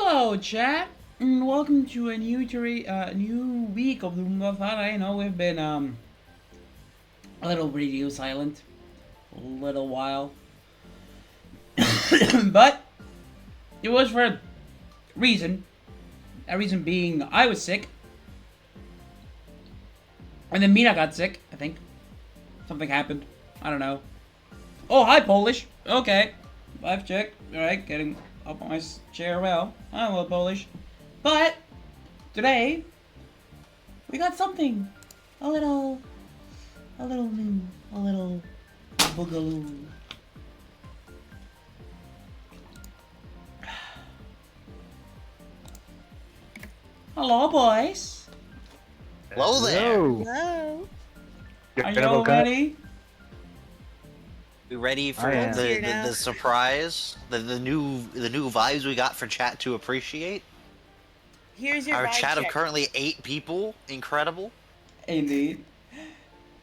Hello, chat, and welcome to a new week of the Roomba Fun. I know we've been a little radio silent, a little while, but it was for a reason. A reason being I was sick, and then Mina got sick. I think something happened. I don't know. Oh, hi, Polish. Okay, I've checked. All right, getting up on my chair. Well, I'm a little Polish, but today we got something a little new, a little Bogaloo. Hello, boys. Hello there. Hello. Are you all ready? You ready for I am. the surprise? The new vibes we got for chat to appreciate? Here's your Our vibe chat of check. currently 8 people. Incredible. Indeed.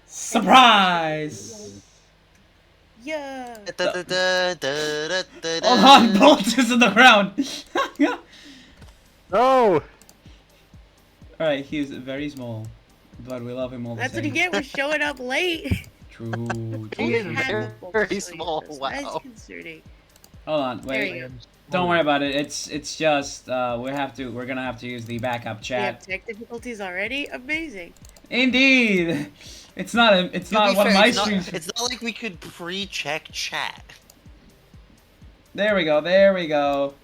Surprise! Yeah. Hold on, Bolt is in the ground. No! Alright, he's very small, but we love him all the That's same. what you get for showing up late. True. He is true. very small, That's wow. concerning. Hold on, There wait. you go. Don't worry about it. It's just we're gonna have to use the backup We have chat. tech difficulties already? Amazing. Indeed. It's not To one be of fair, my it's streams. not like we could pre-check chat. There we go. And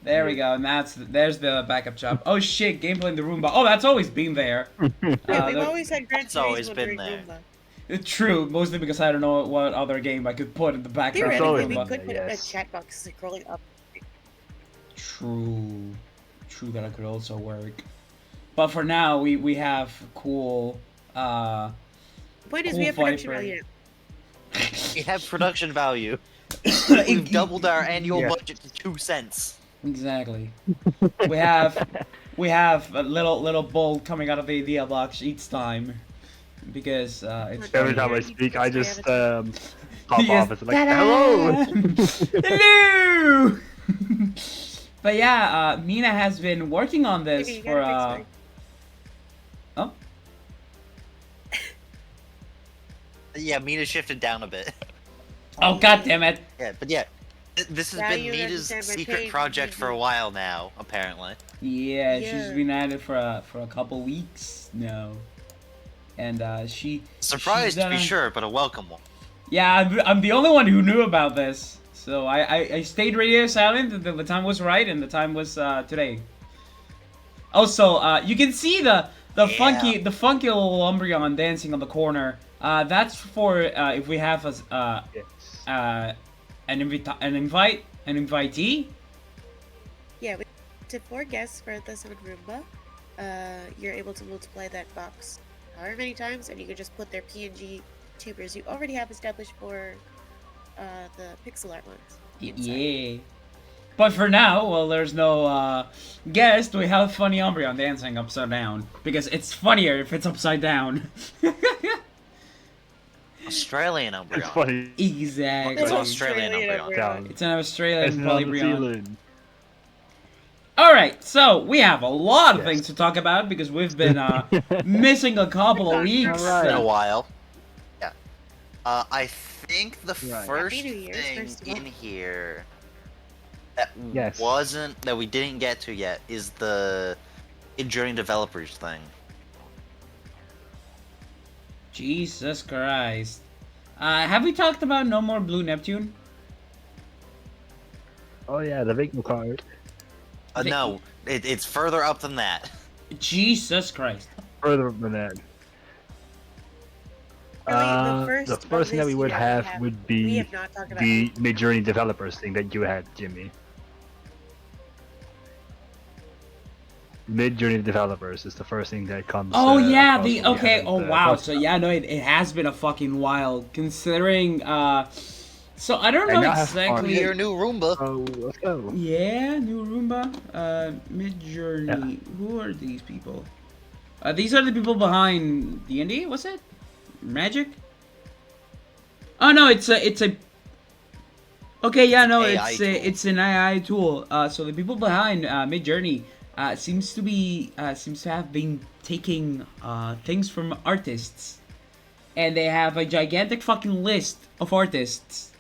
there's the backup job. Oh shit, gameplay in the Roomba. Oh, that's always been there. Yeah, we've the- always had Gran It's always Turismo been during there. Roomba. True, mostly because I don't know what other game I could put in the background. of Theoretically, always we Roomba. could put yes. a chat box scrolling up. True, that could also work. But for now, we have cool. The point is, Cool we have production Viper. value. We have production value. We've doubled our annual Yeah. budget to 2 cents. Exactly. we have a little bolt coming out of the DL box each time because it's Every funny. time I speak, I just pop Yes. off. It's like, Ta-da! hello! Hello. But yeah, Mina has been working on this Maybe you for gotta fix oh. Yeah, Mina shifted down a bit. Oh, god damn it. Yeah, but yeah. This has been Value Mina's doesn't stand by secret change. project for a while now, apparently. Yeah, she's Yeah. been at it for a couple weeks now. And she's Surprised to done be a- sure, but a welcome one. Yeah, I'm the only one who knew about this. So I stayed radio silent until the time was right, and the time was today. Also, you can see the Yeah. funky little Umbreon dancing on the corner. That's for if we have Yes. an invitee. Yeah, we to 4 guests for the Summon Roomba. You're able to multiply that box however many times, and you can just put their PNG tubers you already have established for the pixel art ones. inside. Yeah. But for now, well, there's no guest. We have funny Umbreon dancing upside down because it's funnier if it's upside down. Australian It's Umbreon. funny. Exactly. It's Australian Umbreon. Down. It's an It's Australian New Polybrion. Zealand. Alright, so we have a lot of Yes. things to talk about because we've been missing a couple of weeks. Alright. Been a while. Yeah. I think the Right. first Happy New Year's, thing first of all. in here that Yes. that we didn't get to yet is the Journey Developers thing. Jesus Christ. Have we talked about No More Blue Neptune? Oh yeah, the Vigno card. No, it's further up than that. Jesus Christ. Further than that. Really, The first thing that we would have would we be have not talked about the Mid-Journey developers thing that you had, Jimmy. Mid-Journey developers is the first thing that comes. Oh yeah, across the what we okay. haven't, Oh wow. talked So about. yeah, no, it has been a fucking while considering. So I don't And know now have fun. exactly. Your new Roomba. Oh, let's go. Yeah, new Roomba. Mid Journey. Who are these people? These are the people behind D&D. What's it? Magic? Oh no, it's a Okay, yeah, no, AI tool. it's an AI tool. So the people behind Midjourney seems to have been taking things from artists, and they have a gigantic fucking list of artists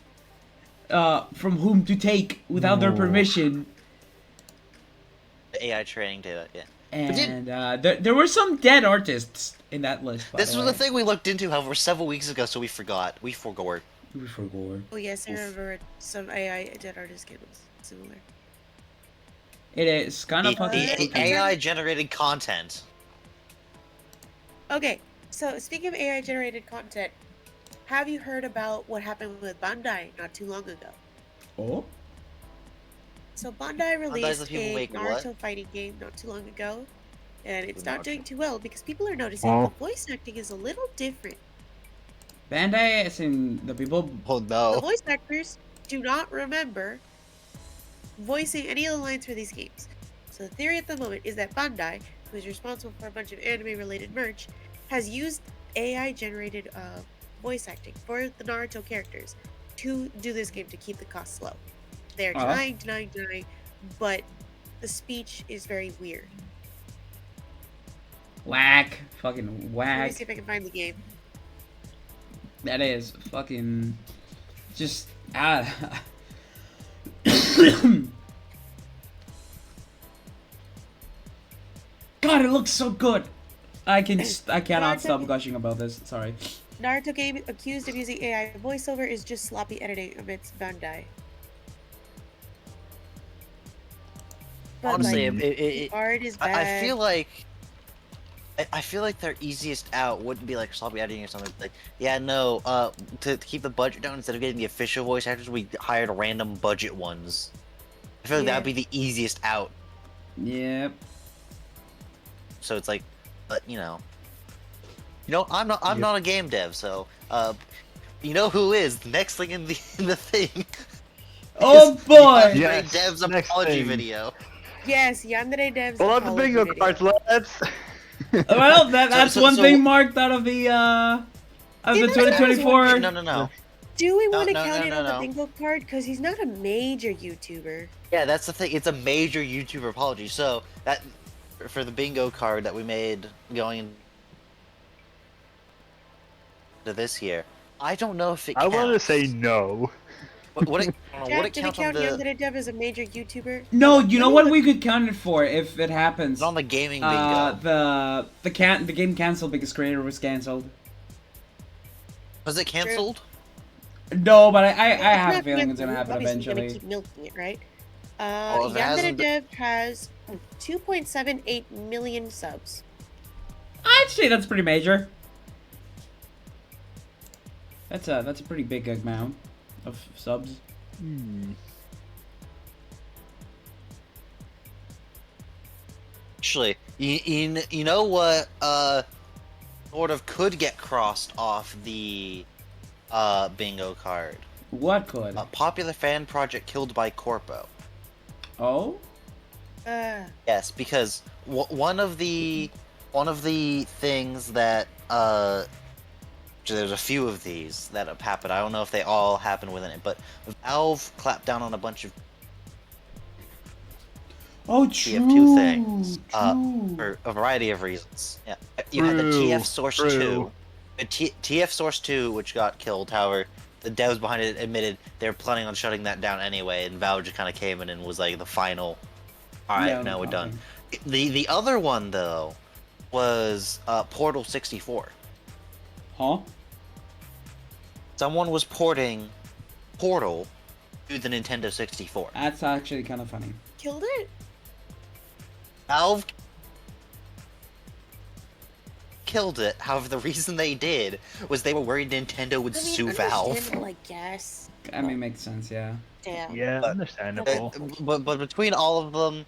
from whom to take without their No. permission. AI training data. Yeah. And there were some dead artists in that list. By This the was way. a thing we looked into, however, several weeks ago, so we forgot. We forgot. We forgot. Oh yes, I Oof. remember some AI dead artist candles similar. It is kind of The, fucking the spooky. AI generated content. Okay, so speaking of AI generated content, have you heard about what happened with Bandai not too long ago? Oh. So Bandai the released people a make what? Naruto fighting game not too long ago, and it's not Naruto. doing too well because people are noticing Oh. the voice acting is a little different. Bandai, as in the people. Oh The no. voice actors do not remember voicing any of the lines for these games. So the theory at the moment is that Bandai, who is responsible for a bunch of anime-related merch, has used AI-generated voice acting for the Naruto characters to do this game to keep the costs low. They're denying, but the speech is very weird. Whack. Fucking Let me whack. see if I can find the game. That is fucking. Just. Ah. God, it looks so good. I cannot stop gushing about this. Sorry. Naruto game accused of using AI voiceover is just sloppy editing amidst Bandai. But Honestly, like, it, art is bad. I feel like their easiest out wouldn't be like sloppy editing or something. Like, yeah, no, to keep the budget down, instead of getting the official voice actors, we hired random budget ones. I feel like Yeah. that'd be the easiest out. Yep. So it's like, but you know, I'm Yep. not a game dev, so you know who is the next thing in the thing. Oh is boy! Yandere Yes, Dev's next apology thing. video. Yes, Yandere Dev's Pull out the apology bingo video. cards, lads. Well, that's So- one so- thing marked out of the See, that's what I was 2024. wondering. No. Do we want to no, count no, it no, on the no. bingo card? Because he's not a major YouTuber. Yeah, that's the thing. It's a major YouTuber apology. So that for the bingo card that we made going into this year, I don't know if it I counts. want to say no. What it, I don't know, would Jack, it do we count on count the Yandere Dev as a major YouTuber? No, Hold on, you let know me what look. we could count it for if it happens. on the gaming bingo? The game canceled because creator was canceled. Was it canceled? No, but I It's have a not feeling it's canceled. gonna happen Obviously, we're gonna eventually. keep milking it, right? Well, if it Yandere hasn't been- Dev has 2.78 million subs. I'd say that's pretty major. That's a pretty big amount of subs. Actually, you know what? Sort of could get crossed off the bingo card. What could? A popular fan project killed by Corpo. Oh? Yes, because one of the things that there's a few of these that have happened. I don't know if they all happen within it, but Valve clapped down on a bunch of Oh, true. TF2 things True. for a variety of reasons. Yeah, you had the TF Source 2, the TF Source 2, which got killed. However, the devs behind it admitted they're planning on shutting that down anyway, and Valve just kind of came in and was like the final. All right, Yeah, now we're okay. done. The other one though was Portal 64. Huh? Someone was porting Portal to the Nintendo 64. That's actually kind of funny. Killed it? Valve killed it. However, the reason they did was they were worried Nintendo would I mean, sue Valve. understandable, I guess. I mean, makes sense, yeah. Damn. Yeah, But- understandable. But between all of them,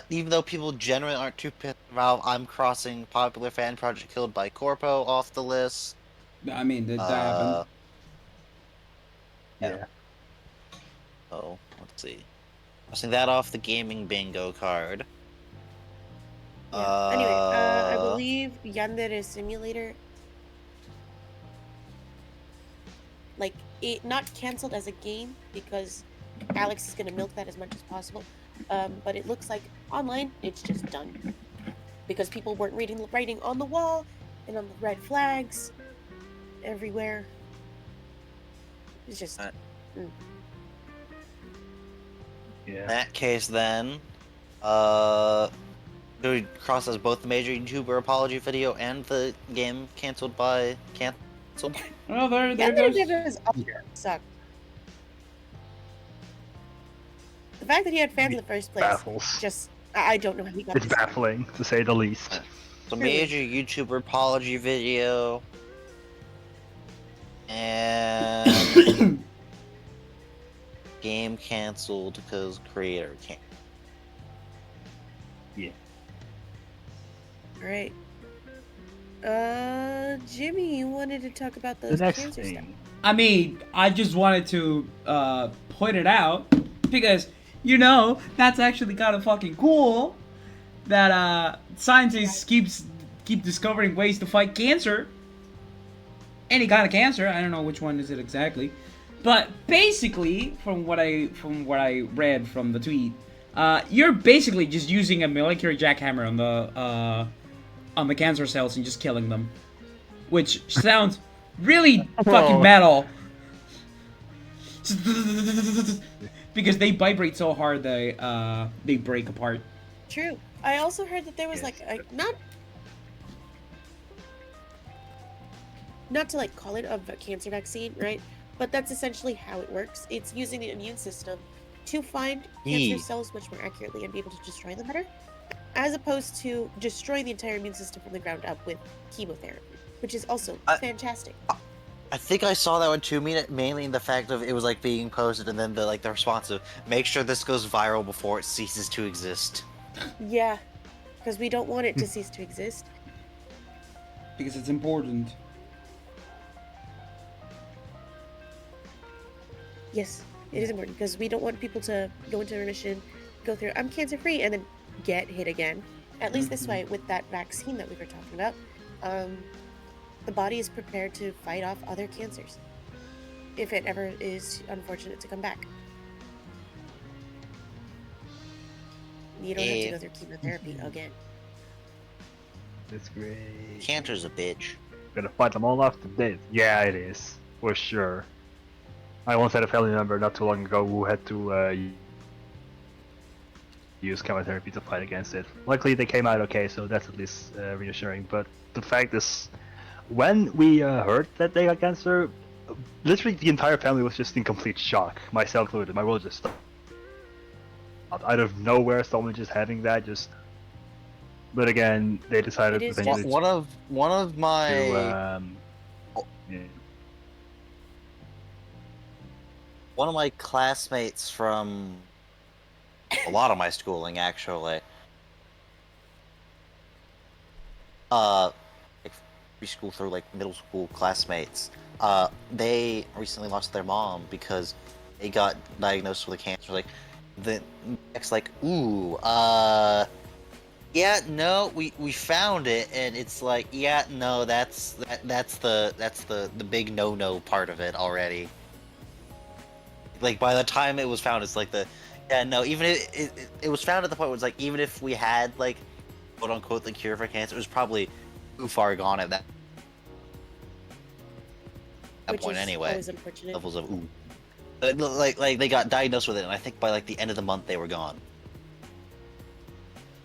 even though people generally aren't too pissed at Valve, I'm crossing popular fan project killed by Corpo off the list. I mean, that happened. Yeah. Oh, let's see. Crossing that off the gaming bingo card. Yeah. Anyway, I believe Yandere Simulator. like it not canceled as a game because Alex is gonna milk that as much as possible. But it looks like online it's just done because people weren't reading the writing on the wall and on the red flags everywhere. It's just. Uh, Mm. In Yeah. that case, then, do we cross as both the major YouTuber apology video and the game canceled by canceled? Well, there Yeah, goes. it was up sucked. The fact that he had fans in the first place, Baffles. just I don't know how he got It's this. baffling, to say the least. The Truly. major YouTuber apology video. And game canceled because creator can't. Yeah. All right. Jimmy, you wanted to talk about The those next cancer stuff. thing. I mean, I just wanted to point it out because that's actually kind of fucking cool that scientists keep discovering ways to fight cancer. Any kind of cancer. I don't know which one is it exactly, but basically, from what I read from the tweet, you're basically just using a molecular jackhammer on the cancer cells and just killing them, which sounds really fucking Oh. metal. Because they vibrate so hard they break apart. True. I also heard that there was Yes. like not to like call it a cancer vaccine, right? But that's essentially how it works. It's using the immune system to find cancer cells much more accurately and be able to destroy them better, as opposed to destroying the entire immune system from the ground up with chemotherapy, which is also fantastic. I think I saw that one too, mainly in the fact of it was like being posted and then the response of make sure this goes viral before it ceases to exist. Yeah, because we don't want it to cease to exist. Because it's important. Yes, it is important because we don't want people to go into remission, go through I'm cancer free, and then get hit again. At least this way, with that vaccine that we were talking about, the body is prepared to fight off other cancers if it ever is unfortunate to come back. You don't have to go through chemotherapy again. That's great. Cancer's a bitch. Gonna fight them all off to death. Yeah, it is. For sure. I once had a family member not too long ago who had to use chemotherapy to fight against it. Luckily they came out okay, so that's at least reassuring. But the fact is, when we heard that they got cancer, literally the entire family was just in complete shock, myself included. My world just stopped. Out of nowhere, someone just having that, just... But again, they decided It is eventually just- One of my to yeah. one of my classmates from a lot of my schooling, actually, like preschool through like middle school classmates, they recently lost their mom because they got diagnosed with a cancer. Like the next, like, ooh, yeah, no, we found it, and it's like, yeah, no, that's the big no part of it already. Like by the time it was found, it's like yeah, no, even it was found at the point where it's like, even if we had like quote unquote the cure for cancer, it was probably too far gone at that Which point is anyway. always unfortunate. Levels of ooh, like they got diagnosed with it, and I think by like the end of the month they were gone.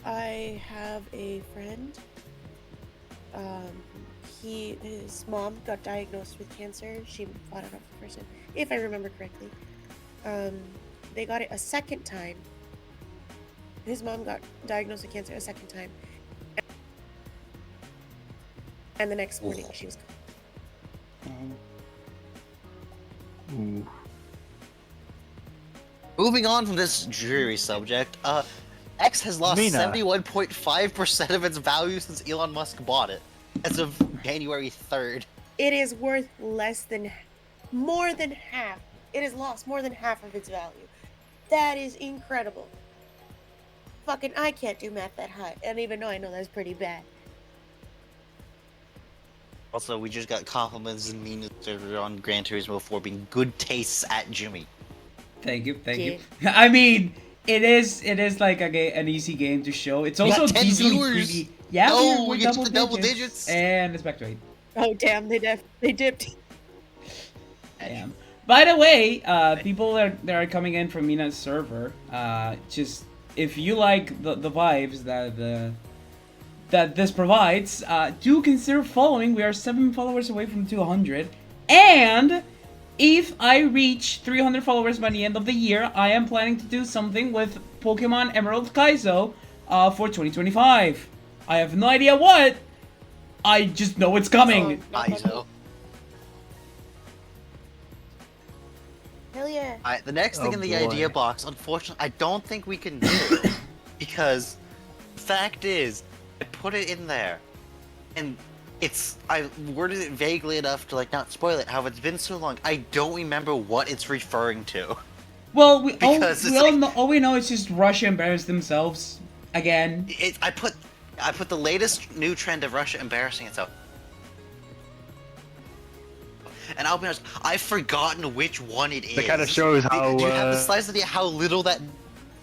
I have a friend. His mom got diagnosed with cancer. She fought it off the first time, if I remember correctly. They got it a second time. His mom got diagnosed with cancer a second time, and the next morning she was gone. Ooh. Moving on from this dreary subject, X has lost Mina. 71.5% of its value since Elon Musk bought it, as of January 3rd. It is worth more than half. It has lost more than half of its value. That is incredible. Fucking, I can't do math that high, and even though I know that's pretty bad. Also, we just got compliments and mean on Gran Turismo 4 being good tastes at Jimmy. Thank you. I mean, it is like an easy game to show. It's We also got 10 decently viewers! pretty. Yeah, No, we're we get to double the digits. double digits! And it's back to 8. Oh damn, they dipped. Damn. By the way, people that are coming in from Mina's server, just if you like the vibes that this provides, do consider following. We are 7 followers away from 200, and if I reach 300 followers by the end of the year, I am planning to do something with Pokemon Emerald Kaizo for 2025. I have no idea what. I just know it's coming. Oh, Iso. Hell yeah. Alright, the next thing Oh, in the boy. idea box, unfortunately, I don't think we can do because the fact is, I put it in there, and I worded it vaguely enough to like not spoil it. However, it's been so long, I don't remember what it's referring to. Well, Because it's like- all we know is just Russia embarrassed themselves again. I put the latest new trend of Russia embarrassing itself. And I'll be honest, I've forgotten which one it is. That kind of shows how Do you have the slightest idea how little that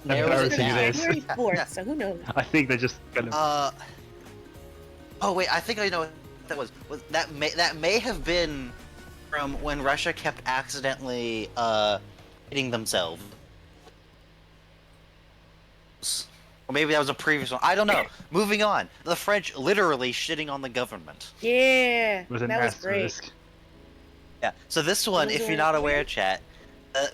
narrows it embarrassing down? it is. February 4th, so who knows? I think they just kind of. Oh wait, I think I know what that was. That may have been from when Russia kept accidentally hitting themselves. Or maybe that was a previous one. I don't know. Moving on. The French literally shitting on the government. Yeah, With an that was great. asterisk. Yeah. So this one, if you're not aware, chat,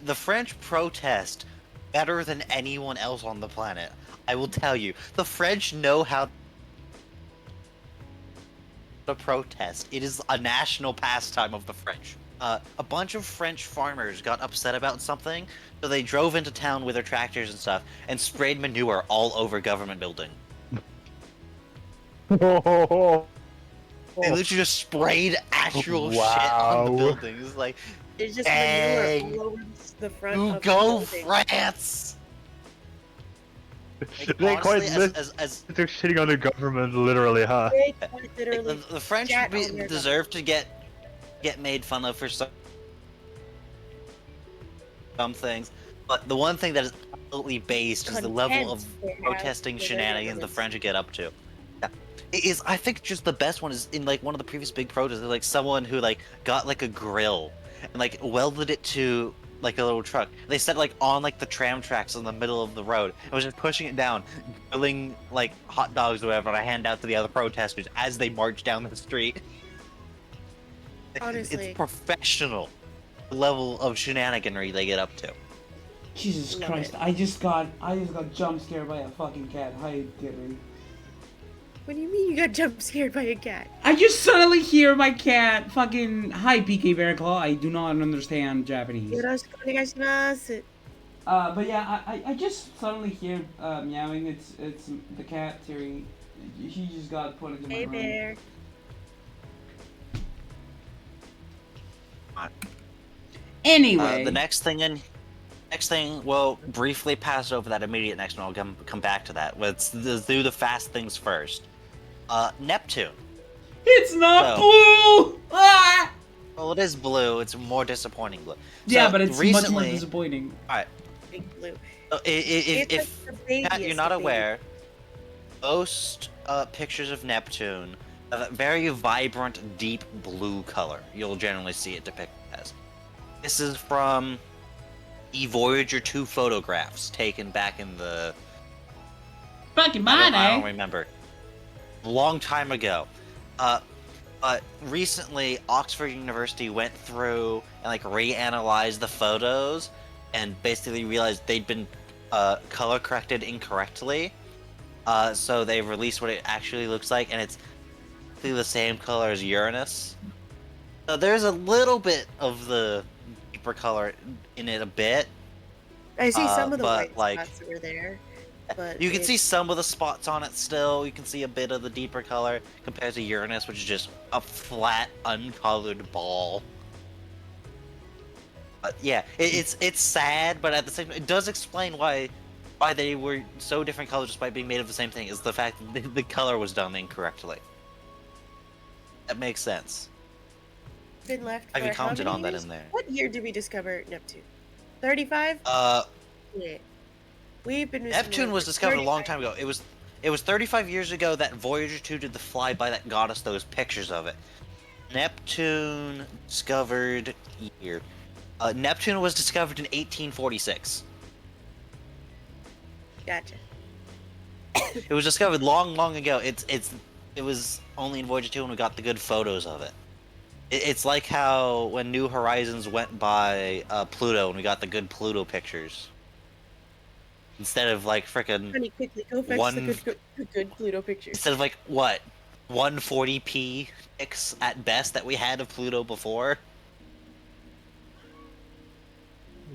the French protest better than anyone else on the planet. I will tell you, the French know how to protest. It is a national pastime of the French. A bunch of French farmers got upset about something, so they drove into town with their tractors and stuff and sprayed manure all over government building. They literally just sprayed actual shit on the Wow. buildings. Like, There's just Dang. manure all over the front you of the go building. France! Like, They quite honestly, lit- as They're shitting on the government, literally, huh? They quite literally the French shat on their deserve to get made fun of for some things, but the one thing that is absolutely based is the level of contempt they have protesting for their shenanigans the government. French get up to. Yeah. It is, I think, just the best one is in like one of the previous big protests. Like someone who like got like a grill and like welded it to like a little truck. They set like on like the tram tracks in the middle of the road and was just pushing it down, grilling like hot dogs or whatever, and I hand out to the other protesters as they march down the street. Honestly. It's professional, the level of shenaniganry they get up to. Jesus Love Christ! it. I just got jump scared by a fucking cat. How you kidding? What do you mean you got jump scared by a cat? I just suddenly hear my cat fucking hi PK Bear Claw. I do not understand Japanese. Yoroshiku onegaishimasu. But yeah, I just suddenly hear meowing. It's the cat Terry. He just got put into my Hey room. bear. Anyway, The next thing, we'll briefly pass over that immediate next one. I'll come back to that. Let's do the fast things first. Neptune. it's not So- blue. Ah! Well, it is blue. It's more disappointing blue. Yeah, So, but it's much more disappointing. Big blue. If It's like the Pat, you're babiest not of aware, most pictures of Neptune have a very vibrant, deep blue color. You'll generally see it depicted as. This is from the Voyager 2 photographs taken back in the... Fucking I mine, don't eh? remember. A long time ago. But recently, Oxford University went through and like reanalyzed the photos and basically realized they'd been color corrected incorrectly. So they released what it actually looks like, and it's the same color as Uranus. So there's a little bit of the deeper color in it a bit. I see some of the but, white like, spots that were there. But You can see it's- some of the spots on it still. You can see a bit of the deeper color compared to Uranus, which is just a flat, uncolored ball. But yeah, it's sad, but at the same time, it does explain why they were so different colors despite being made of the same thing. Is the fact that the color was done incorrectly. That makes sense. Been left Have for you how commented many on that years? in there? What year did we discover Neptune? 35? Yeah. We've been missing Neptune one was for discovered a long 35 time ago. It was 35 years ago that Voyager 2 did the flyby that got us those pictures of it. Neptune discovered year. Neptune was discovered in 1846. Gotcha. It was discovered long, long ago. It was only in Voyager 2 when we got the good photos of it. It's like how when New Horizons went by Pluto and we got the good Pluto pictures. Instead of like frickin' Honey, quickly, go fetch the one, good Pluto pictures. instead of like what 140p pics at best that we had of Pluto before.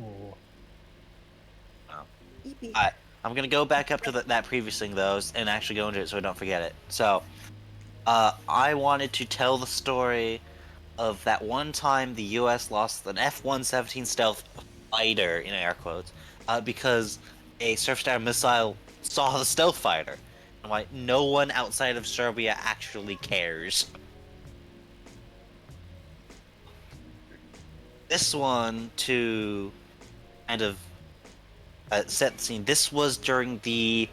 Oh. Eepy. Alright, I'm gonna go back up to that previous thing though, and actually go into it so I don't forget it. So, I wanted to tell the story of that one time the U.S. lost an F-117 stealth fighter, in air quotes, because a surface-to-air missile saw the stealth fighter. I'm like, no one outside of Serbia actually cares. This one, to kind of set the scene, this was during the,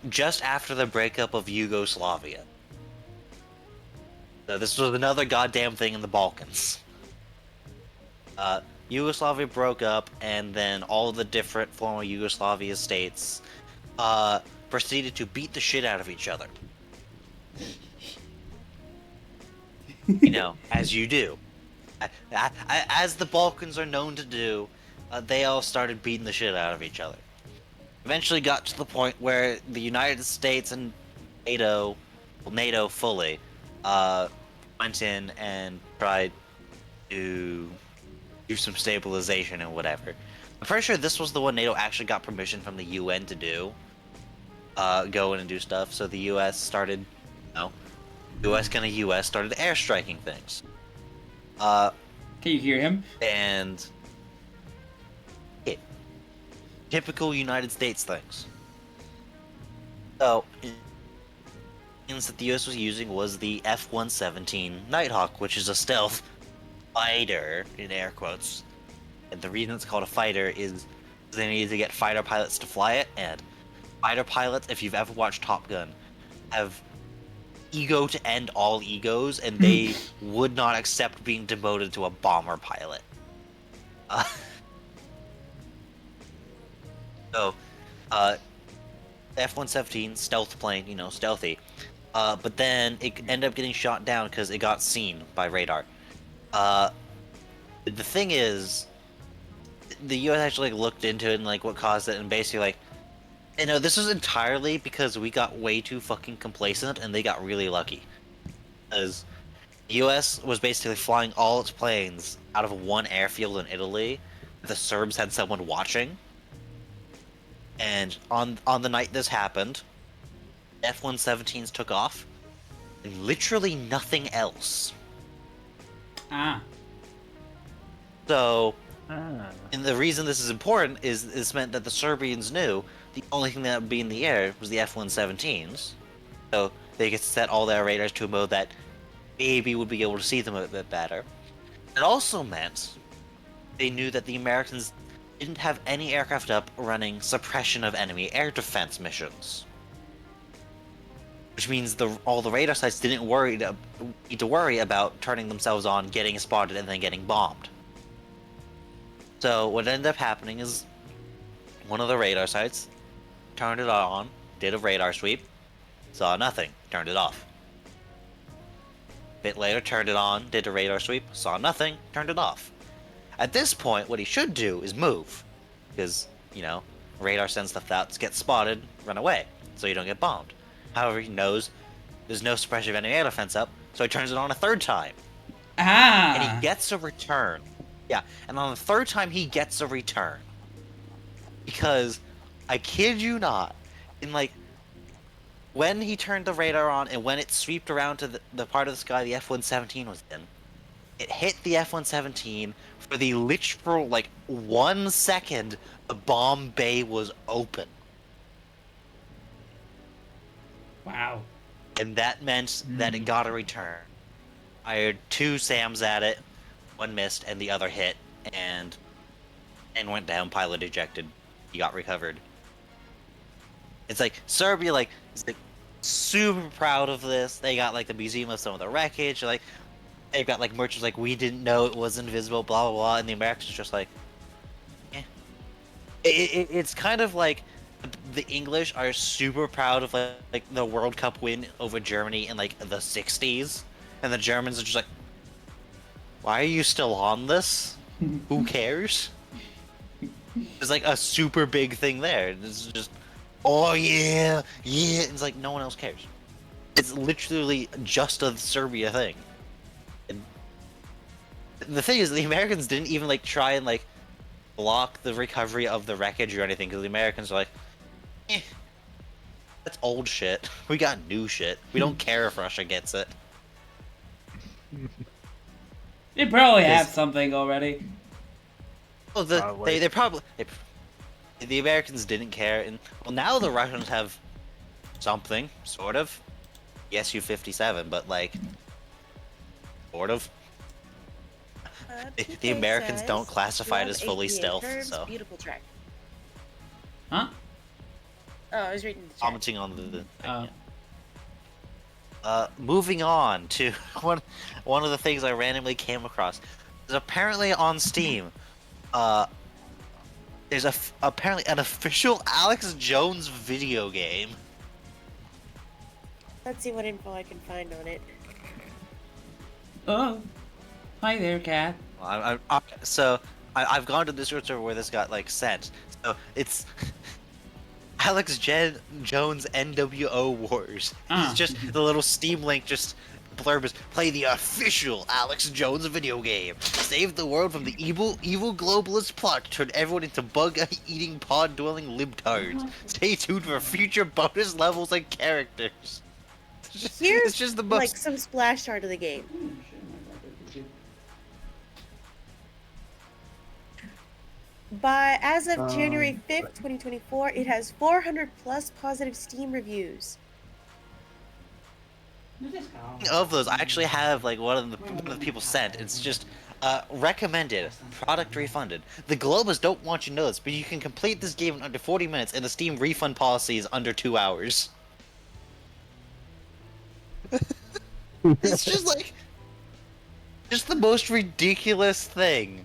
just after the breakup of Yugoslavia. So this was another goddamn thing in the Balkans. Yugoslavia broke up, and then all the different former Yugoslavia states proceeded to beat the shit out of each other. You know, as you do. As the Balkans are known to do, they all started beating the shit out of each other. Eventually got to the point where the United States and NATO, well, NATO fully, went in and tried to do some stabilization and whatever. I'm pretty sure this was the one NATO actually got permission from the UN to do. Go in and do stuff. So the US started, you know, US started airstriking things. Can you hear him? And typical United States things. So, things that the US was using was the F-117 Nighthawk, which is a stealth fighter, in air quotes. And the reason it's called a fighter is they needed to get fighter pilots to fly it, and fighter pilots, if you've ever watched Top Gun, have ego to end all egos, and they would not accept being demoted to a bomber pilot. So, F-117, stealth plane, you know, stealthy. But then it ended up getting shot down because it got seen by radar. The thing is, the U.S. actually looked into it and like what caused it, and basically like, you know, this was entirely because we got way too fucking complacent and they got really lucky. Because the U.S. was basically flying all its planes out of one airfield in Italy. The Serbs had someone watching. And on the night this happened, F-117s took off, and literally nothing else. Ah. So, Ah. and the reason this is important is this meant that the Serbians knew the only thing that would be in the air was the F-117s. So they could set all their radars to a mode that maybe would be able to see them a bit better. It also meant they knew that the Americans didn't have any aircraft up running suppression of enemy air defense missions. Which means all the radar sites didn't need to worry about turning themselves on, getting spotted, and then getting bombed. So what ended up happening is one of the radar sites turned it on, did a radar sweep, saw nothing, turned it off. A bit later, turned it on, did a radar sweep, saw nothing, turned it off. At this point, what he should do is move. Because, you know, radar sends stuff out, gets spotted, run away, so you don't get bombed. However, he knows there's no suppression of enemy air defense up, so he turns it on a third time. Ah. And he gets a return. Yeah, and on the third time, he gets a return. Because, I kid you not, in like, when he turned the radar on and when it sweeped around to the part of the sky the F-117 was in, it hit the F-117 for the literal, like, 1 second the bomb bay was open. Wow. And that meant that it got a return. fired 2 SAMs at it, 1 missed, and the other hit, and went down. Pilot ejected. He got recovered. It's like Serbia, like, is like super proud of this. They got like the museum of some of the wreckage. Like, they've got like merchants like we didn't know it was invisible, blah blah blah, and the Americans are just like, eh. It's kind of like the English are super proud of like the World Cup win over Germany in like the '60s, and the Germans are just like, why are you still on this? Who cares? There's like a super big thing there. It's just, oh yeah, yeah. It's like no one else cares. It's literally just a Serbia thing. And the thing is, the Americans didn't even like try and like block the recovery of the wreckage or anything, because the Americans are like, eh, that's old shit. We got new shit. We don't care if Russia gets it. They probably have Yes. something already. Well, Probably. they probably the Americans didn't care, and well, now the Russians have something sort of. Yes, U-57, but like sort of. The PK Americans says, don't classify it love as fully APA stealth, terms, so beautiful track. Huh? Oh, I was reading the chat. commenting on the Oh. moving on to one of the things I randomly came across. There's apparently on Steam, there's apparently an official Alex Jones video game. Let's see what info I can find on it. Oh. Hi there, cat. I've gone to this server where this got like sent. So it's Jones NWO Wars. It's just the little Steam link, just blurb is play the official Alex Jones video game. Save the world from the evil globalist plot to turn everyone into bug-eating, pod-dwelling libtards. Stay tuned for future bonus levels and characters. Here's It's just the most. like some splash art of the game. As of January 5th, 2024, it has 400 plus positive Steam reviews. Of those, I actually have like one of the people sent. It's just recommended, product refunded. The Globus don't want you to know this, but you can complete this game in under 40 minutes, and the Steam refund policy is under 2 hours. It's just like, just the most ridiculous thing.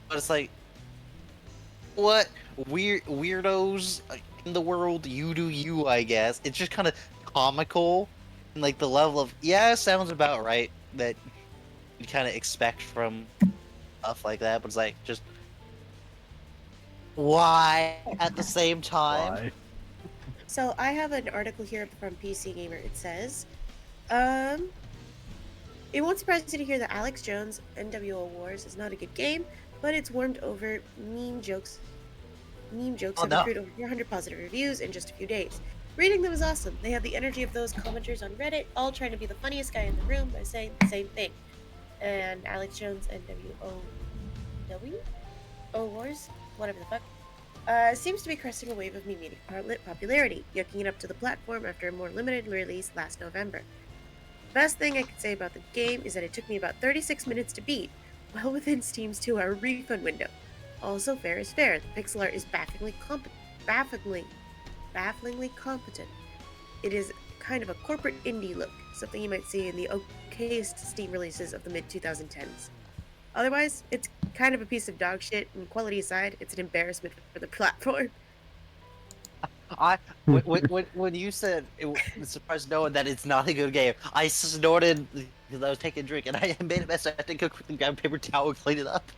But it's like, what weirdos in the world? You do you, I guess. It's just kind of comical, and like the level of sounds about right that you kind of expect from stuff like that. But it's like just why at the same time? Why? So I have an article here from PC Gamer. It says, it won't surprise you to hear that Alex Jones NWO Wars is not a good game, but it's warmed over meme jokes. Meme jokes have accrued over 400 positive reviews in just a few days. Reading them is awesome. They have the energy of those commenters on Reddit, all trying to be the funniest guy in the room by saying the same thing. And Alex Jones NWO Wars, whatever the fuck, seems to be cresting a wave of meme popularity, yucking it up to the platform after a more limited release last November. The best thing I can say about the game is that it took me about 36 minutes to beat, well within Steam's 2-hour refund window. Also, fair is fair. The pixel art is bafflingly competent. It is kind of a corporate indie look, something you might see in the okayest Steam releases of the mid-2010s. Otherwise, it's kind of a piece of dog shit, and quality aside, it's an embarrassment for the platform. When you said it surprised no one that it's not a good game, I snorted because I was taking a drink and I made a mess. I had to go quickly grab a paper towel and clean it up.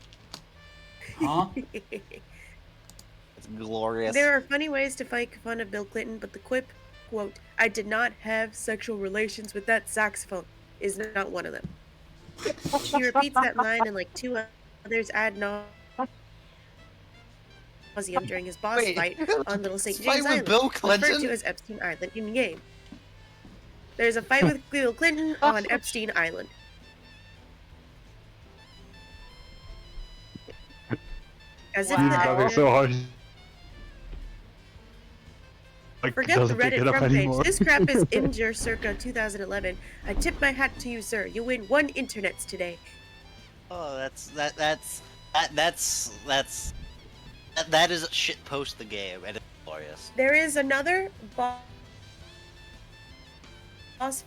Huh? It's glorious. There are funny ways to make fun of Bill Clinton, but the quip, quote, "I did not have sexual relations with that saxophone," is not one of them. She repeats that line and like 2 others ad nauseum during his boss fight on Little St. James Island, Bill referred Clinton? to as Epstein Island in game. There's a fight with Bill Clinton on Epstein Island. As if He's the laughing actor- so hard. like Forget the doesn't pick Reddit it up front page. anymore. This crap is in your circa 2011. I tip my hat to you, sir. You win 1 internets today. Oh, that is shit post the game, and it's glorious. There is another boss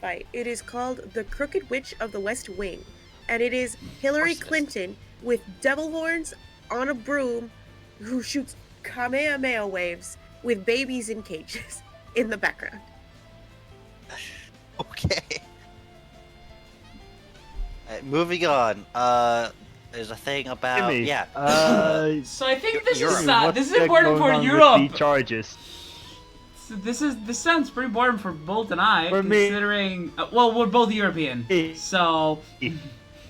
fight. It is called the Crooked Witch of the West Wing, and it is Hillary Of course it is. Clinton with devil horns on a broom who shoots Kamehameha waves with babies in cages in the background. Okay. Moving on. There's a thing about Jimmy, yeah. So I think this Europe. is what's this is that important going for on with Europe. the charges. So this sounds pretty important for Bolt and I, For me. considering well, we're both European, so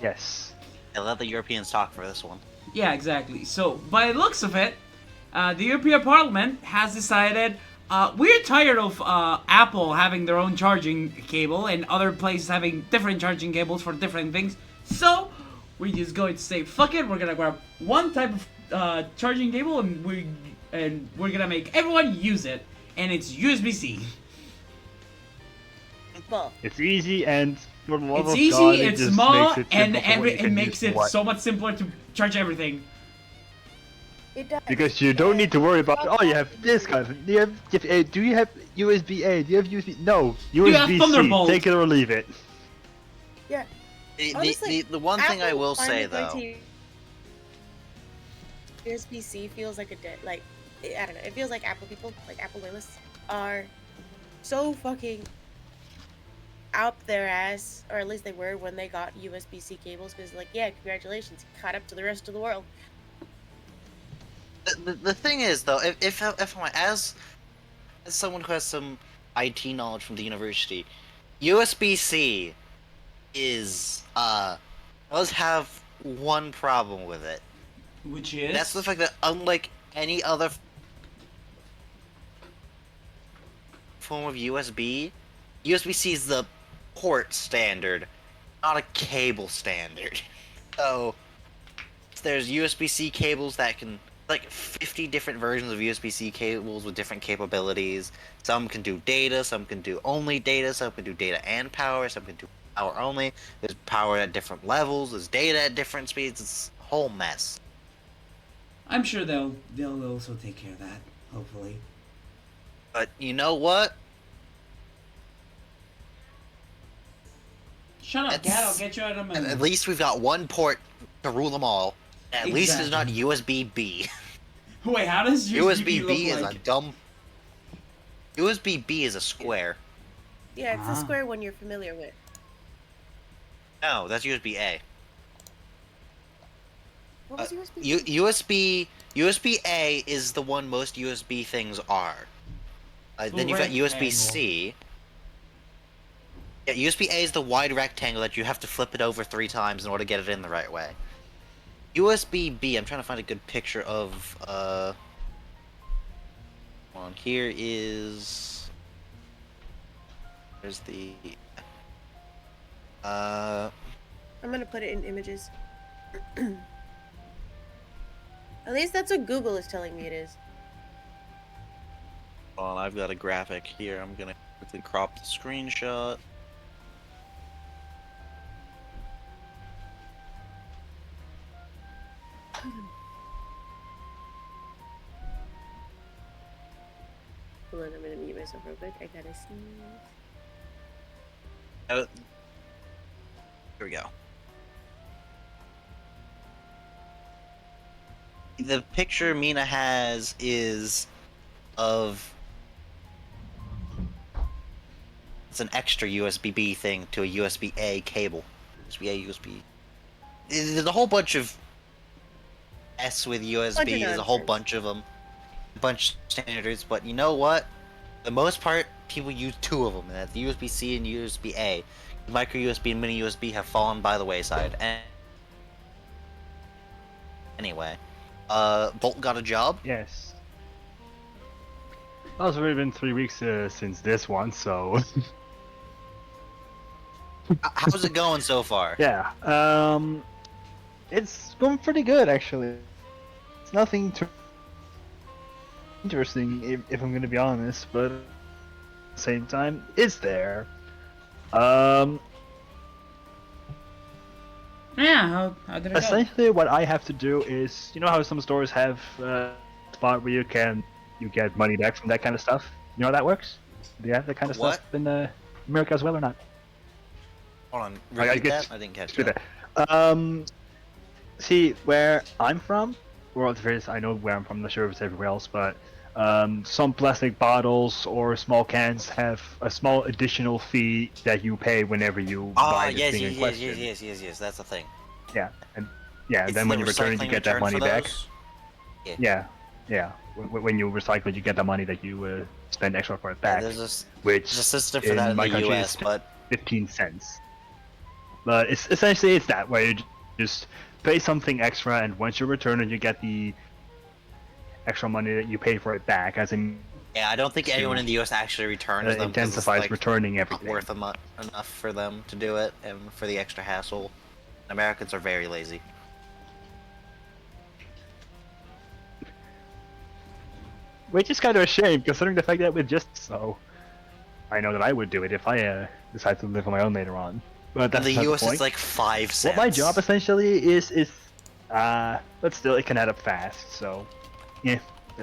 Yes. I let the Europeans talk for this one. yeah, exactly. So by the looks of it, the European Parliament has decided we're tired of Apple having their own charging cable and other places having different charging cables for different things. So we're just going to say fuck it. We're gonna grab one type of charging cable and we're gonna make everyone use it, and it's USB-C. Well, It's easy and for the love It's of easy, God, it it's just small, makes it and simple for what you it can makes use it what. so much simpler to charge everything. it does. Because you don't need to worry about, oh, you have this kind of, do you have USB-A, do you have USB, no, you have USB-C, Thunderbolt? take it or leave it. Yeah. The Honestly, the one thing I Apple will say finally though, going to USB-C feels like I don't know. It feels like Apple people, like Apple loyalists, are so fucking out their ass, or at least they were when they got USB-C cables. Because like, yeah, congratulations, you caught up to the rest of the world. the thing is though, if I'm as someone who has some IT knowledge from the university, USB-C is does have one problem with it. Which is That's the fact that unlike any other form of USB, USB-C is the port standard, not a cable standard. So there's USB-C cables that can, like 50 different versions of USB-C cables with different capabilities. Some can do data, some can do only data, some can do data and power, some can do power only. There's power at different levels, there's data at different speeds, it's a whole mess. I'm sure they'll also take care of that, hopefully. But you know what? Shut up, It's- Dad, I'll get you out of my At least we've got one port to rule them all. At least it's not Exactly. USB-B. Wait, how does USB-B look is like? a dumb... USB-B is a square. Yeah, it's Ah. a square one you're familiar with. No, that's USB-A. What was USB? USB-A is the one most USB things are. Then you've got USB-C. Yeah, USB-A is the wide rectangle that you have to flip it over 3 times in order to get it in the right way. USB-B, I'm trying to find a good picture of, hold on, here is... There's the... I'm gonna put it in images. At least that's what Google is telling me it is. Hold on, I've got a graphic here. I'm gonna quickly crop the screenshot. Hold on, I'm gonna mute myself real quick. I gotta see. Here we go. The picture Mina has is of... It's an extra USB-B thing to a USB-A cable. USB-A, USB... There's a whole bunch of S with USB, there's a whole nonsense. bunch of them. A bunch of standards, but you know what? For the most part, people use 2 of them, and that's USB-C and USB-A. Micro USB and mini USB have fallen by the wayside. And anyway, Bolt got a job. Yes. Well, it's already been 3 weeks since this one, so... How's it going so far? yeah, it's going pretty good, actually. It's nothing too interesting, if I'm gonna be honest, but the same time is there. Um, Yeah, how did it go? Essentially, what I have to do is, you know how some stores have a spot where you get money back from that kind of stuff. You know how that works? Do you have that kind of What? stuff in America as well or not? Hold on, I repeat guess that? I didn't catch do that. that. See where I'm from. Well, at the very least, I know where I'm from. I'm not sure if it's everywhere else, but some plastic bottles or small cans have a small additional fee that you pay whenever you Ah, buy the yes, thing in yes, yes, question. yes, yes, yes, yes, that's the thing. Yeah, and It's then the when you return it, you recycling get that return money for back. those? Yeah. Yeah. When you recycle it, you get the money that you spend extra for it Yeah, back, there's a which system for that in in my the country US, is but 15 cents. But it's essentially it's that where you just pay something extra, and once you return it, you get the extra money that you pay for it back, as in yeah, I don't think anyone to in the US actually returns them because it's intensifies like returning not everything. worth enough for them to do it and for the extra hassle. Americans are very lazy. Which is kind of a shame, considering the fact that with just so, I know that I would do it if I decide to live on my own later on. But In that's the not the US, it's point. like 5 cents. What my job essentially is but still it can add up fast. So, yeah,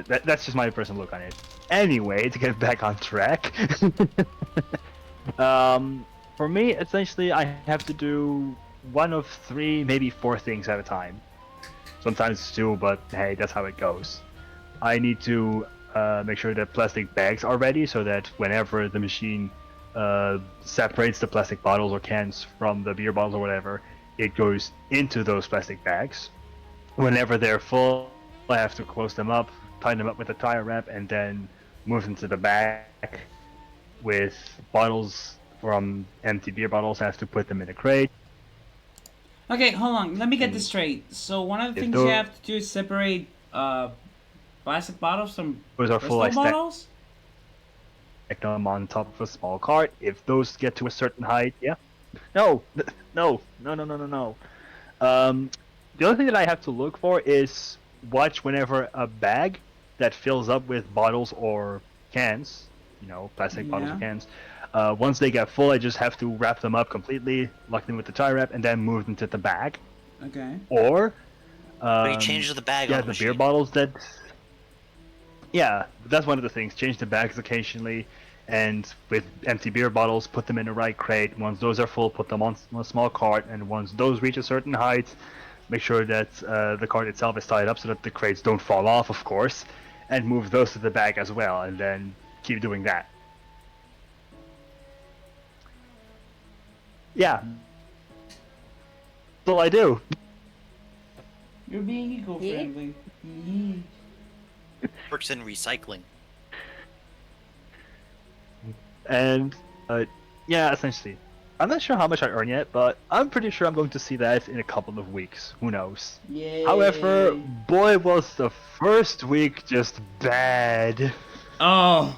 that's just my personal look on it. Anyway, to get back on track, for me, essentially, I have to do one of 3, maybe 4 things at a time. Sometimes 2, but hey, that's how it goes. I need to make sure that plastic bags are ready so that whenever the machine separates the plastic bottles or cans from the beer bottles or whatever, it goes into those plastic bags. Whenever they're full, I have to close them up, tie them up with a tire wrap, and then move them to the back. With bottles from empty beer bottles, I have to put them in a crate. Okay, hold on. Let me get And this straight. So one of the if things you have to do is separate plastic bottles from those are full, crystal I stack bottles. them on top of a small cart. If those get to a certain height, yeah. No, no. Um, the only thing that I have to look for is watch whenever a bag that fills up with bottles or cans, plastic bottles or Yeah. cans. Once they get full, I just have to wrap them up completely, lock them with the tie wrap, and then move them to the bag. Okay. Or, But you change the bag yeah, on the the beer machine. bottles that. Yeah, that's one of the things. Change the bags occasionally, and with empty beer bottles, put them in the right crate. Once those are full, put them on a small cart, and once those reach a certain height, make sure that the cart itself is tied up so that the crates don't fall off, of course, and move those to the bag as well, and then keep doing that. Yeah, that's all I do. You're being eco-friendly. Mhm. Works in recycling. And yeah, essentially. I'm not sure how much I earn yet, but I'm pretty sure I'm going to see that in a couple of weeks. Who knows? Yay. However, boy, was the first week just bad. Oh.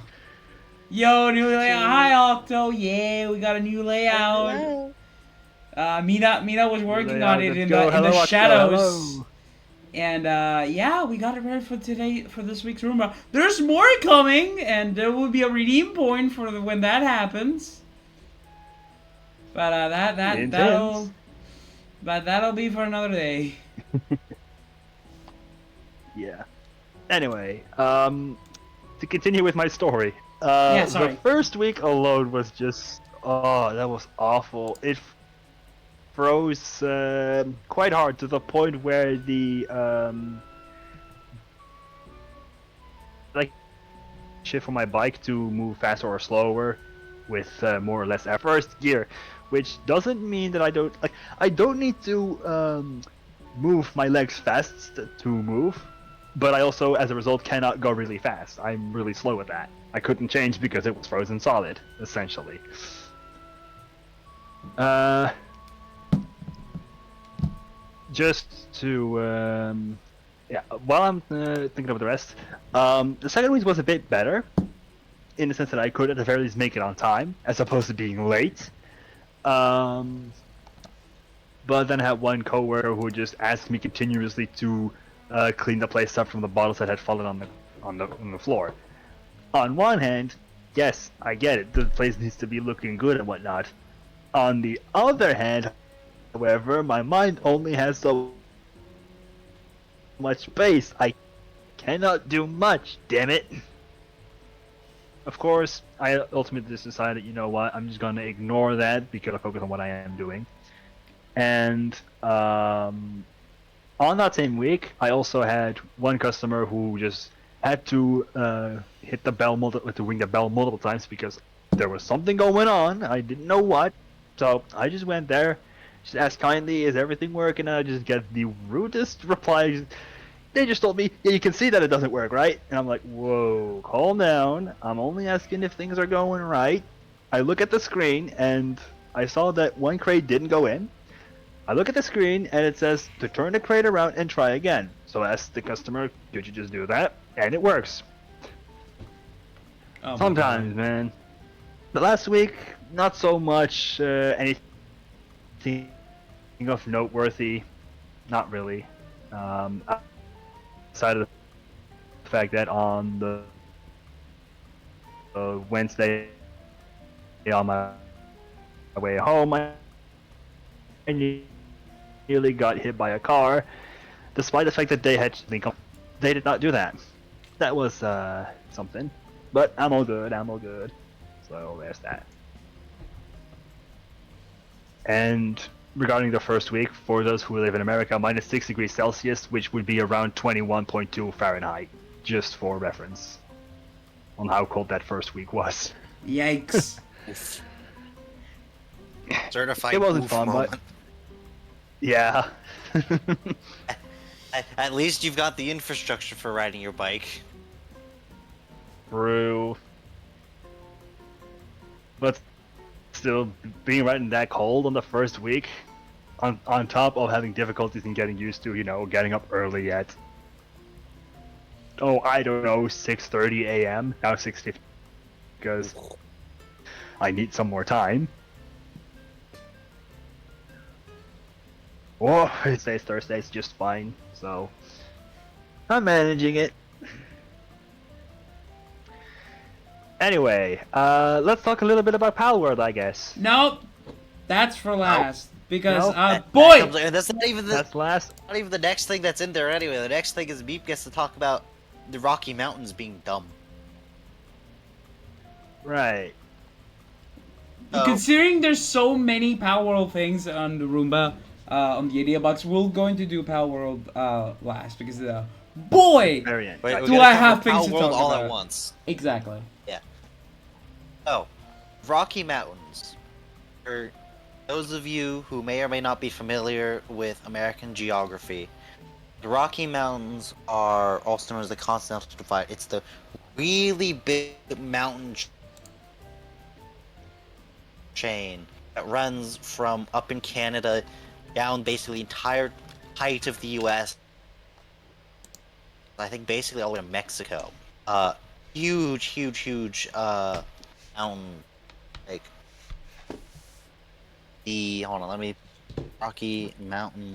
Yo, new layout. Jeez. Hi, Octo. Yeah, we got a new layout. Hello. Mina was working on it Let's in go. the Hello, Octo. shadows. Hello. And yeah, we got it ready for this week's Roomba. There's more coming, and there will be a redeem point for when that happens. But Intense. that'll be for another day. Yeah. Anyway, to continue with my story. Yeah, The sorry. first week alone was just, oh, that was awful. It froze quite hard to the point where the like shift for my bike to move faster or slower with more or less at first gear, which doesn't mean that I don't need to move my legs fast to move, but I also as a result cannot go really fast. I'm really slow with that. I couldn't change because it was frozen solid, essentially. Just to yeah, while I'm thinking of the rest, the second week was a bit better, in the sense that I could at the very least make it on time, as opposed to being late. But then I had one coworker who just asked me continuously to clean the place up from the bottles that had fallen on the floor. On one hand, yes, I get it. The place needs to be looking good and whatnot. On the other hand, however, my mind only has so much space. I cannot do much, damn it. Of course, I ultimately just decided, you know what, I'm just gonna ignore that because I focus on what I am doing. And on that same week, I also had one customer who just had to hit the bell to ring the bell multiple times because there was something going on. I didn't know what, so I just went there, just asked kindly, "Is everything working?" And I just get the rudest reply. They just told me, "Yeah, you can see that it doesn't work, right?" And I'm like, "Whoa, calm down. I'm only asking if things are going right." I look at the screen and I saw that one crate didn't go in. I look at the screen and it says to turn the crate around and try again. So I ask the customer, "Could you just do that?" And it works. Oh my Sometimes, God. man. The last week, not so much anything of noteworthy. Not really. Outside of the fact that on the Wednesday on my way home, I nearly got hit by a car, despite the fact that they had they did not do that. That was something. But I'm all good. I'm all good. So there's that. And regarding the first week, for those who live in America, minus 6 degrees Celsius, which would be around 21.2 Fahrenheit, just for reference on how cold that first week was. Yikes. Oof. Certified It wasn't oof fun, moment. but yeah. At least you've got the infrastructure for riding your bike. True. But still, being right in that cold on the first week, on top of having difficulties in getting used to, getting up early at, I don't know, 6:30 a.m. Now 6:50 because I need some more time. Oh, today's Thursday's just fine, so I'm managing it. Anyway, let's talk a little bit about Pal World, I guess. Nope. That's for last. Because, Nope. boy! That's not even That's last. not even the next thing that's in there anyway. The next thing is Meep gets to talk about the Rocky Mountains being dumb. Right. Oh. Considering there's so many Power World things on the Roomba, on the idea box, we're going to do Power World last because boy, Variant. Wait, do we're gonna I cover have things Power to World talk all about. at once. Exactly. Oh, Rocky Mountains. For those of you who may or may not be familiar with American geography, the Rocky Mountains are also known as the Continental Divide. It's the really big mountain chain that runs from up in Canada down basically the entire height of the US. I think basically all the way to Mexico. Huge mountain, like hold on, let me Rocky Mountain.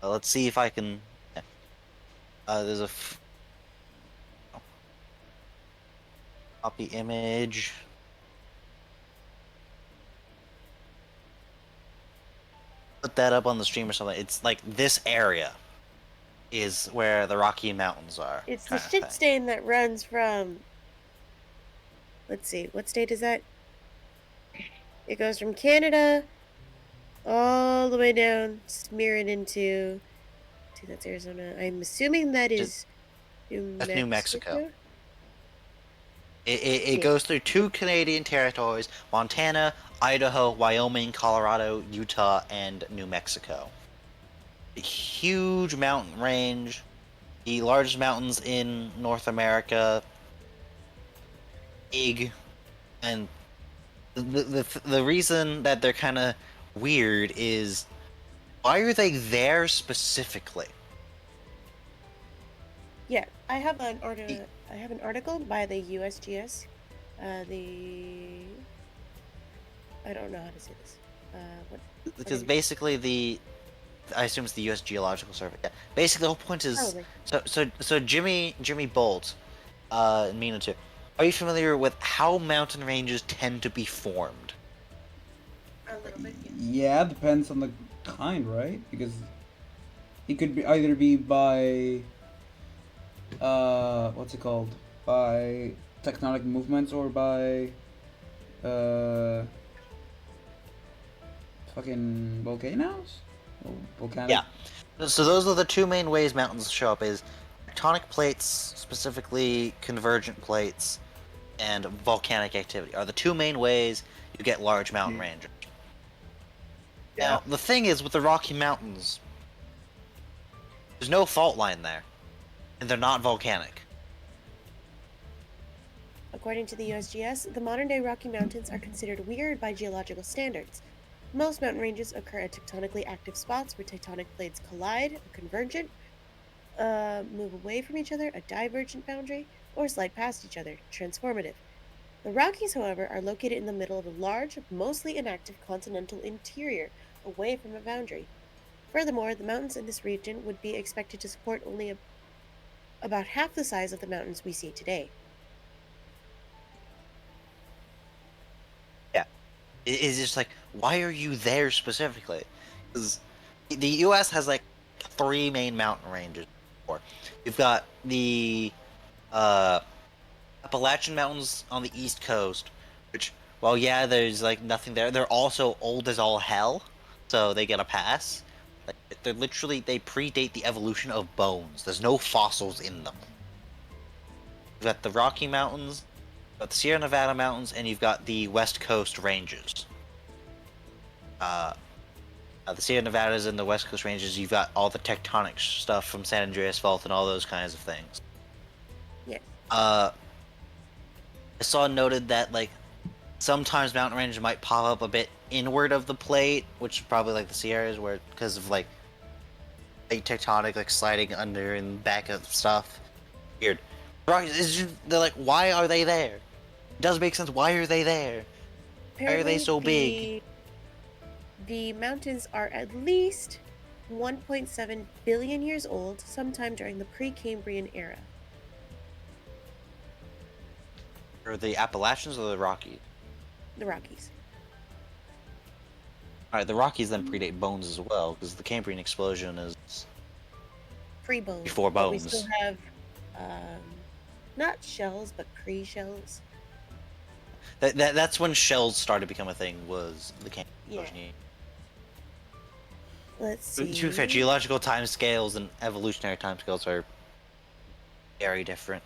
Let's see if I can. There's a copy image. Put that up on the stream or something. It's like this area is where the Rocky Mountains are. It's the kind of shit thing. stain that runs from. Let's see, what state is that? It goes from Canada all the way down, smearing into. See, that's Arizona. I'm assuming that is New That's New Mexico. It Yeah. goes through 2 Canadian territories: Montana, Idaho, Wyoming, Colorado, Utah, and New Mexico. A huge mountain range, the largest mountains in North America. Big, and the reason that they're kind of weird is why are they there specifically? Yeah, I have an article by the USGS. I don't know how to say this. What? Because Okay. basically I assume it's the U.S. Geological Survey. Yeah. Basically, the whole point is Probably. so Jimmy Bolt, and Mina too. Are you familiar with how mountain ranges tend to be formed? A little bit. Yeah. Yeah, depends on the kind, right? Because it could be either be by what's it called? By tectonic movements or by uh fucking volcanoes? Or volcanic. Yeah. So those are the two main ways mountains show up: is tectonic plates, specifically convergent plates, and volcanic activity are the two main ways you get large mountain ranges. Yeah. Now, the thing is with the Rocky Mountains, there's no fault line there, and they're not volcanic. According to the USGS, the modern-day Rocky Mountains are considered weird by geological standards. Most mountain ranges occur at tectonically active spots where tectonic plates collide, a convergent, move away from each other, a divergent boundary, or slide past each other, transformative. The Rockies, however, are located in the middle of a large, mostly inactive continental interior, away from a boundary. Furthermore, the mountains in this region would be expected to support only about half the size of the mountains we see today. Yeah. It's just like, why are you there specifically? Because the U.S. has like three main mountain ranges. You've got the Appalachian Mountains on the East Coast, which, well, yeah, there's like nothing there. They're also old as all hell, so they get a pass. Like, they predate the evolution of bones. There's no fossils in them. You've got the Rocky Mountains, you've got the Sierra Nevada Mountains, and you've got the West Coast Ranges. The Sierra Nevadas and the West Coast Ranges, you've got all the tectonic stuff from San Andreas Fault and all those kinds of things. Yes. I saw noted that like sometimes mountain ranges might pop up a bit inward of the plate, which is probably like the Sierras, where because of like tectonic like sliding under and back of stuff. Weird. They're like, why are they there? It doesn't make sense. Why are they there? Why are they so big? The mountains are at least 1.7 billion years old, sometime during the Precambrian era. Or the Appalachians or the Rockies? The Rockies. Alright, the Rockies then predate bones as well, because the Cambrian explosion is Pre-bones. before But we bones. still have, not shells, but pre-shells. That's when shells started to become a thing, was the Cambrian Yeah. explosion. Let's see. To be fair, geological timescales and evolutionary timescales are very different.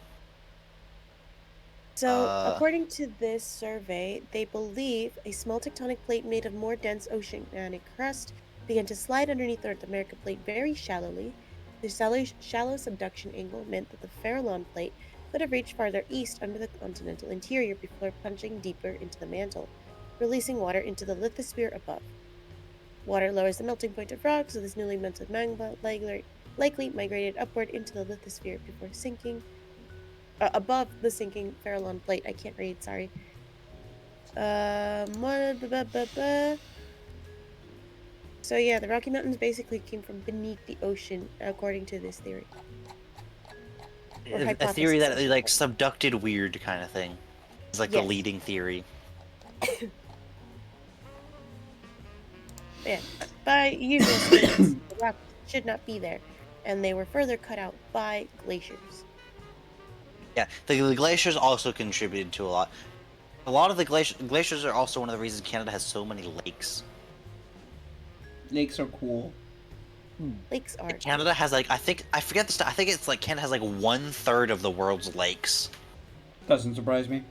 So, according to this survey, they believe a small tectonic plate made of more dense oceanic crust began to slide underneath the North America plate very shallowly. The shallow subduction angle meant that the Farallon plate could have reached farther east under the continental interior before plunging deeper into the mantle, releasing water into the lithosphere above. Water lowers the melting point of rocks, so this newly melted magma likely migrated upward into the lithosphere before sinking. Above the sinking Farallon plate. I can't read, sorry. So yeah, the Rocky Mountains basically came from beneath the ocean, according to this theory. Or A theory that hypothesis. like subducted weird kind of thing. It's like the Yes. leading theory. Yeah. By usual standards, the rocks should not be there, and they were further cut out by glaciers. Yeah, the glaciers also contributed to a lot. A lot of the glaciers are also one of the reasons Canada has so many lakes. Lakes are cool. Lakes are. Canada has like I forget the I think it's like Canada has like 1/3 of the world's lakes. Doesn't surprise me.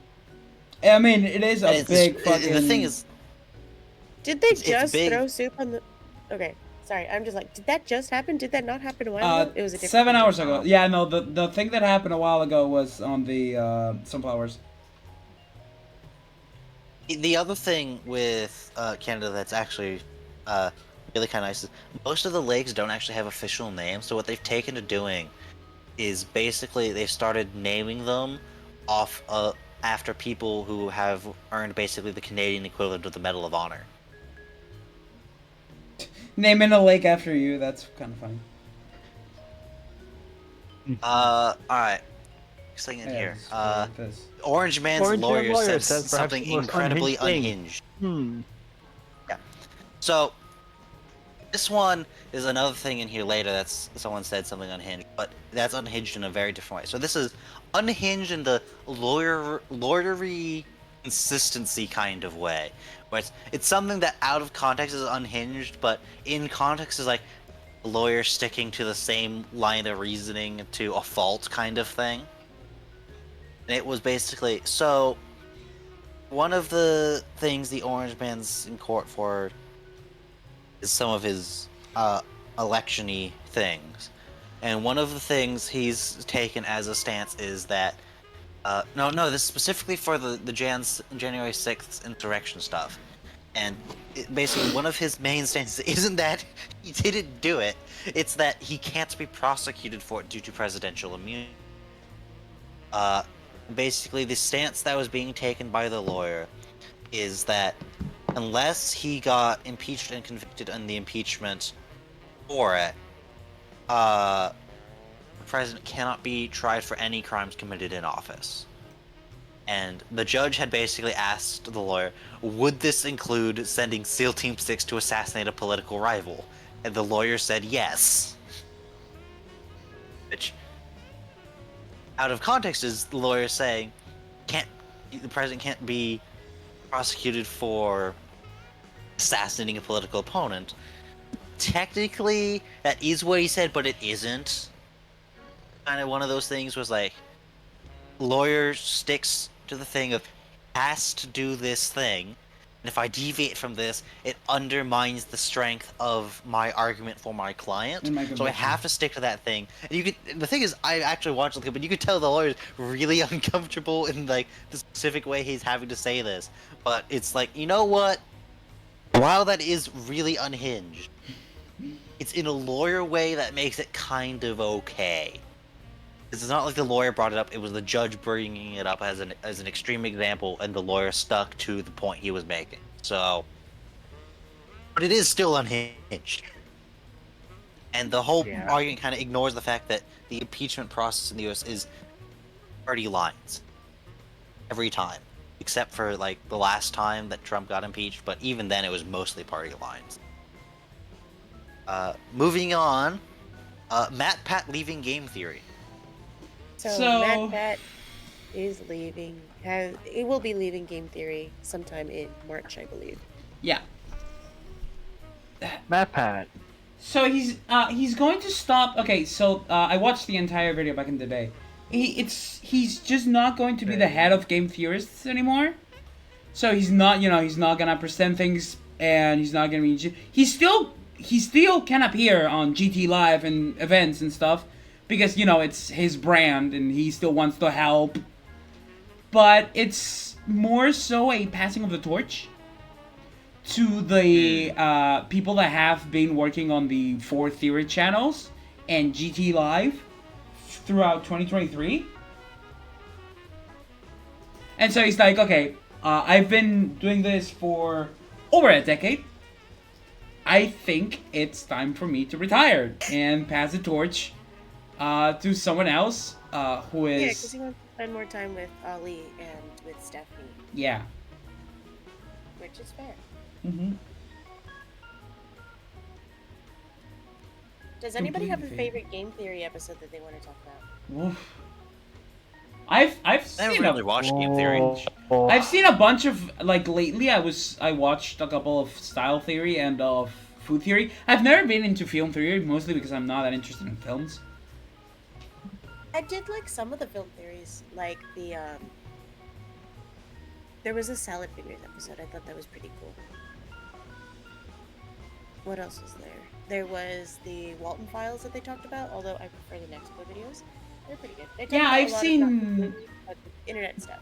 I mean, it is a big fucking. The thing is, Did they it's just big. throw soup on the? Okay, sorry. I'm just like, did that just happen? Did that not happen a while ago? It was a different 7 hours region. ago. Yeah, no, the thing that happened a while ago was on the sunflowers. The other thing with Canada that's actually really kind of nice is most of the lakes don't actually have official names. So what they've taken to doing is basically they've started naming them off after people who have earned basically the Canadian equivalent of the Medal of Honor. Naming a lake after you, that's kind of funny. Alright. next thing in Yeah, here. let's go with this. Orange Man's Orange Man lawyer lawyer said says perhaps something the most incredibly unhinged unhinged. So, this one is another thing in here later that's someone said something unhinged, but that's unhinged in a very different way. So this is unhinged in the lawyery consistency kind of way, where it's something that out of context is unhinged, but in context is like a lawyer sticking to the same line of reasoning to a fault kind of thing. And it was basically so. One of the things the Orange Man's in court for is some of his election-y things. And one of the things he's taken as a stance is that no, this is specifically for the January 6th insurrection stuff. And basically one of his main stances isn't that he didn't do it, it's that he can't be prosecuted for it due to presidential immunity. Basically the stance that was being taken by the lawyer is that unless he got impeached and convicted in the impeachment for it, the president cannot be tried for any crimes committed in office. And the judge had basically asked the lawyer, would this include sending SEAL Team 6 to assassinate a political rival? And the lawyer said yes. Which, out of context, is the lawyer saying, the president can't be prosecuted for assassinating a political opponent. Technically, that is what he said, but it isn't. Kind of one of those things was like, lawyer sticks to the thing of has to do this thing, and if I deviate from this, it undermines the strength of my argument for my client. So I have to stick to that thing. And the thing is, I actually watched the clip, but you could tell the lawyer's really uncomfortable in like the specific way he's having to say this. But it's like, you know what? While that is really unhinged, it's in a lawyer way that makes it kind of okay. It's not like the lawyer brought it up, it was the judge bringing it up as an extreme example, and the lawyer stuck to the point he was making. So, but it is still unhinged. And the whole argument kind of ignores the fact that the impeachment process in the US is party lines. Every time. Except for, like, the last time that Trump got impeached, but even then it was mostly party lines. Moving on, Matt Pat leaving game theory. So Matt Pat is leaving. It will be leaving game theory sometime in March, I believe. Yeah. Matt Pat. So he's going to stop. Okay, so I watched the entire video back in the day. He's just not going to be the head of game theorists anymore. So he's not gonna present things, and he's not gonna be. He still can appear on GT Live and events and stuff, because it's his brand and he still wants to help. But it's more so a passing of the torch to the people that have been working on the 4 Theory channels and GT Live throughout 2023. And so he's like, okay, I've been doing this for over a decade. I think it's time for me to retire and pass the torch to someone else who is... Yeah, because he wants to spend more time with Ali and with Stephanie. Yeah. Which is fair. Mm-hmm. Does anybody have a favorite game theory episode that they want to talk about? Oof. I've I seen haven't really watched game theory. I've seen a bunch of, like, lately I watched a couple of style theory and of food theory. I've never been into film theory, mostly because I'm not that interested in films. I did like some of the film theories, like the there was a salad fingers episode. I thought that was pretty cool. What else was there? There was the Walton Files that they talked about, although I prefer the Mexico videos. They're pretty good. They talk about I've a lot seen... of movies, but internet stuff.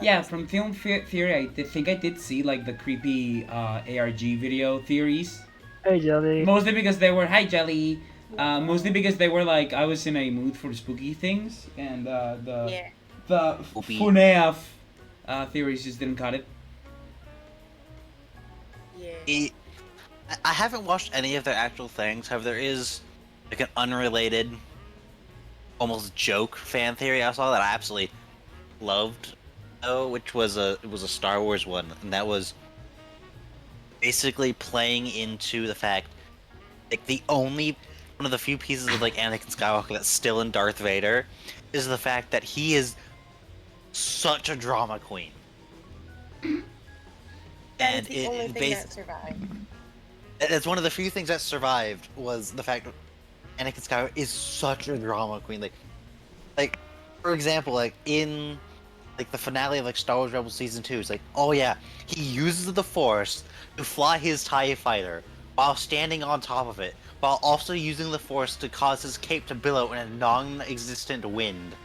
Yeah, from film theory, I think I did see, like, the creepy ARG video theories. Hey, Jelly. Mostly because they were... Hi, Jelly! Mostly because they were, like, I was in a mood for spooky things, and the FUNAF theories just didn't cut it. Yeah. I haven't watched any of their actual things. However, there is like an unrelated almost joke fan theory I saw that I absolutely loved, though, which was it was a Star Wars one, and that was basically playing into the fact, like, the only one of the few pieces of like Anakin Skywalker that's still in Darth Vader is the fact that he is such a drama queen. That is And the only it thing that survived. it's one of the few things that survived was the fact that Anakin Skywalker is such a drama queen. Like for example, like in like the finale of like Star Wars Rebels Season 2, it's like, oh yeah, he uses the Force to fly his TIE fighter while standing on top of it, while also using the Force to cause his cape to billow in a non-existent wind.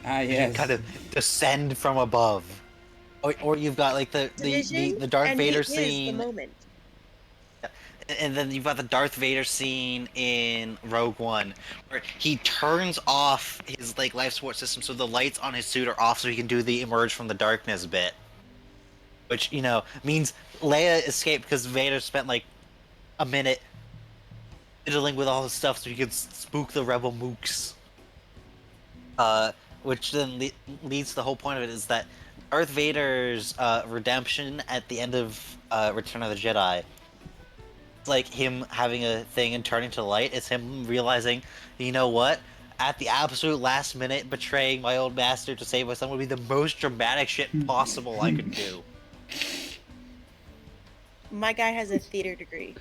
Ah, You yes. kind of descend from above. Or you've got like the Vision, Darth and Vader he is the scene. moment. And then you've got the Darth Vader scene in Rogue One, where he turns off his like life support system so the lights on his suit are off, so he can do the emerge from the darkness bit. Which, you know, means Leia escaped because Vader spent like a minute fiddling with all his stuff so he could spook the rebel mooks. Which then leads to the whole point of it is that Darth Vader's redemption at the end of Return of the Jedi, it's like him having a thing and turning to light. It's him realizing, you know what? At the absolute last minute, betraying my old master to save my son would be the most dramatic shit possible I could do. My guy has a theater degree.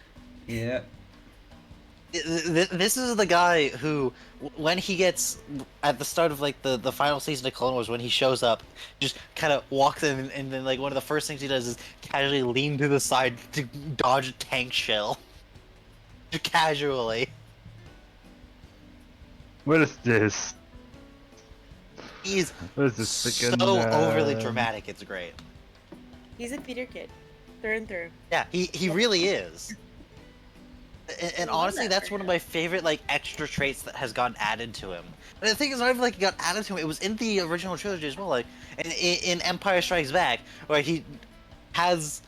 Yeah. This is the guy who, when he gets at the start of like the final season of Clone Wars, when he shows up, just kind of walks in, and then like one of the first things he does is casually lean to the side to dodge a tank shell, just casually. What is this? He's What is this so freaking, overly dramatic. It's great. He's a theater kid, through and through. Yeah, he really is. And I love honestly, that that's for one of him. my favorite like extra traits that has gotten added to him. And the thing is, not even like it got added to him; it was in the original trilogy as well. Like in Empire Strikes Back, where he has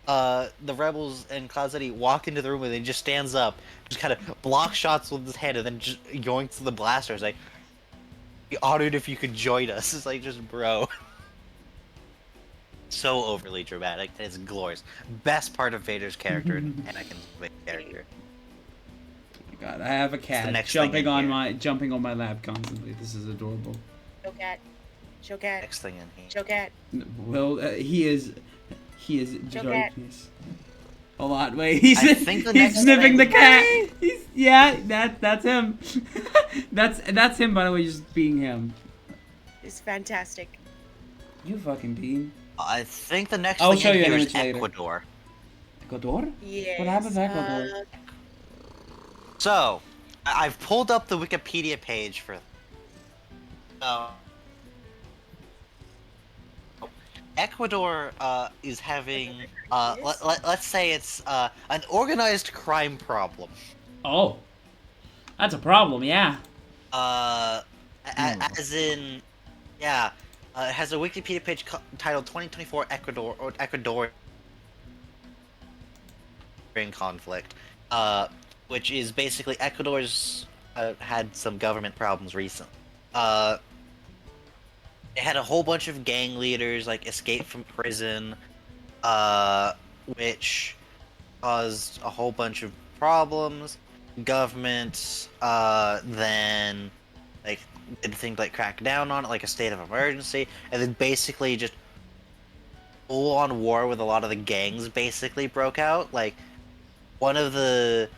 the rebels and Cloud City walk into the room and he just stands up, just kind of block shots with his hand, and then just going to the blaster. It's like, be honored if you could join us. It's like, just bro. So overly dramatic, and it's glorious. Best part of Vader's character and Anakin's character. God, I have a cat next thing jumping in on here. jumping on my lap constantly. This is adorable. Show cat. Show cat. Next thing in here. Show cat. Well, he is Joe cat. darkness. A lot. Wait, he's I think the he's next sniffing thing- the cat. Yeah, that's him. that's him. By the way, just being him. It's fantastic. You fucking bean. I think the next I'll thing show in you an here is image later. Ecuador. Ecuador? Yes. What happened to Ecuador? So, I've pulled up the Wikipedia page for. Ecuador is having let's say it's an organized crime problem. Oh, that's a problem. Yeah. As in, yeah, it has a Wikipedia page titled 2024 Ecuador or Ecuadorian conflict, which is basically Ecuador's had some government problems recently. They had a whole bunch of gang leaders like escape from prison, which caused a whole bunch of problems. Government then like did things like crack down on it, like a state of emergency, and then basically just full-on war with a lot of the gangs basically broke out. Like one of the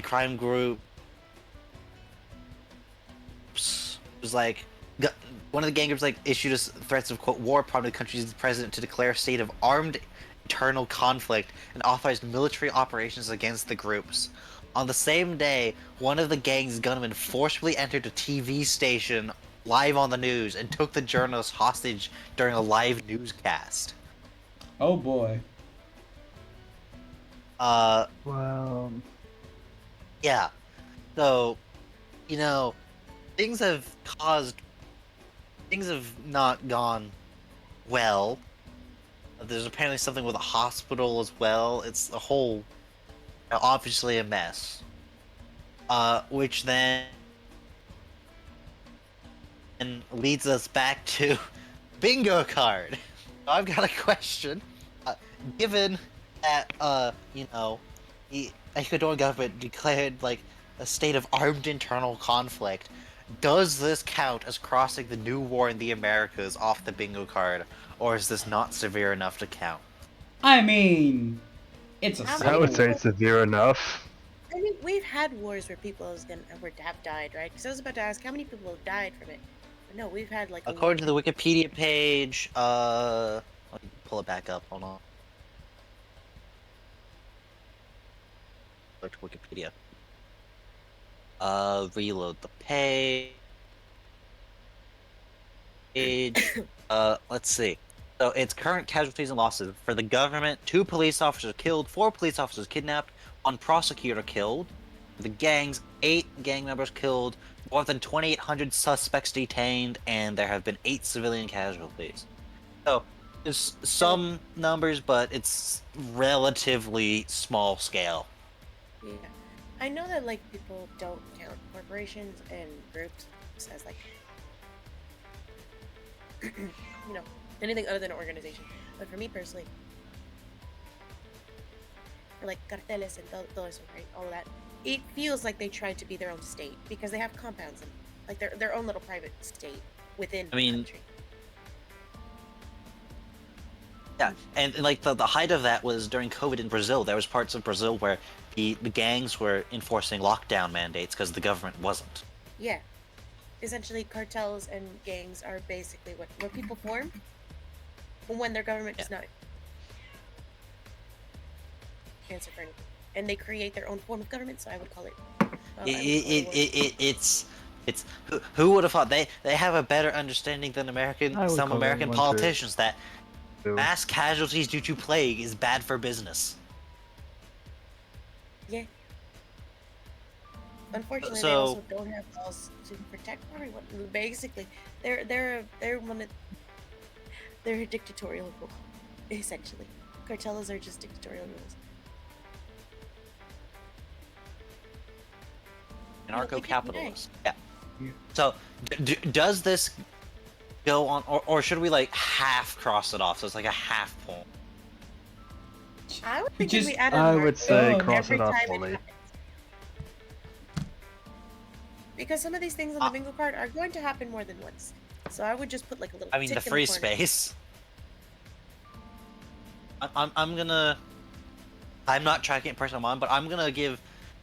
crime groups was like one of the gang groups like issued us threats of quote war, prompting the country's president to declare a state of armed internal conflict and authorized military operations against the groups. On the same day, one of the gang's gunmen forcibly entered a TV station live on the news and took the journalist hostage during a live newscast. Oh boy. Well, Yeah. So, you know, things have not gone well. There's apparently something with a hospital as well. It's a whole, obviously a mess. Which then and leads us back to bingo card. I've got a question. Given that, the Ecuadorian government declared, like, a state of armed internal conflict, does this count as crossing the new war in the Americas off the bingo card, or is this not severe enough to count? I mean, it's a How I would civil say war. it's severe enough. I mean, we've had wars where people have died, right? Because I was about to ask how many people have died from it. But no, we've had like a According to the war. Wikipedia page, let me pull it back up, hold on. Go to Wikipedia. Reload the page. Let's see. So its current casualties and losses for the government: 2 police officers killed, 4 police officers kidnapped, 1 prosecutor killed. For the gangs, 8 gang members killed, more than 2,800 suspects detained, and there have been 8 civilian casualties. So there's some numbers, but it's relatively small scale. Yeah. I know that like people don't count corporations and groups as like you know, anything other than an organization. But for me personally, or like carteles and todo eso, right? All of that. It feels like they try to be their own state because they have compounds and like their own little private state within I mean, the country. Yeah, and like the height of that was during COVID in Brazil. There was parts of Brazil where the gangs were enforcing lockdown mandates because the government wasn't. Yeah. Essentially, cartels and gangs are basically what people form when their government does not answer for anything, and they create their own form of government. So I would call it. It's who would have thought they have a better understanding than I would some call it American one politicians that too. mass casualties due to plague is bad for business. Yeah. Unfortunately, they So- also don't have laws to protect everyone. Basically, they're a dictatorial rule, essentially. Cartels are just dictatorial rules. Anarcho-capitalist. Yeah. Yeah. So does this go on, or should we like half cross it off? So it's like a half point. I would think Just- if we add a I mark would say Oh. cross every it off time fully. happens. Because some of these things on the bingo card are going to happen more than once. So I would just put like a little. I mean, tick the in free corner. space. I'm gonna. I'm not tracking it personally, on, but I'm gonna give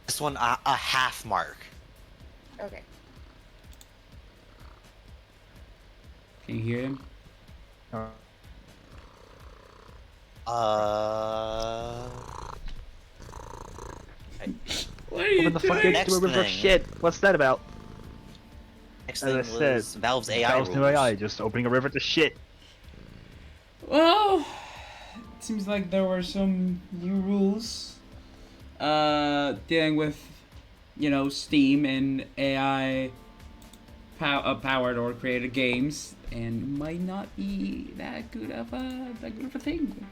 this one a half mark. Okay. Can you hear him? What are you Open the fuck doing? into a Next river of thing. shit. What's that about? Next As thing I said, was Valve's AI Valve's rules. new AI, just opening a river to shit. Well, it seems like there were some new rules dealing with, Steam and AI powered or created games, and might not be that good of a thing.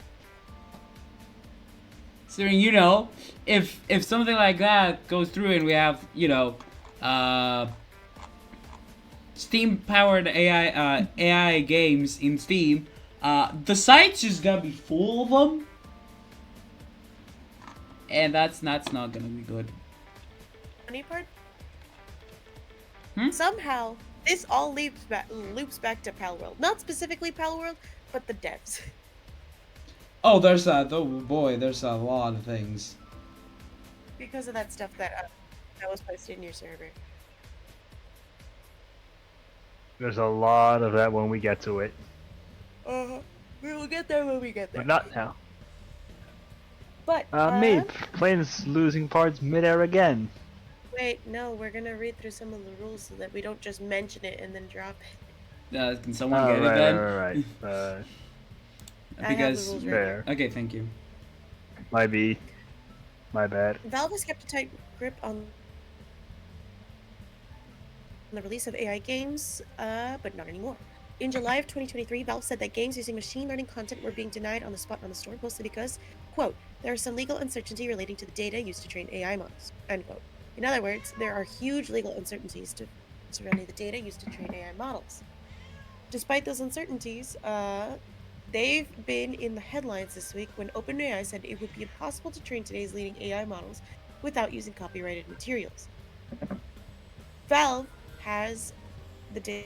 Considering, if something like that goes through and we have, Steam powered AI games in Steam, the site's just gonna be full of them, and that's not gonna be good. Funny part. Hmm? Somehow this all loops back to Palworld. Not specifically Palworld, but the devs. Oh, there's there's a lot of things. Because of that stuff that was posted in your server. There's a lot of that when we get to it, We will get there when we get there. but not now. But Me, plane's losing parts midair again. wait, no, we're gonna read through some of the rules so that we don't just mention it and then drop it. Can someone Oh, get right, it then? right. I have the Because rules right Fair. okay, thank you. Might be. My bad. Valve has kept a tight grip on the release of AI games, but not anymore. In July of 2023, Valve said that games using machine learning content were being denied on the spot on the store, mostly because, quote, there is some legal uncertainty relating to the data used to train AI models, end quote. In other words, there are huge legal uncertainties surrounding the data used to train AI models. Despite those uncertainties, they've been in the headlines this week when OpenAI said it would be impossible to train today's leading AI models without using copyrighted materials. Valve has the day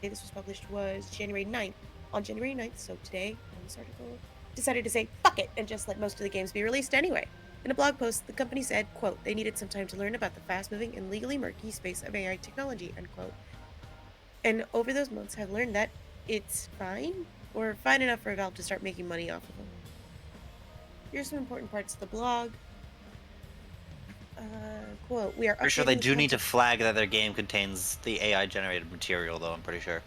this was published was January 9th. On January 9th, so today, on this article, decided to say fuck it and just let most of the games be released anyway. In a blog post, the company said, quote, they needed some time to learn about the fast-moving and legally murky space of AI technology, unquote. And over those months have learned that it's fine, or fine enough for Valve to start making money off of them. Here's some important parts of the blog. Quote, we are Pretty sure they updating do need to content- flag that their game contains the AI generated material, though. I'm pretty sure.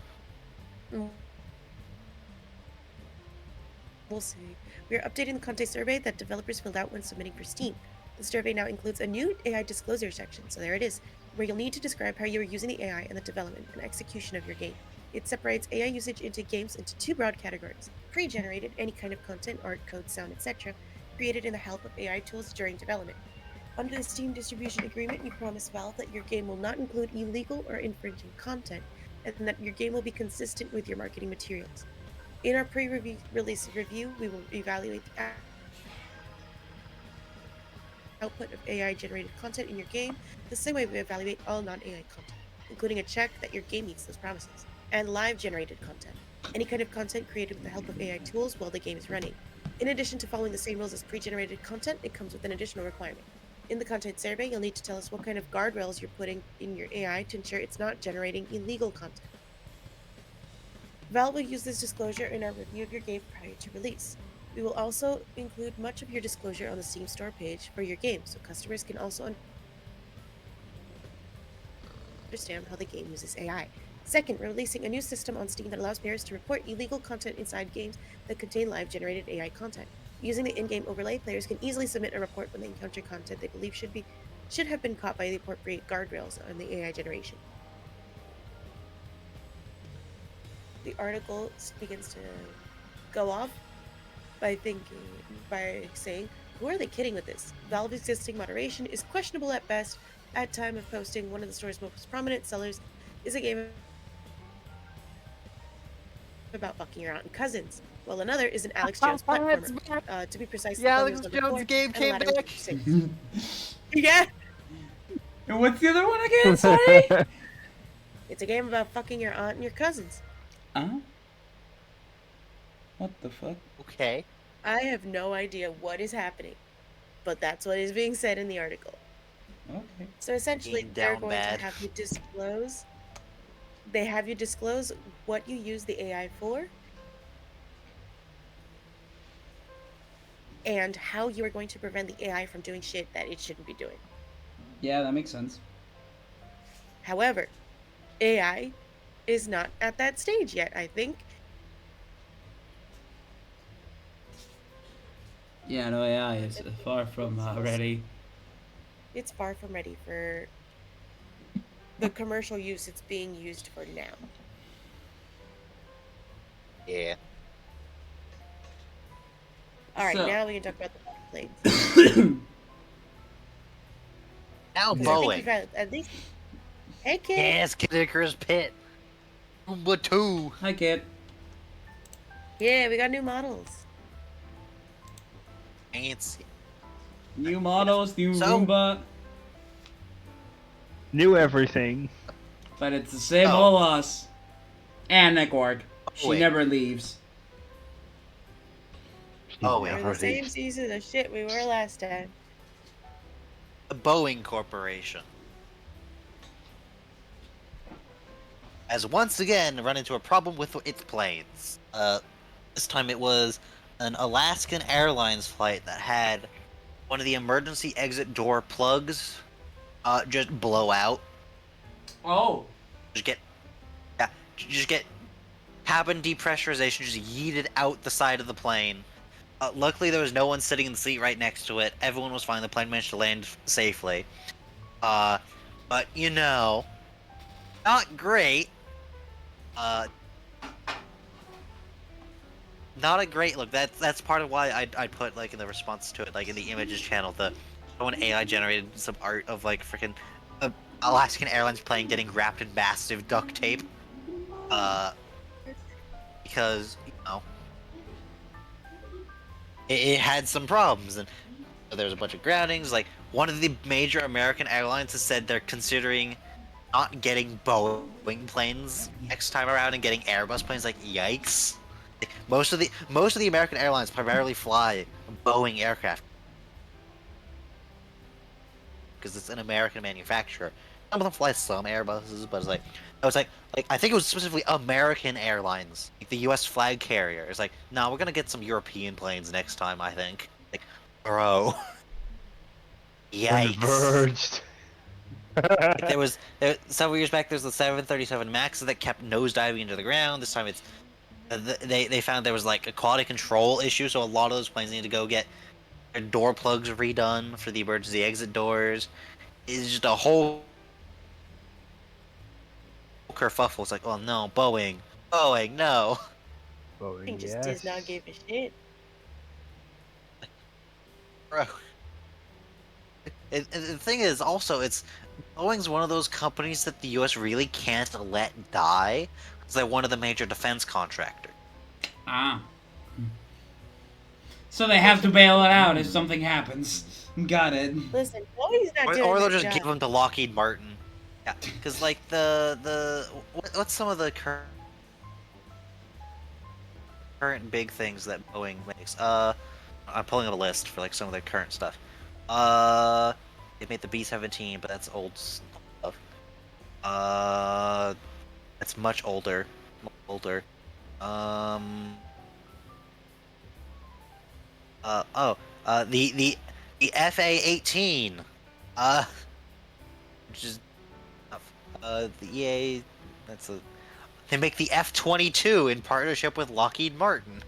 We'll see. We are updating the content survey that developers filled out when submitting for Steam. The survey now includes a new AI disclosure section, so there it is, where you'll need to describe how you are using the AI in the development and execution of your game. It separates AI usage into games into two broad categories: pre-generated, any kind of content, art, code, sound, etc., created in the help of AI tools during development. Under the Steam distribution agreement, you promise Valve that your game will not include illegal or infringing content, and that your game will be consistent with your marketing materials. In our pre-release review, we will evaluate the output of AI-generated content in your game the same way we evaluate all non-AI content, including a check that your game meets those promises, and live-generated content, any kind of content created with the help of AI tools while the game is running. In addition to following the same rules as pre-generated content, it comes with an additional requirement. In the content survey, you'll need to tell us what kind of guardrails you're putting in your AI to ensure it's not generating illegal content. Valve will use this disclosure in our review of your game prior to release. We will also include much of your disclosure on the Steam store page for your game, so customers can also understand how the game uses AI. Second, we're releasing a new system on Steam that allows players to report illegal content inside games that contain live-generated AI content. Using the in-game overlay, players can easily submit a report when they encounter content they believe should have been caught by the appropriate guardrails on the AI generation. The article begins to go off by saying, who are they kidding with this? Valve's existing moderation is questionable at best. At time of posting, one of the store's most prominent sellers is a game about fucking your aunt and cousins, while another is an Alex Jones platformer. To be precise, Yeah, the Alex Jones game came back. Yeah, And what's the other one again? Sorry. it's a game about fucking your aunt and your cousins. What the fuck? Okay. I have no idea what is happening, but that's what is being said in the article. Okay. So essentially, Game they're down going bad. to have you disclose. They have you disclose what you use the AI for, and how you are going to prevent the AI from doing shit that it shouldn't be doing. Yeah, that makes sense. However, AI is not at that stage yet, I think. Yeah, no, AI is far from ready. It's far from ready for the commercial use it's being used for now. Yeah. All right, So- now we can talk about the planes. Now Because I think Boeing. we've had at least. Hey, kid. Yes, Kid Icarus Pit. Roomba 2. Hi, kid. Yeah, we got new models. Fancy. New models, new So- Roomba, Knew everything. but it's the same Oh. old us. And Nekorg. She Wait. never leaves. Oh, We're yeah. the same season of shit we were last time. The Boeing Corporation has once again run into a problem with its planes. This time it was an Alaskan Airlines flight that had one of the emergency exit door plugs just blow out. Oh. Just get cabin depressurization just yeeted out the side of the plane. Luckily, there was no one sitting in the seat right next to it. Everyone was fine. The plane managed to land safely. But you know, not great. Not a great look. That's part of why I put like in the response to it, like in the images channel, the someone AI generated some art of like freaking Alaskan Airlines plane getting wrapped in massive duct tape. Because it had some problems, and there was a bunch of groundings. Like one of the major American airlines has said they're considering not getting Boeing planes next time around and getting Airbus planes. Like yikes! Like, most of the American airlines primarily fly Boeing aircraft because it's an American manufacturer. Some of them fly some Airbuses, but it's like I think it was specifically American Airlines, like the U.S. flag carrier. It's like, no, we're gonna get some European planes next time. I think, like, bro, yikes. Converged. Like, several years back. There's the 737 Max that kept nosediving into the ground. This time it's they found there was like a quality control issue, so a lot of those planes need to go get their door plugs redone for the emergency exit doors. It's just a whole kerfuffle. It's like, oh no, Boeing, no. Boeing, He just yes. does not give a shit. Bro. And the thing is, also, Boeing's one of those companies that the U.S. really can't let die, because they're one of the major defense contractors. Ah. So they have to bail it out if something happens. Got it. Listen, Boeing's not doing Or they'll their just give job. them to Lockheed Martin. Yeah, because like what's some of the current big things that Boeing makes? I'm pulling up a list for like some of their current stuff. They made the B-17, but that's old stuff. That's much older. Older. The FA-18. Which is the EA. They make the F-22 in partnership with Lockheed Martin.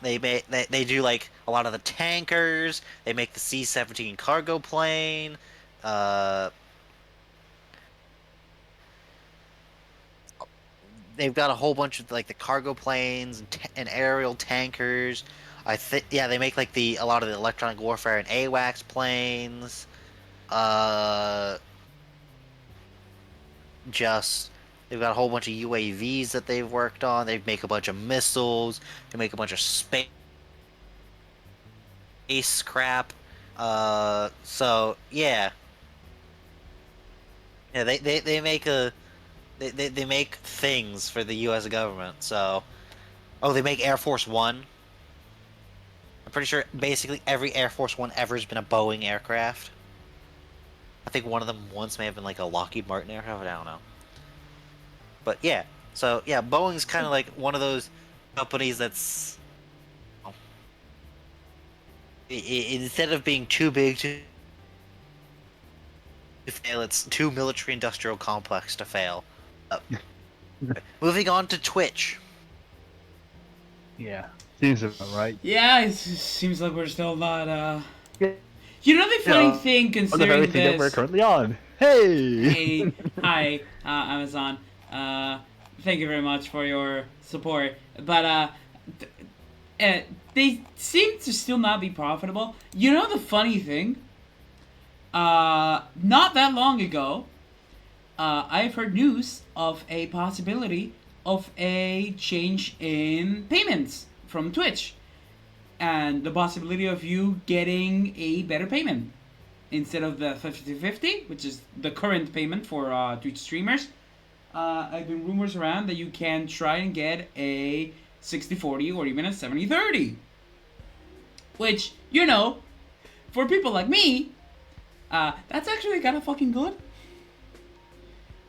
They do like a lot of the tankers. They make the C-17 cargo plane. They've got a whole bunch of like the cargo planes and aerial tankers. I think they make like a lot of the electronic warfare and AWACS planes. Just they've got a whole bunch of UAVs that they've worked on. They make a bunch of missiles. They make a bunch of space crap. So yeah. Yeah, they make they make things for the U.S. government. So, they make Air Force One. I'm pretty sure basically every Air Force One ever has been a Boeing aircraft. I think one of them once may have been like a Lockheed Martin aircraft. I don't know. But yeah, so yeah, Boeing's kind of like one of those companies that's instead of being too big to fail, it's too military-industrial complex to fail. Moving on to Twitch. Yeah, seems about right. Yeah, it seems like we're still not. Yeah. You know the funny Yeah, thing, On the considering very thing that we're this. currently on. Hey! Hey, hi, Amazon. Thank you very much for your support. But they seem to still not be profitable. You know the funny thing? Not that long ago, I've heard news of a possibility of a change in payments from Twitch, and the possibility of you getting a better payment instead of the 50/50, which is the current payment for Twitch streamers. I've been rumors around that you can try and get a 60/40 or even a 70/30, which, for people like me, that's actually kind of fucking good.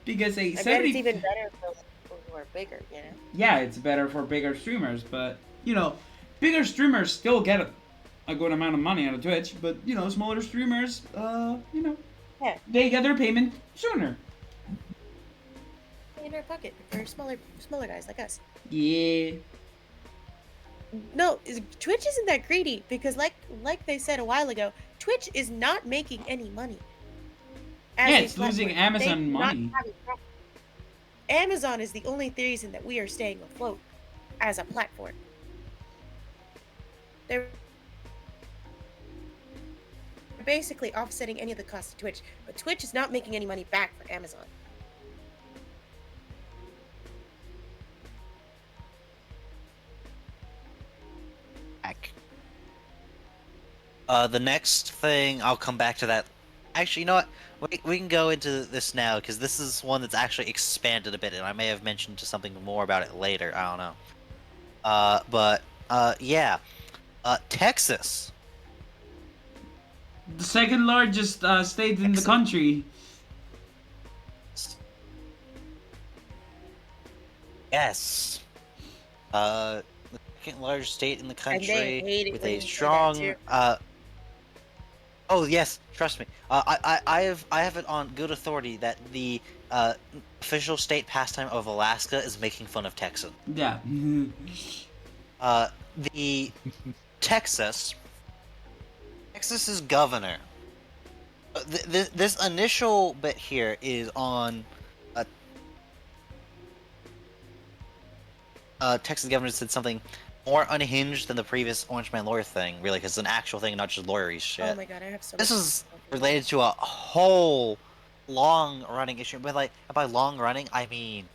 Because I bet it's even better for people who are bigger, Yeah, it's better for bigger streamers, but, bigger streamers still get a good amount of money out of Twitch, but, smaller streamers, Yeah. they get their payment sooner. In our pocket for smaller guys like us. Yeah. No, Twitch isn't that greedy because, like they said a while ago, Twitch is not making any money. Yeah, it's losing Amazon money. Amazon is the only reason that we are staying afloat as a platform. They're basically offsetting any of the cost of Twitch, but Twitch is not making any money back for Amazon. Back. The next thing, I'll come back to that. Actually, you know what? We can go into this now, because this is one that's actually expanded a bit, and I may have mentioned something more about it later. I don't know. Yeah. Texas. The second largest state in the Texas. country. Yes. The second largest state in the And they country hate it with when a you say that, strong. too. Oh yes, trust me. I have it on good authority that the official state pastime of Alaska is making fun of Texans. Yeah. The Texas's governor. This initial bit here is on. Texas governor said something more unhinged than the previous Orange Man lawyer thing, really, because it's an actual thing, not just lawyery shit. Oh my god, I have so much. This is related to a whole long-running issue, but like by long-running, I mean,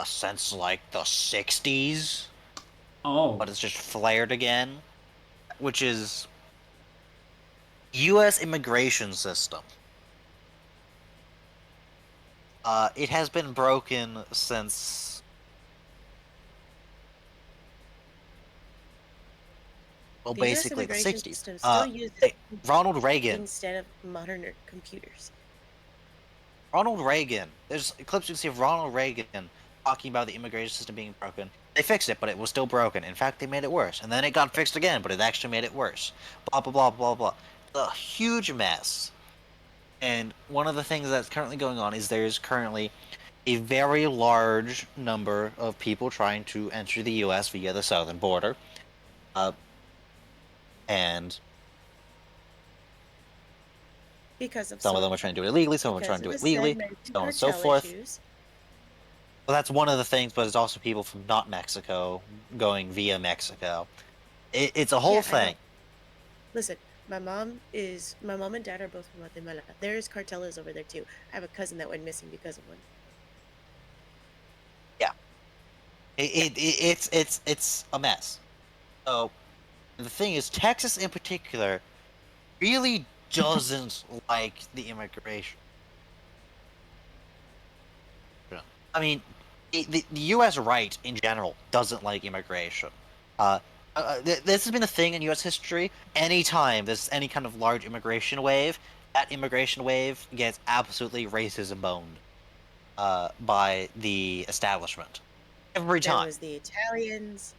since like the '60s, Oh. but it's just flared again, which is U.S. immigration system. It has been broken since. Well, The US basically the immigration 60s. system still uses Ronald Reagan. instead of modern computers. Ronald Reagan. There's clips you can see of Ronald Reagan talking about the immigration system being broken. They fixed it, but it was still broken. In fact, they made it worse. And then it got fixed again, but it actually made it worse. Blah, blah, blah, blah, blah. It's a huge mess. And one of the things that's currently going on is there's currently a very large number of people trying to enter the U.S. via the southern border. And Because of some of them are trying to do it illegally, some of them are trying to do it legally, so on and so forth. Issues. Well, that's one of the things, but it's also people from not Mexico going via Mexico. It's a whole Yeah, I thing. know. Listen, my mom and dad are both from Guatemala. There's cartelas over there too. I have a cousin that went missing because of one. Yeah. It's a mess. So the thing is, Texas in particular really doesn't like the immigration. I mean, the U.S. right in general doesn't like immigration. This has been a thing in U.S. history. Anytime there's any kind of large immigration wave, that immigration wave gets absolutely racism boned by the establishment. Every There time. was the Italians.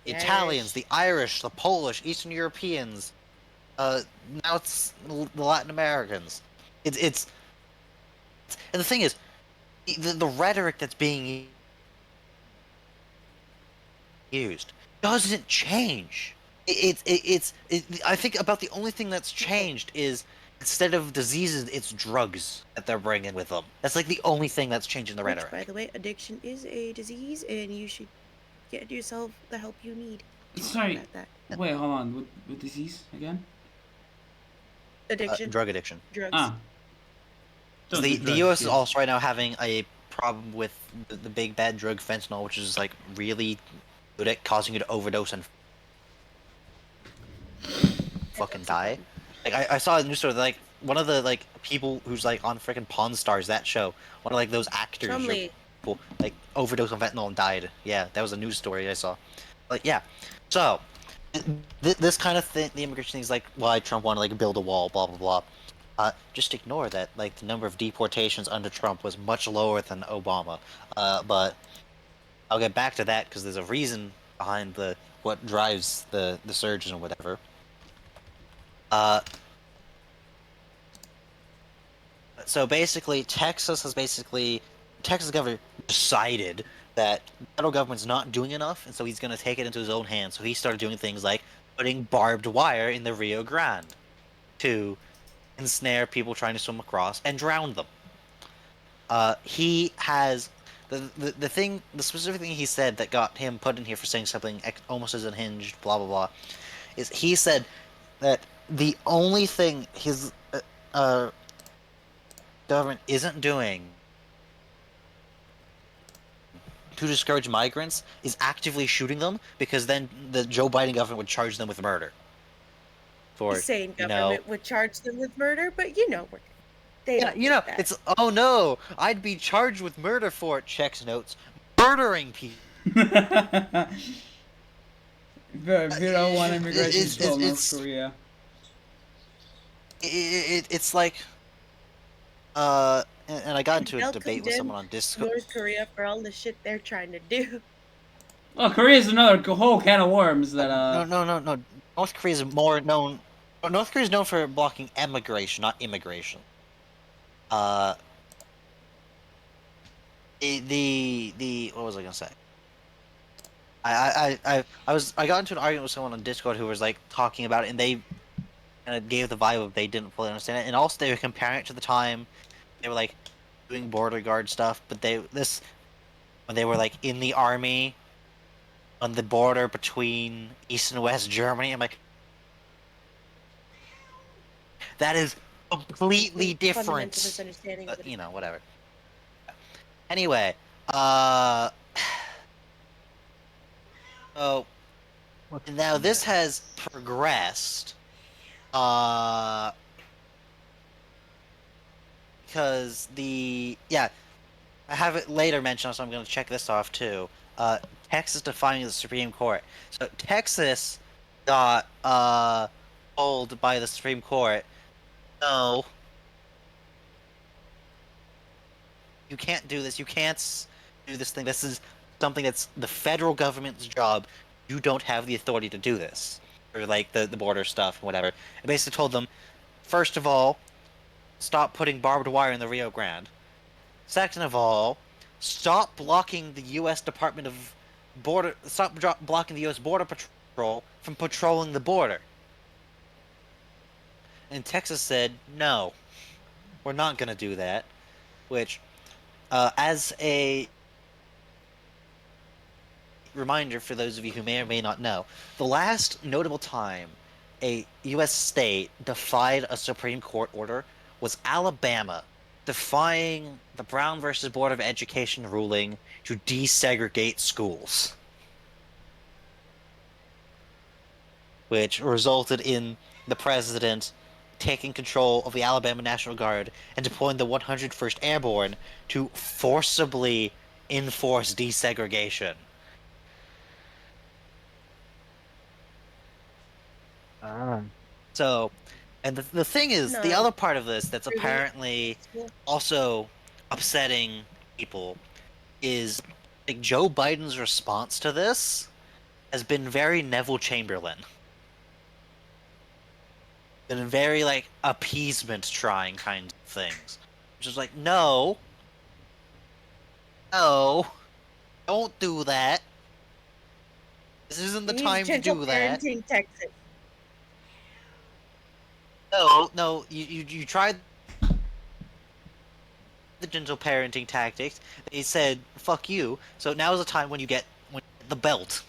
The Italians, the Irish, the Polish, Eastern Europeans. Now it's the Latin Americans. It's and the thing is, the rhetoric that's being used doesn't change. I think about the only thing that's changed is instead of diseases, it's drugs that they're bringing with them. That's like the only thing that's changing the rhetoric. By the way, addiction is a disease, and you should get yourself the help you need. Sorry. About that. Wait, hold on. What disease again? Addiction. Drug addiction. Drugs. Don't The do drugs, U.S. is kids. also right now having a problem with the big bad drug fentanyl, which is like really good at causing you to overdose and fucking die. Like I saw a news story, like one of the like people who's like on freaking Pawn Stars, that show, one of like those actors or Chumley. people like overdosed on fentanyl and died. Yeah, that was a news story I saw. Like yeah, so this kind of thing, the immigration thing is like why Trump wanted to like build a wall, blah blah blah. Just ignore that like the number of deportations under Trump was much lower than Obama. But I'll get back to that because there's a reason behind what drives the surge and whatever. So basically, Texas governor decided that the federal government's not doing enough, and so he's going to take it into his own hands. So he started doing things like putting barbed wire in the Rio Grande to ensnare people trying to swim across and drown them. He has the specific thing he said that got him put in here for saying something almost as unhinged, blah blah blah, is he said that the only thing his government isn't doing to discourage migrants is actively shooting them, because then the Joe Biden government would charge them with murder. The For, sane you know, government would charge them with murder, but they yeah, don't do that. it's, oh no, I'd be charged with murder for it, checks notes, murdering people. If you don't want immigration control, North It's Korea. it's like and I got into a They'll debate with condemn someone on Discord. North Korea for all the shit they're trying to do. Well, Korea is another whole can of worms that No. North Korea is more known. North Korea is known for blocking emigration, not immigration. Uh, the what was I gonna say? I got into an argument with someone on Discord who was like talking about it, and they kind of gave the vibe of they didn't fully understand it, and also they were comparing it to the time they were like doing border guard stuff, but when they were like in the army on the border between East and West Germany. I'm like, that is completely different. Fundamental misunderstanding of it. You know, whatever. Anyway, so now this has progressed, because I have it later mentioned, so I'm going to check this off too. Texas defying the Supreme Court. So Texas got told by the Supreme Court, no, you can't do this. You can't do this thing. This is something that's the federal government's job. You don't have the authority to do this, or like the border stuff, whatever. It basically told them, first of all, stop putting barbed wire in the Rio Grande. Second of all, stop blocking the U.S. Department of Border. Stop blocking the U.S. Border Patrol from patrolling the border. And Texas said, no, we're not going to do that. Which, as a reminder for those of you who may or may not know, the last notable time a U.S. state defied a Supreme Court order was Alabama, defying the Brown versus Board of Education ruling to desegregate schools, which resulted in the president taking control of the Alabama National Guard and deploying the 101st Airborne to forcibly enforce desegregation. So, and the thing is, the other part of this that's apparently also upsetting people is like Joe Biden's response to this has been very Neville Chamberlain. Been very like appeasement trying kind of things. Which is like, no, don't do that. This isn't the time to do that. Texas. No, you tried the gentle parenting tactics. They said, fuck you, so now is the time when you get the belt.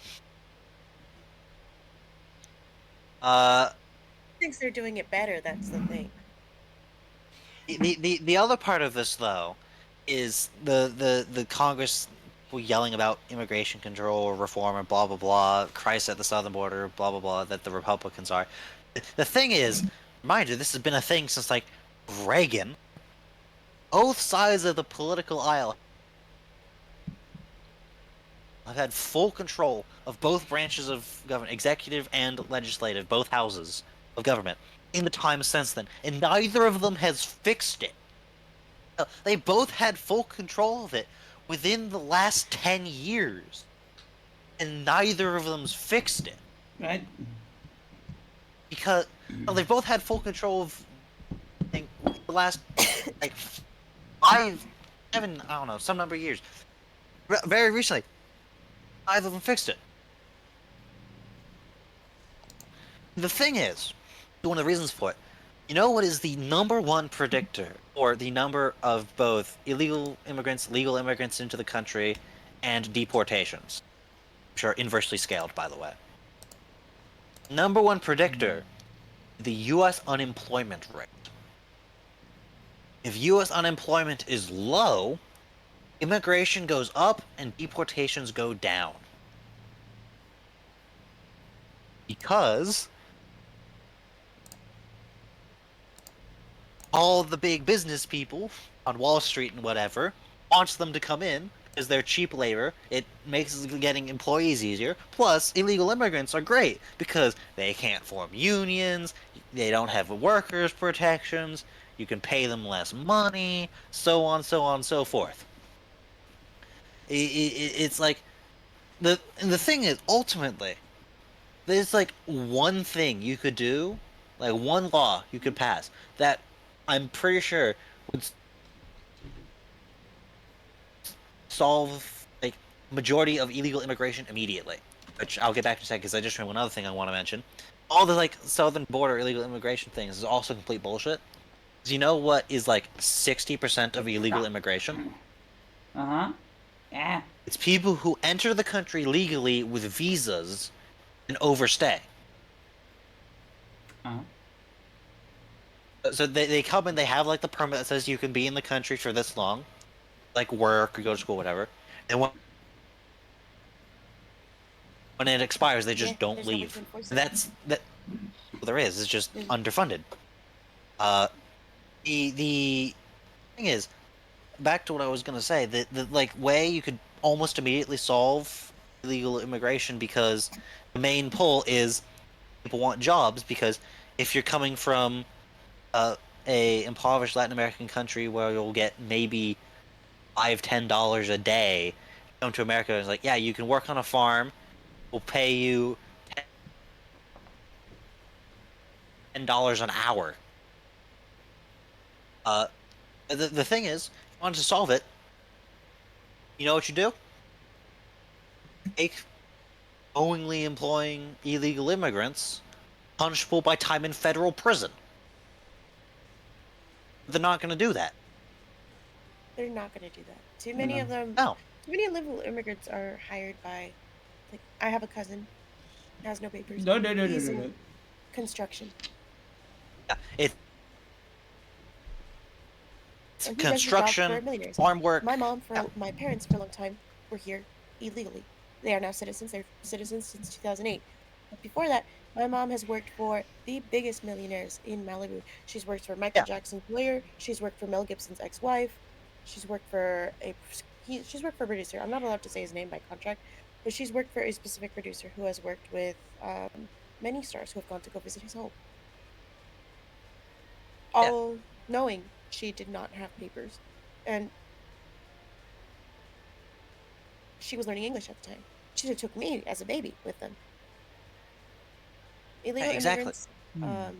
Thinks they're doing it better, that's the thing. The other part of this, though, is the Congress yelling about immigration control, reform, and blah, blah, blah, Christ at the southern border, blah, blah, blah, that the Republicans are. The thing is, mind you, this has been a thing since, like, Reagan. Both sides of the political aisle have had full control of both branches of government, executive and legislative, both houses of government, in the time since then, and neither of them has fixed it. They both had full control of it within the last 10 years, and neither of them's fixed it. Right. Because they've both had full control of the last, like, 5, 7, I don't know, some number of years. Very recently, neither of them fixed it. The thing is, one of the reasons for it, you know what is the number one predictor for the number of both illegal immigrants, legal immigrants into the country, and deportations? Which are inversely scaled, by the way. Number one predictor the U.S. unemployment rate. If U.S. unemployment is low, immigration goes up and deportations go down. Because all the big business people on Wall Street and whatever wants them to come in because they're cheap labor. It makes getting employees easier. Plus, illegal immigrants are great because they can't form unions, they don't have workers' protections, you can pay them less money, so on, so forth. It's like the thing is ultimately there's like one thing you could do, like one law you could pass that I'm pretty sure would solve like majority of illegal immigration immediately. Which I'll get back to in a second because I just remember one other thing I want to mention. All the like southern border illegal immigration things is also complete bullshit. Because you know what is like 60% of illegal immigration? Uh-huh. Yeah. It's people who enter the country legally with visas and overstay. Uh-huh. So they come and they have like the permit that says you can be in the country for this long, like work or go to school, whatever. And when it expires, they just don't there's no way leave. to enforce And it. that's that. Well, there is. It's just There's- underfunded. The thing is, back to what I was gonna say. The like way you could almost immediately solve illegal immigration because the main pull is people want jobs because if you're coming from uh, a impoverished Latin American country where you'll get maybe $5-10 a day, come to America and it's like, yeah, you can work on a farm. We'll pay you $10 an hour. The thing is, if you wanted to solve it, you know what you do? Take knowingly employing illegal immigrants, punishable by time in federal prison. They're not going to do that. They're not going to do that. Too many of them. No. Too many illegal immigrants are hired by. Like, I have a cousin, has no papers. No, no, no, no, He's no, in no. construction. Yeah, it's And he does the job for construction, millionaires. farm work. My parents for a long time were here illegally. They are now citizens. They're citizens since 2008. But before that, my mom has worked for the biggest millionaires in Malibu. She's worked for Michael Yeah. Jackson's lawyer. She's worked for Mel Gibson's ex-wife. She's worked for she's worked for a producer. I'm not allowed to say his name by contract, but she's worked for a specific producer who has worked with many stars who have gone to go visit his home. All knowing she did not have papers, and she was learning English at the time. She took me as a baby with them. Illegal Exactly. immigrants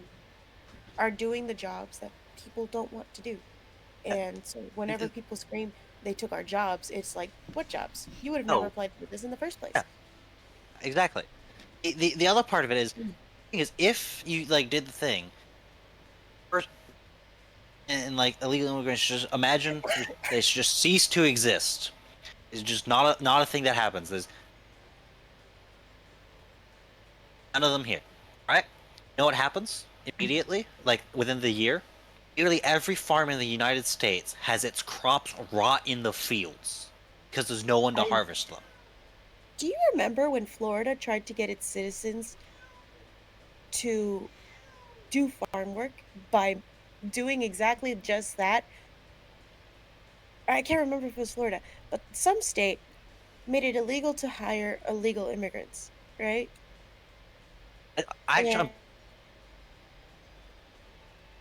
are doing the jobs that people don't want to do. And so whenever people scream, they took our jobs, it's like, what jobs? You would have never No. applied for this in the first place. Yeah. Exactly. The other part of it is, if you like did the thing first, and like illegal immigrants, just imagine they should just cease to exist. It's just not a thing that happens. There's none of them here, right? You know what happens immediately? Like within the year, nearly every farm in the United States has its crops rot in the fields because there's no one to harvest them. Do you remember when Florida tried to get its citizens to do farm work by doing exactly just that? I can't remember if it was Florida, but some state made it illegal to hire illegal immigrants, right? I'm And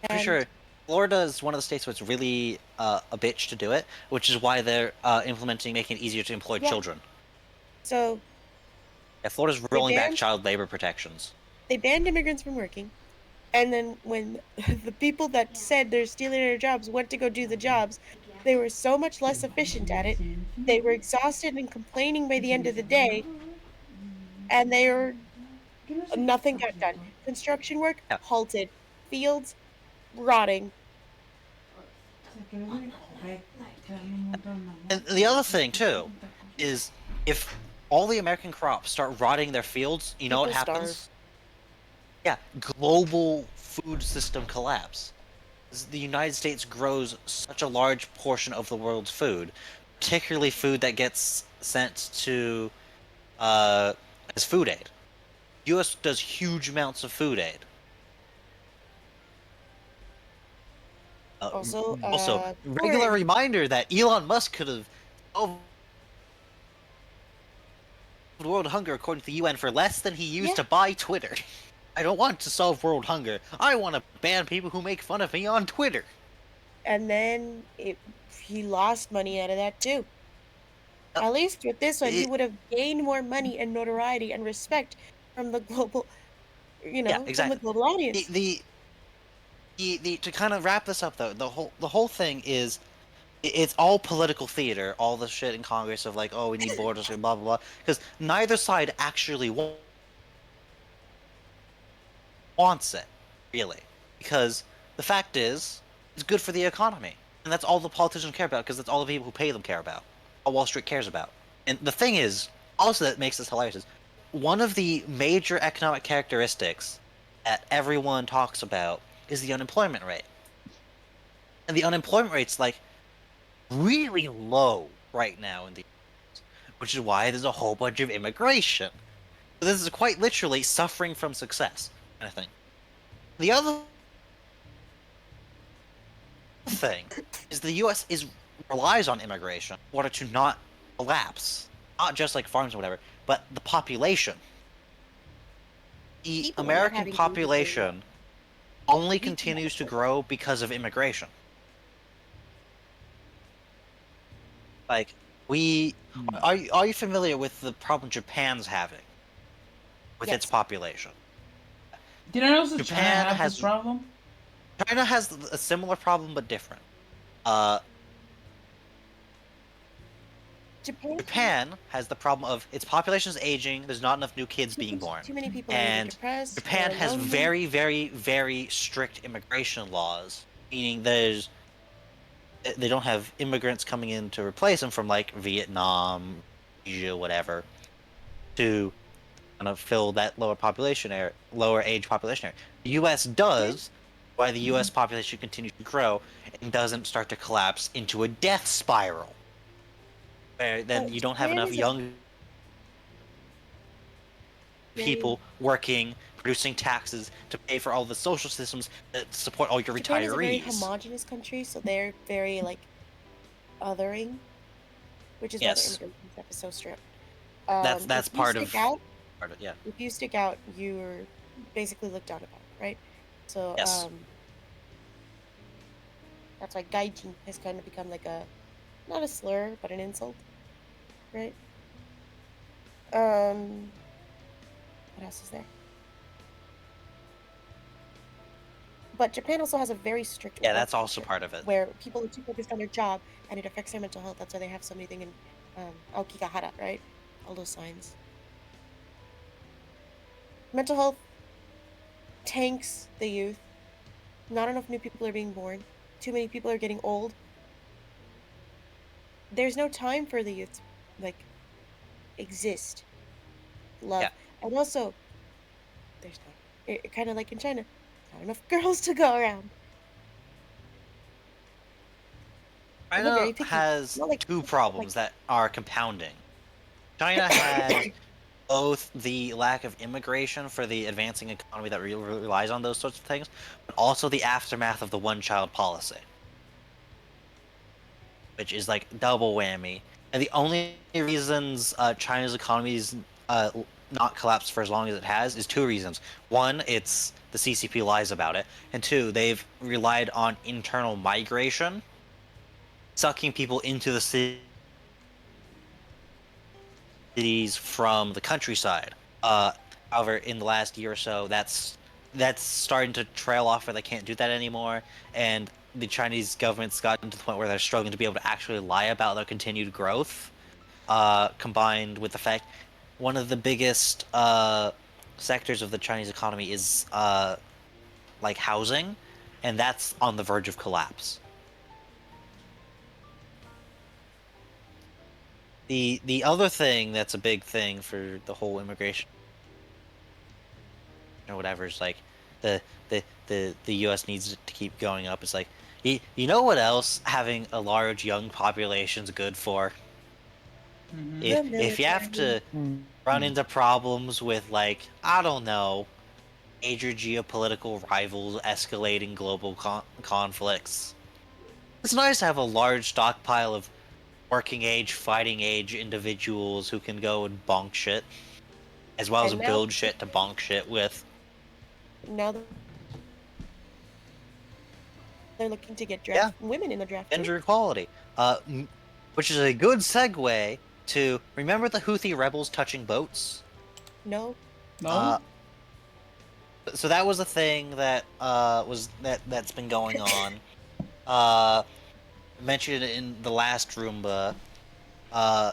pretty sure Florida is one of the states where it's really a bitch to do it, which is why they're implementing making it easier to employ children. So Yeah, Florida's rolling back banned- child labor protections. they banned immigrants from working. And then when the people that said they're stealing our jobs went to go do the jobs, they were so much less efficient at it. They were exhausted and complaining by the end of the day, and nothing got done. Construction work Yeah. halted, fields rotting. And the other thing too is if all the American crops start rotting their fields, you know what People happens? starve. global food system collapse. The United States grows such a large portion of the world's food, particularly food that gets sent to as food aid. U.S. does huge amounts of food aid. Also, regular corn. reminder that Elon Musk could have solved world hunger according to the UN for less than he used to buy Twitter. I don't want to solve world hunger. I want to ban people who make fun of me on Twitter. And then he lost money out of that too. At least with this one, he would have gained more money and notoriety and respect from the global, from the global audience. The to kind of wrap this up though, the whole thing is it's all political theater. All the shit in Congress of like, oh, we need borders and blah blah blah, because neither side actually wants it, really. Because the fact is, it's good for the economy, and that's all the politicians care about, because that's all the people who pay them care about. All Wall Street cares about. And the thing is, also that makes this hilarious, is one of the major economic characteristics that everyone talks about is the unemployment rate. And the unemployment rate's like really low right now in the US, which is why there's a whole bunch of immigration. So this is quite literally suffering from success, kind of thing. The other thing is the U.S. relies on immigration in order to not collapse, not just like farms or whatever, but the population. The People are American having population only continues to grow because of immigration. Like, are you familiar with the problem Japan's having with its population? Did I know that China Japan has has- this problem? China has a similar problem but different. Japan has the problem of its population is aging. There's not enough new kids being born. Too many people are And depressed. Japan or has lonely. very, very, very strict immigration laws, meaning they don't have immigrants coming in to replace them from like Vietnam, Asia, whatever, to kind of fill that lower age population area. The U.S. does, why the U.S. population continues to grow and doesn't start to collapse into a death spiral, where then you don't have Japan enough is young people working, producing taxes to pay for all the social systems that support all your Japan is a very retirees. homogenous country, so they're very like othering, which is Yes. why the immigration stuff is so strict. That's if you part stick of out, yeah. if you stick out, you're basically looked down upon, right? So Yes. that's why gaijin has kind of become like not a slur, but an insult, right? What else is there? But Japan also has a very strict Yeah, work that's also culture, part of it. where people are too focused on their job and it affects their mental health. That's why they have so many things in Aokigahara, right? All those signs. Mental health tanks the youth. Not enough new people are being born. Too many people are getting old. There's no time for the youth to, like, exist, love, Yeah. and also there's not. Kind of like in China, not enough girls to go around. They're China very picky. has Not like two like problems that are compounding. China has both the lack of immigration for the advancing economy that relies on those sorts of things, but also the aftermath of the one-child policy, which is like double whammy. And the only reasons China's economy is not collapsed for as long as it has is two reasons. One, it's the CCP lies about it, and two, they've relied on internal migration, sucking people into the cities from the countryside. However, in the last year or so, that's starting to trail off, where they can't do that anymore, and the Chinese government's gotten to the point where they're struggling to be able to actually lie about their continued growth, combined with the fact one of the biggest sectors of the Chinese economy is like housing, and that's on the verge of collapse. The other thing that's a big thing for the whole immigration or whatever. It's like the U.S. needs it to keep going up. It's like you know what else having a large young population is good for? Hmm. If you have to run into problems with like I don't know major geopolitical rivals escalating global conflicts, it's nice to have a large stockpile of working age, fighting age individuals who can go and bonk shit, as well as And build shit to bonk shit with. now they're looking to get Yeah, women in the draft. Too. gender equality. Which is a good segue to remember the Houthi rebels touching boats. No. No. Uh, so that was a thing that that's been going on. Mentioned in the last Roomba. Uh,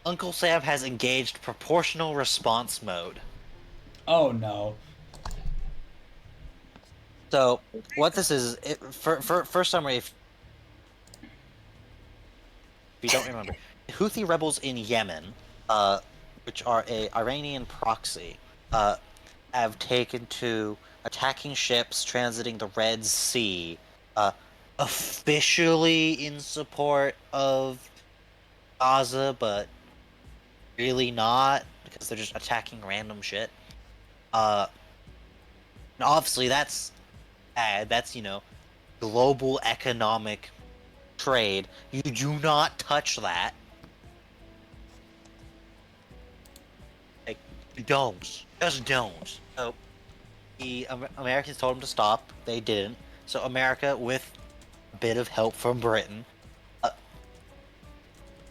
Uncle Sam has engaged proportional response mode. Oh no. So what this is, for summary, if you don't remember, Houthi rebels in Yemen, which are a Iranian proxy, have taken to attacking ships transiting the Red Sea, uh, officially in support of Gaza, but really not because they're just attacking random shit. And obviously that's bad. That's global economic trade. You do not touch that. Like, don't. Just don't. So, the Americans told them to stop. They didn't. So America, with a bit of help from Britain,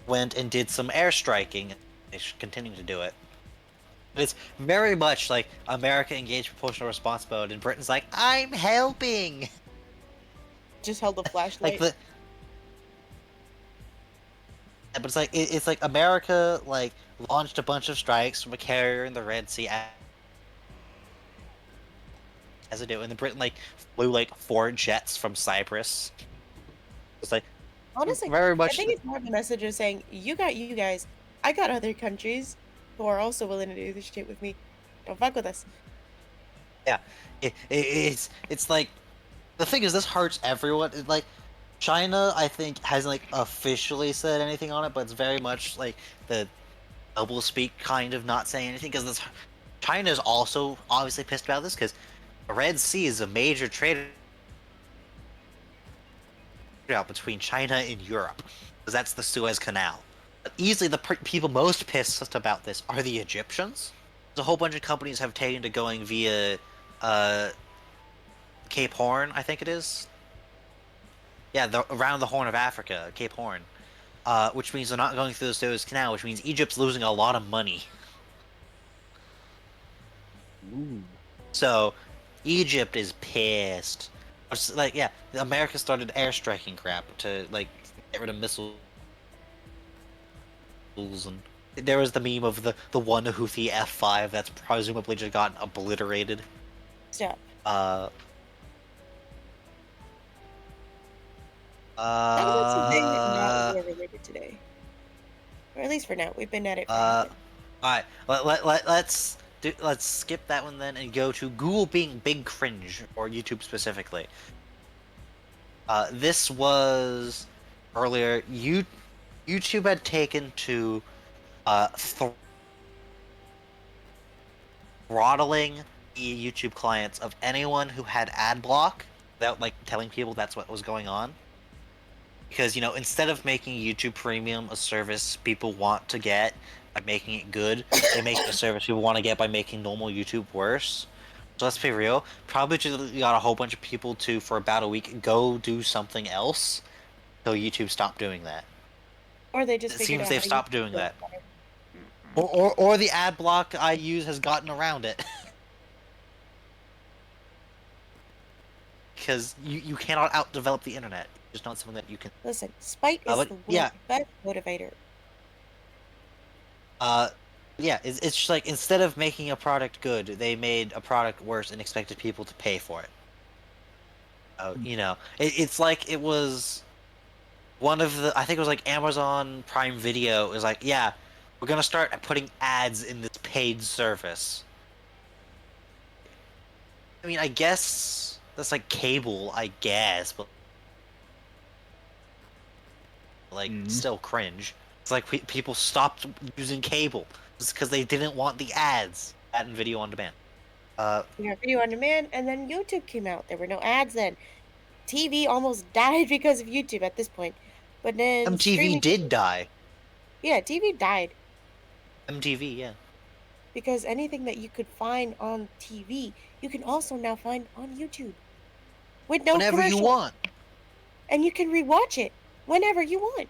went and did some airstriking. They should continue to do it. But it's very much like America engaged proportional response mode, and Britain's like, I'm helping! Just held a Like, flashlight. but it's like it's like America like launched a bunch of strikes from a carrier in the Red Sea as it do, and then Britain like flew like 4 jets from Cyprus. It's like Honestly, very I much think it's more of a message of saying, you got you guys. I got other countries who are also willing to do this shit with me. Don't fuck with us. yeah. It's like the thing is this hurts everyone. Like China, I think hasn't like officially said anything on it, but it's very much like the double speak kind of not saying anything because this China is also obviously pissed about this because the Red Sea is a major trade route between China and Europe because that's the Suez Canal. But easily the people most pissed about this are the Egyptians. There's a whole bunch of companies have taken to going via uh, Cape Horn, I think it is. Yeah, around the Horn of Africa, Cape Horn. Which means they're not going through the Suez Canal, which means Egypt's losing a lot of money. Ooh. So, Egypt is pissed. Like, yeah, America started airstriking crap to, like, get rid of missiles. And there was the meme of the one Houthi F5 that's presumably just gotten obliterated. Stop. That was something not war related today. Or at least for now. We've been at it for a bit. Alright, let's skip that one then and go to Google being big cringe, or YouTube specifically. This was earlier. YouTube had taken to throttling the YouTube clients of anyone who had ad block without like telling people that's what was going on. Because instead of making YouTube Premium a service people want to get by making it good, they make a service people want to get by making normal YouTube worse. So let's be real. Probably just got a whole bunch of people to, for about a week, go do something else until YouTube stopped doing that. Or they just It figured seems out they've how to stopped use doing it. that. Or the ad block I use has gotten around it. Because you cannot outdevelop the internet. It's just not something that you can. Listen, spite is but the world's yeah. best motivator. Yeah, it's just like instead of making a product good, they made a product worse and expected people to pay for it. It's like it was one of the, I think it was like Amazon Prime Video is like, yeah, we're gonna start putting ads in this paid service. I mean, I guess that's like cable, I guess, but like still cringe. It's like people stopped using cable just because they didn't want the ads. Ad and video on demand. You have video on demand, and then YouTube came out. There were no ads then. TV almost died because of YouTube at this point. But then MTV streaming. did die. Yeah, TV died MTV, yeah. because anything that you could find on TV, you can also now find on YouTube with no Whenever you commercials. want. And you can rewatch it whenever you want.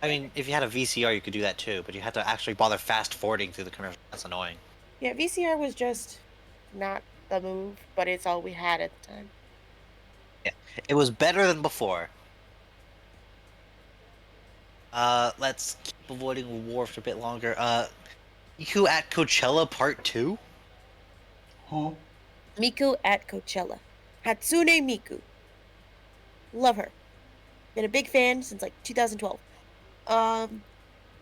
I mean, if you had a VCR, you could do that too, but you had to actually bother fast forwarding through the commercial. That's annoying. Yeah, VCR was just not the move, but it's all we had at the time. Yeah, it was better than before. Let's keep avoiding war for a bit longer. Miku at Coachella Part 2? Huh? Miku at Coachella. Hatsune Miku. Love her. Been a big fan since like 2012.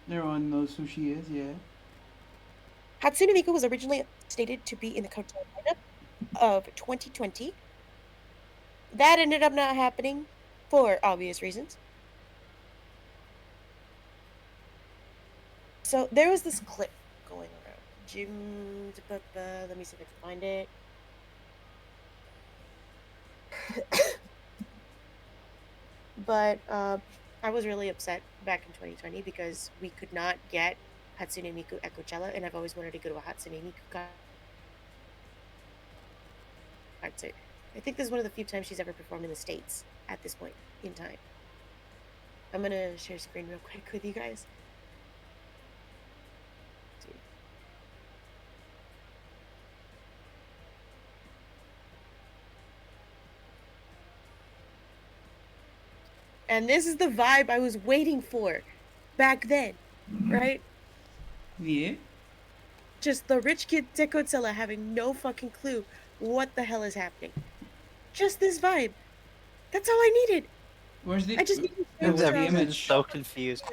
Everyone knows who she is, yeah. Hatsune Miku was originally stated to be in the Coachella lineup of 2020. That ended up not happening for obvious reasons. So there was this clip going around. Let me see if I can find it. But I was really upset back in 2020 because we could not get Hatsune Miku at Coachella, and I've always wanted to go to a Hatsune Miku concert. I think this is one of the few times she's ever performed in the States at this point in time. I'm gonna share screen real quick with you guys. And this is the vibe I was waiting for back then, right? Yeah. Just the rich kids at Coachella having no fucking clue what the hell is happening. Just this vibe. That's all I needed. Where's the? I just need to where's the Everyone's image? So confused.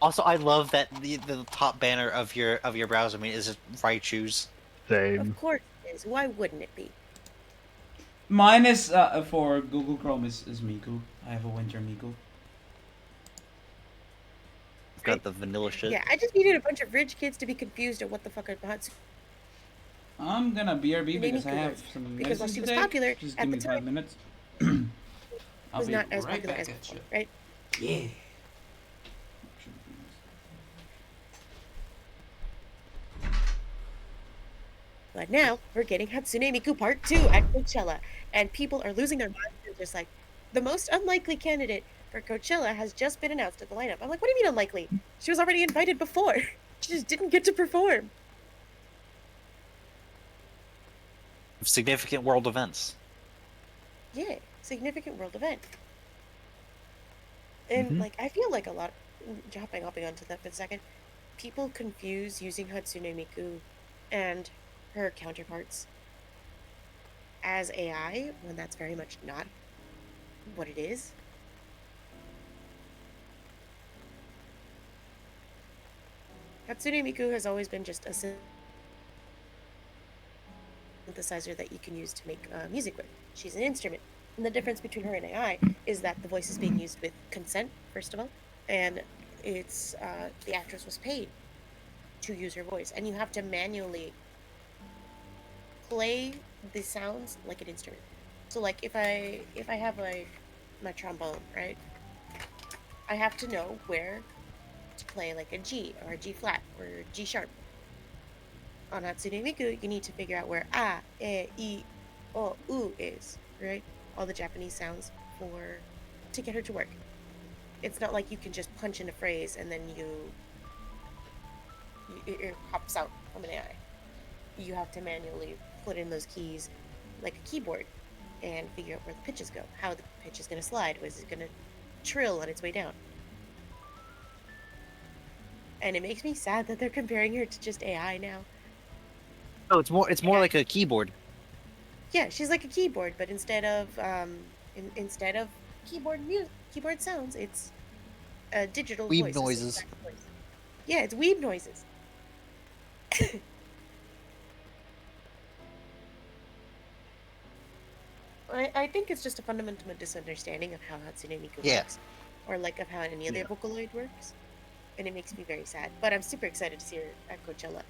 Also, I love that the top banner of your browser is Raichu's. Same. Of course it is. Why wouldn't it be? Mine is for Google Chrome is Miku. I have a winter Miku. Got the vanilla shit. Yeah, I just needed a bunch of rich kids to be confused at what the fuck about I'm gonna BRB Hatsune because I Miku have was. some Because while medicine she was today. popular Just at give the me time, 5 minutes. I'll was be not as right popular back as at before, you. right? Yeah. But now we're getting Hatsune Miku Part 2 at Coachella, and people are losing their minds. They're just like, the most unlikely candidate for Coachella has just been announced at the lineup. I'm like, what do you mean unlikely? She was already invited before. She just didn't get to perform. Significant world events. Yeah, significant world event. And like, I feel like a lot, hopping onto that for a second, people confuse using Hatsune Miku and her counterparts as AI when that's very much not what it is. Hatsune Miku has always been just a synthesizer that you can use to make music with. She's an instrument. And the difference between her and AI is that the voice is being used with consent, first of all, and it's the actress was paid to use her voice, and you have to manually play the sounds like an instrument. So like if I have like my trombone, right? I have to know where to play like a G or a G flat or G sharp. On Hatsune Miku, you need to figure out where A, E, I, O, U is, right? All the Japanese sounds to get her to work. It's not like you can just punch in a phrase and then it pops out from an AI. You have to manually put in those keys like a keyboard and figure out where the pitches go, how the pitch is going to slide, was it going to trill on its way down. And it makes me sad that they're comparing her to just AI now. Oh, it's more like a keyboard. Yeah, she's like a keyboard, but instead of keyboard sounds, it's a digital Weeb voice. noises. Yeah, it's weeb noises. I think it's just a fundamental misunderstanding of how Hatsune Miku Yeah. works, or like of how any other Yeah. Vocaloid works, and it makes me very sad. But I'm super excited to see her at Coachella.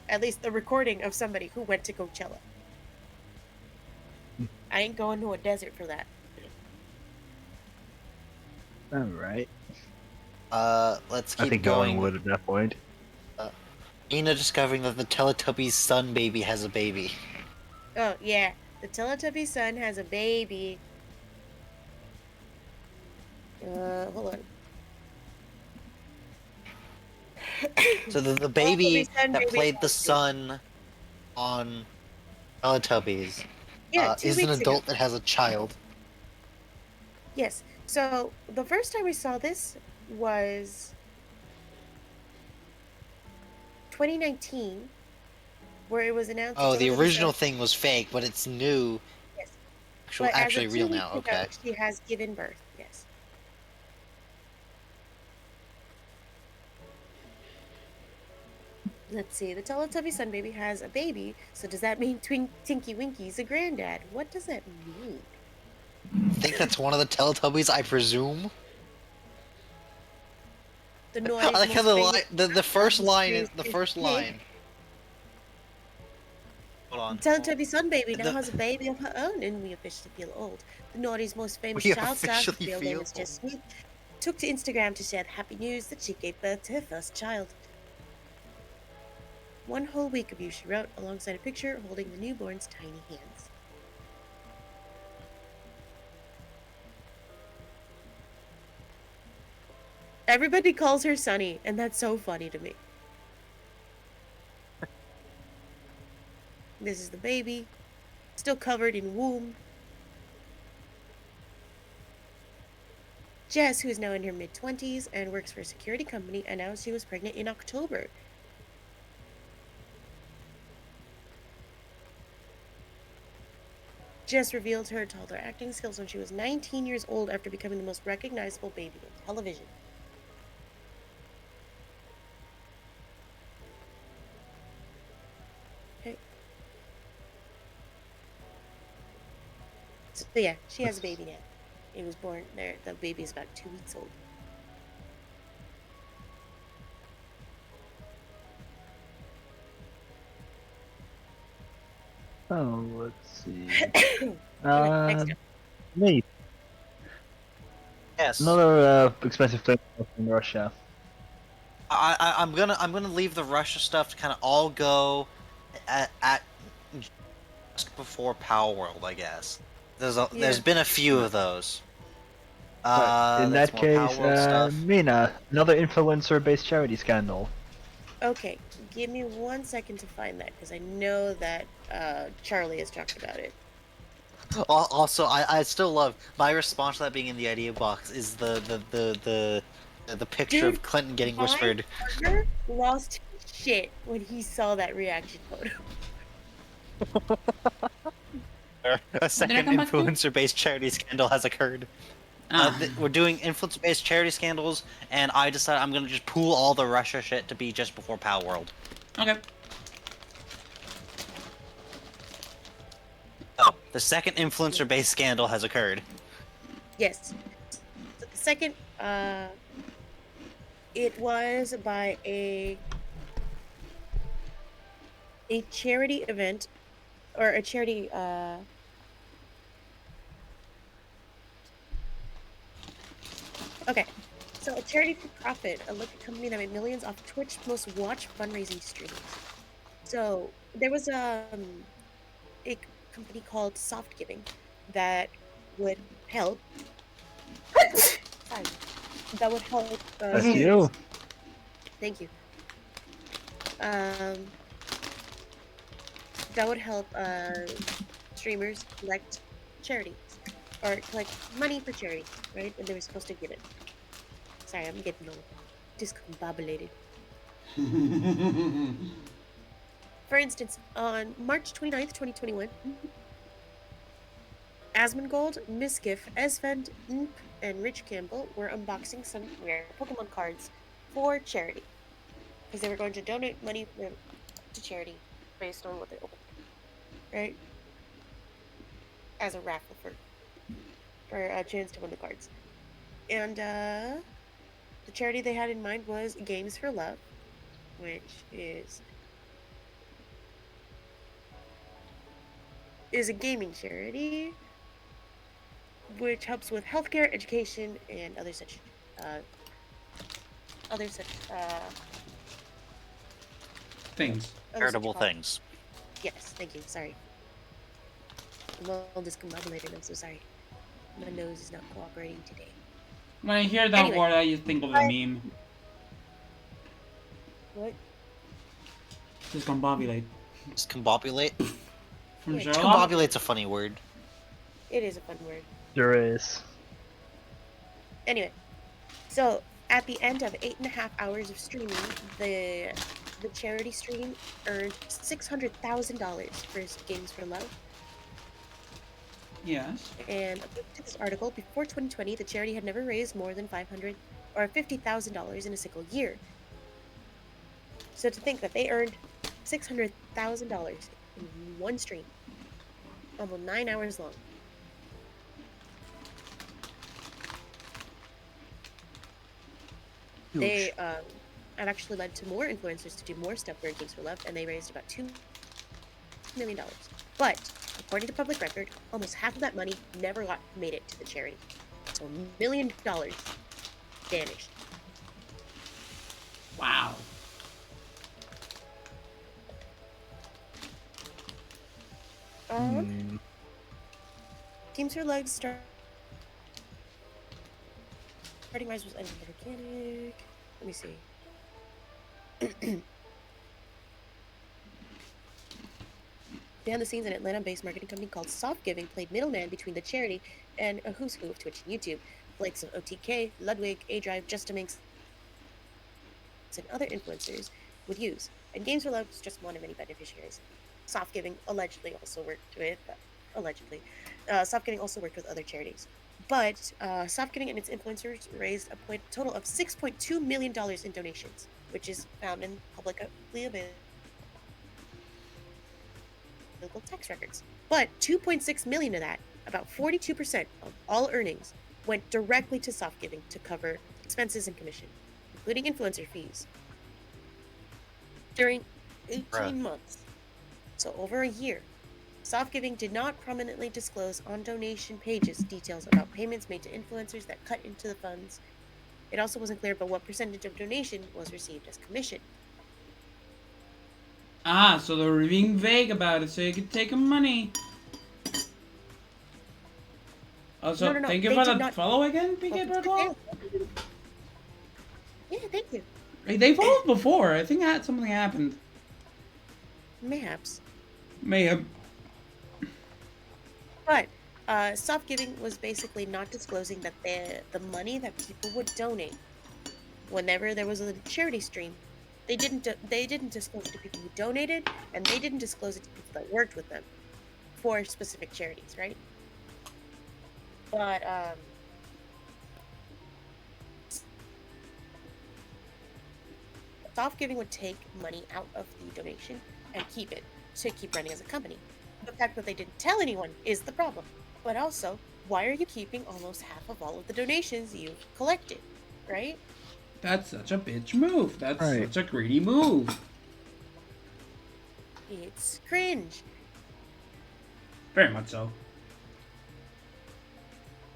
At least the recording of somebody who went to Coachella. I ain't going to a desert for that. All right. Let's I keep think no one going. would at that point. Nina discovering that the Teletubbies' son baby has a baby. Oh yeah, the Teletubby son has a baby. Hold on. So the Teletubby baby son that baby played the has a baby. son on Teletubbies Yeah, 2 is an weeks ago. adult that has a child. Yes. So the first time we saw this was 2019, where it was announced that Oh, the Teletubby original son. thing was fake, but it's new. Yes. But as Actually of two real weeks now. ago, Okay. she has given birth. Yes. Let's see. The Teletubby Sun Baby has a baby. So does that mean Tinky Winky's a granddad? What does that mean? I think that's one of the Teletubbies, I presume. The I naughty's like how most famous the first line is series the is first pig. line. Hold on. Teletubby Sun Baby now The- has a baby of her own, and we officially feel old. The naughty's most famous We child star, whose officially real name feel is Jess Smith, took to Instagram to share the happy news that she gave birth to her first child. One whole week of you, she wrote, alongside a picture holding the newborn's tiny hands. Everybody calls her Sunny, and that's so funny to me. This is the baby, still covered in womb. Jess, who is now in her mid-20s and works for a security company, announced she was pregnant in October. Jess revealed her toddler acting skills when she was 19 years old after becoming the most recognizable baby on television. Okay. So yeah, she has a baby now. It was born there. The baby is about 2 weeks old. Oh, let's see. Okay, next up. Me. Yes. Another expensive place in Russia. I'm gonna leave the Russia stuff to kind of all go at just before Power World, I guess. There's been a few of those. But in That's that more Power case, World stuff. Mina, another influencer-based charity scandal. Okay, give me 1 second to find that because I know that Charlie has talked about it. Also, I still love my response to that being in the idea box is the picture Dude, of Clinton getting my whispered. partner lost his shit when he saw that reaction photo. A second come back to? influencer-based charity scandal has occurred. Ah. We're doing influencer-based charity scandals, and I decided I'm gonna just pool all the Russia shit to be just before Power World. Okay. Oh, the second influencer-based scandal has occurred. Yes. So the second, it was by a charity event or a charity okay. So a charity for profit, a local company that made millions off Twitch most watched fundraising streams. So there was a company called Soft Giving that would help sorry, that would help That's streamers. you. Thank you. Um, that would help streamers collect charities or collect money for charities, right? And they were supposed to give it. Sorry, I'm getting all discombobulated. For instance, on March 29th, 2021, Asmongold, Miskiff, Esvend, Np, and Rich Campbell were unboxing some rare Pokemon cards for charity because they were going to donate money to charity based on what they opened, right? as a raffle for a chance to win the cards. And the charity they had in mind was Games for Love, which is a gaming charity which helps with healthcare, education, and other such other such Things. other such Charitable causes. things. Yes, thank you. Sorry. I'm all discombobulated. I'm so sorry. My nose is not cooperating today. When I hear that Anyway. word, I just think of the meme. What? Discombobulate. Discombobulate. From Yeah, Sherlock? Discombobulate's a funny word. It is a fun word. There is. Anyway, so at the end of 8.5 hours of streaming, the charity stream earned $600,000 for Games for Love. Yes. And according to this article, before 2020, the charity had never raised more than $500 or $50,000 in a single year. So to think that they earned $600,000 in one stream, almost 9 hours long. They have actually led to more influencers to do more stuff for Games for Love, and they raised about $2 million. But according to public record, almost half of that money never made it to the charity. So $1 million vanished. Wow. Games for Love starting rise was organic. Let me see. Behind the scenes, an Atlanta-based marketing company called Soft Giving played middleman between the charity and a who's who of Twitch and YouTube. Likes of OTK, Ludwig, A-Drive, Justaminx, and other influencers would use. And Games for Love was just one of many beneficiaries. Soft Giving allegedly also worked with other charities. But Soft Giving and its influencers raised a total of $6.2 million in donations, which is found in publicly available tax records. But 2.6 million of that, about 42% of all earnings, went directly to Soft Giving to cover expenses and commission, including influencer fees. During 18 months, so over a year, Soft Giving did not prominently disclose on donation pages details about payments made to influencers that cut into the funds. It also wasn't clear about what percentage of donation was received as commission. Ah, so they were being vague about it so you could take money. Also, No, thank you they for did the not- follow again, PK Birdwall. Yeah, thank you. They followed before. I think something happened. Mayhaps. Mayhem. But Soft Giving was basically not disclosing that the money that people would donate whenever there was a charity stream, they didn't disclose it to people who donated, and they didn't disclose it to people that worked with them for specific charities, right? But Soft Giving would take money out of the donation and keep it to keep running as a company. The fact that they didn't tell anyone is the problem. But also, why are you keeping almost half of all of the donations you've collected, right? That's such a bitch move. That's Right. such a greedy move. It's cringe. Very much so.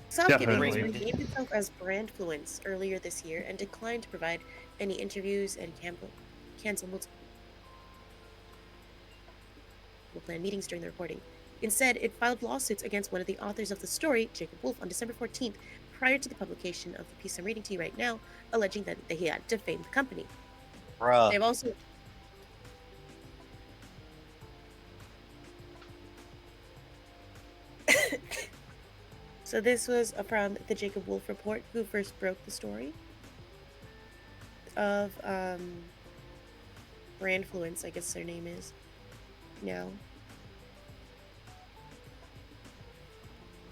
Soft Giving Definitely. named itself as Brandfluence earlier this year and declined to provide any interviews and canceled multiple planned meetings during the reporting. Instead, it filed lawsuits against one of the authors of the story, Jacob Wolf, on December 14th, prior to the publication of the piece I'm reading to you right now, alleging that he had defamed the company. Bruh. They've also So this was from the Jacob Wolf report, who first broke the story of Brandfluence, I guess their name is now.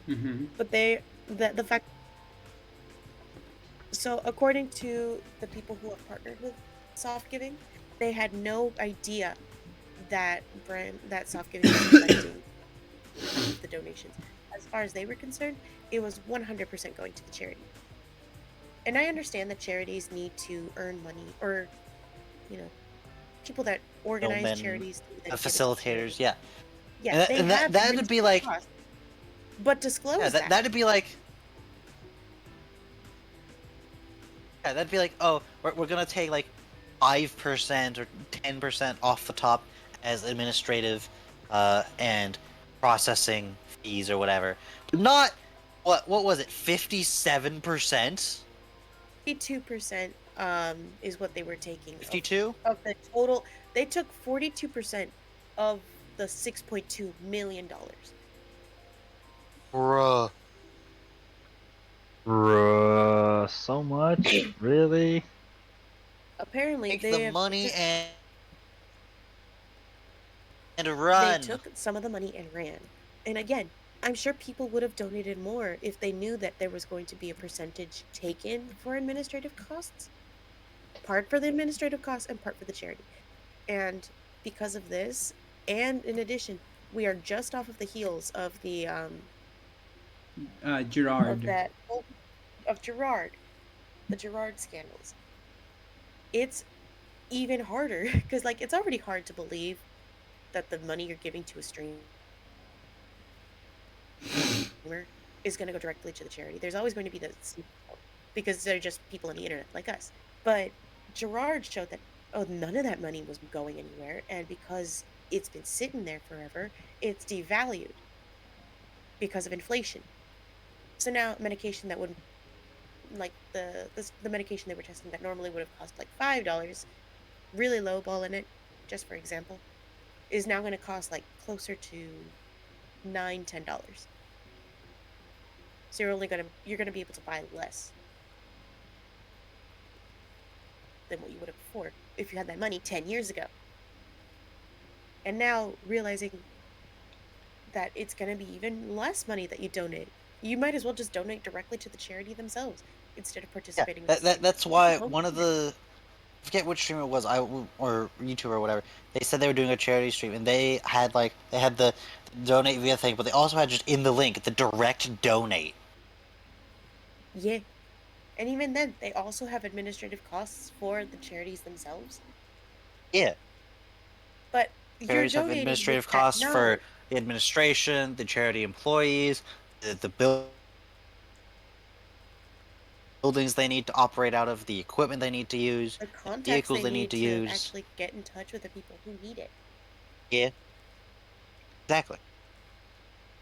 Mm-hmm. But the fact. So according to the people who have partnered with Soft Giving, they had no idea that Soft Giving was collecting the donations. as far as they were concerned, it was 100% going to the charity. And I understand that charities need to earn money, or, you know, people that organize Middlemen, charities need to give it to facilitators, charity. yeah. Yeah, And that, they and have that would be administrative like, costs, but yeah, disclose that that. that'd be like, yeah, that'd be like, oh, we're gonna take like 5% or 10% off the top as administrative and processing fees or whatever, but not what was it, 57%? 42% is what they were taking 52? of the total. They took 42% of the $6.2 million. Bruh. Bruh, so much? Really? Apparently, Take the they money just and they run. took some of the money and ran. And again, I'm sure people would have donated more if they knew that there was going to be a percentage taken for administrative costs, part for the administrative costs and part for the charity. And because of this, and in addition, we are just off of the heels of the of Gerard. that of Gerard, the Gerard scandals. It's even harder because like it's already hard to believe that the money you're giving to a streamer is going to go directly to the charity. There's always going to be the because they're just people on the internet like us. But Gerard showed that, oh, none of that money was going anywhere, and because it's been sitting there forever, it's devalued because of inflation. So now medication that would, like the medication they were testing that normally would have cost like $5, really low ball in it, just for example, is now going to cost like closer to $9-10. So you're gonna be able to buy less than what you would have before if you had that money 10 years ago. And now realizing that it's gonna be even less money that you donate, you might as well just donate directly to the charity themselves instead of Yeah, participating in the stream. that's Because why people don't one of do that. the, I forget which streamer it was, or YouTuber or whatever. They said they were doing a charity stream, and they had the donate via thing, but they also had just in the link the direct donate. Yeah. And even then, they also have administrative costs for the charities themselves. Yeah, But you're charities have donating with administrative that costs for knowledge. the administration, the charity employees, the buildings they need to operate out of, the equipment they need to use, The the contacts vehicles they they need need to to use. actually get in touch with the people who need it. Yeah, exactly.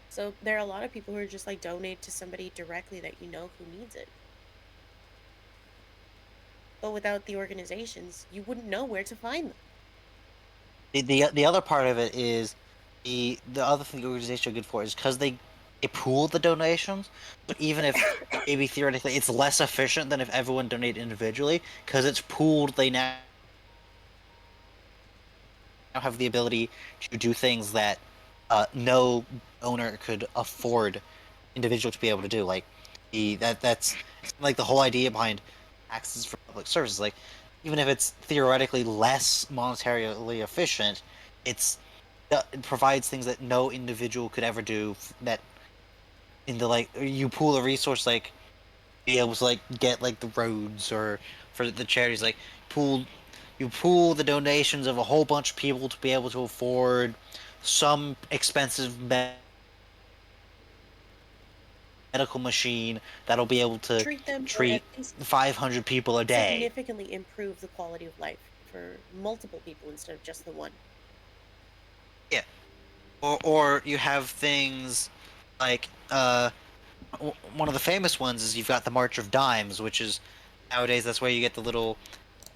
So there are a lot of people who are just like donate to somebody directly that you know who needs it. But without the organizations, you wouldn't know where to find them. The other part of it is the other thing the organization are good for is because they pool the donations. So even if maybe theoretically it's less efficient than if everyone donated individually, because it's pooled, they now have the ability to do things that no owner could afford individual to be able to do. Like that's like the whole idea behind taxes for public services. Like even if it's theoretically less monetarily efficient, it provides things that no individual could ever do. That in the like you pool a resource like be able to like get like the roads or for the charities like pool you pool the donations of a whole bunch of people to be able to afford some expensive medical machine that'll be able to Treat them, or at treat least 500 people a day. significantly improve the quality of life for multiple people instead of just the one. Yeah. Or you have things like one of the famous ones is you've got the March of Dimes, which is nowadays that's where you get the little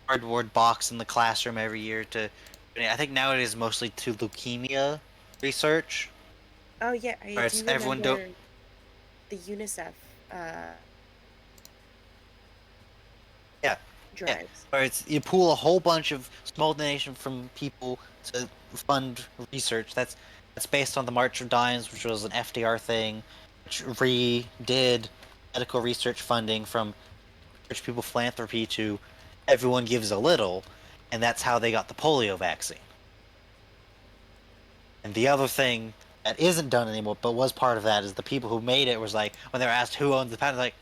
cardboard box in the classroom every year to. I think nowadays mostly to leukemia research. Oh yeah, I Where it's do everyone don't. remember the UNICEF uh, Yeah, yeah. drives. Where it's you pool a whole bunch of small donation from people to fund research. That's based on the March of Dimes, which was an FDR thing, which redid medical research funding from rich people philanthropy to everyone gives a little, and that's how they got the polio vaccine. And the other thing that isn't done anymore, but was part of that, is the people who made it was like, when they were asked who owns the patent, like,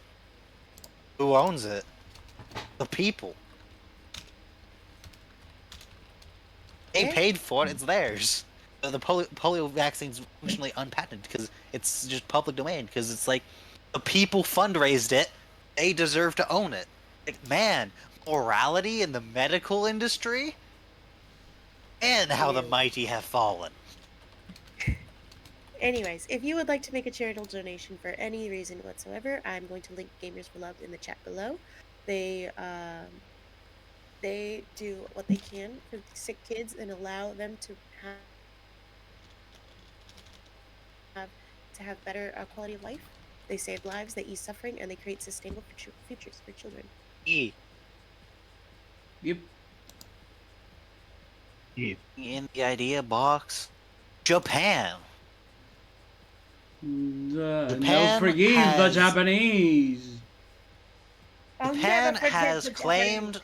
who owns it? The people. They Yeah. paid for it, it's theirs. The polio vaccine's functionally unpatented because it's just public domain, because it's like, the people fundraised it, they deserve to own it. Like, man, morality in the medical industry? And how the Ew. mighty have fallen. Anyways, if you would like to make a charitable donation for any reason whatsoever, I'm going to link Gamers for Love in the chat below. They do what they can for sick kids and allow them to have better quality of life. They save lives, they ease suffering, and they create sustainable futures for children. E. Yep. Yeah. In the idea box, Japan. No Japan forgive the has- Japanese. I'll Japan never forget has the claimed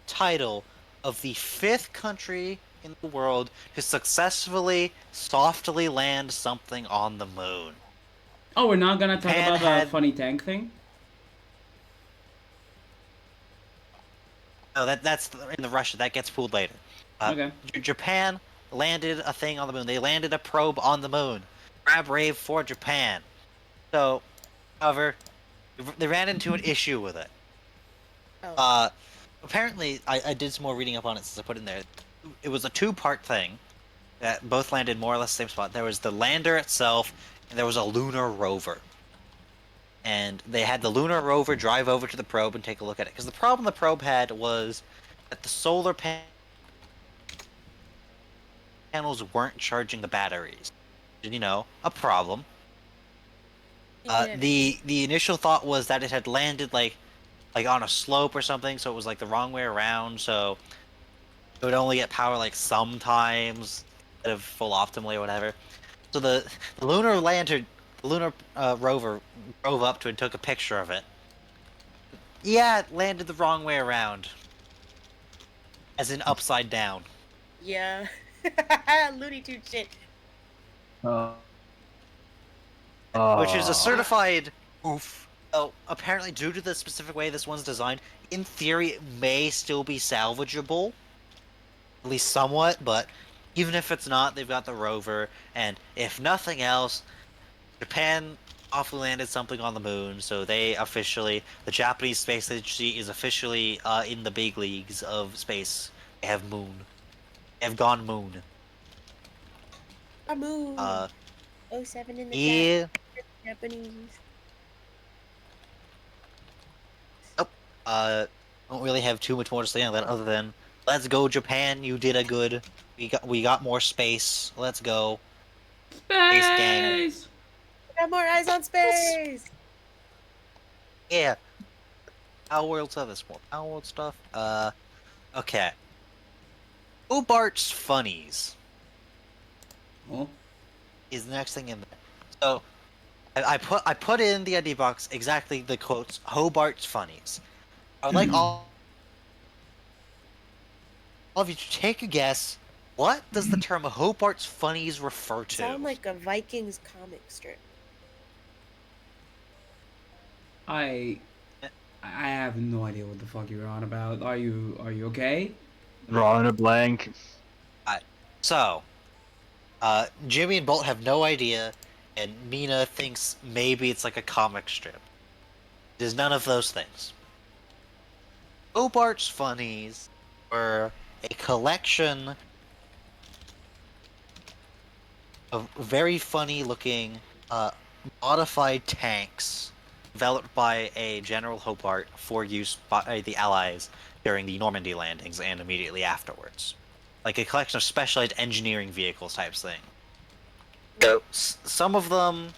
title of the 5th country in the world to successfully, softly land something on the moon. Oh, we're not gonna talk Japan about had- the funny tank thing? No, that's in the Russia. That gets pulled later. Okay. Japan landed a thing on the moon. They landed a probe on the moon. Grab rave for Japan. So, however, they ran into an issue with it. Oh. Apparently, I did some more reading up on it since I put it in there. It was a 2-part thing that both landed more or less the same spot. There was the lander itself, and there was a lunar rover. And they had the lunar rover drive over to the probe and take a look at it. Because the problem the probe had was that the solar panels weren't charging the batteries. You know, a problem. Yeah. The initial thought was that it had landed like on a slope or something, so it was like the wrong way around, so it would only get power like sometimes instead of full optimally or whatever. So the lunar rover drove up to it and took a picture of it. Yeah, it landed the wrong way around. As in upside down. Yeah. Looney Tune shit. Which is a certified oof. Oh, apparently due to the specific way this one's designed, in theory it may still be salvageable. At least somewhat, but even if it's not, they've got the rover, and if nothing else, Japan awfully landed something on the moon, so the Japanese Space Agency is officially in the big leagues of space. They have moon. They have gone moon. A moon. 07 in the Yeah. chat. Japanese. Don't really have too much more to say on that other than, let's go Japan, you did a good. We got more space. Let's go. gang. Space! We got more eyes on space. Yeah. Power World stuff is more Power World stuff. Okay. Hobart's Funnies Oh. is the next thing in there. So, I put in the ID box exactly the quotes, Hobart's Funnies. I would like all of you to take a guess. What does the term Hobart's Funnies refer to? Sound like a Vikings comic strip. I have no idea what the fuck you're on about. Are you okay? Drawing a blank. So, Jimmy and Bolt have no idea, and Mina thinks maybe it's like a comic strip. It is none of those things. Hobart's Funnies were a collection of very funny looking modified tanks developed by a General Hobart for use by the Allies during the Normandy landings and immediately afterwards. Like a collection of specialized engineering vehicles types thing. So some of them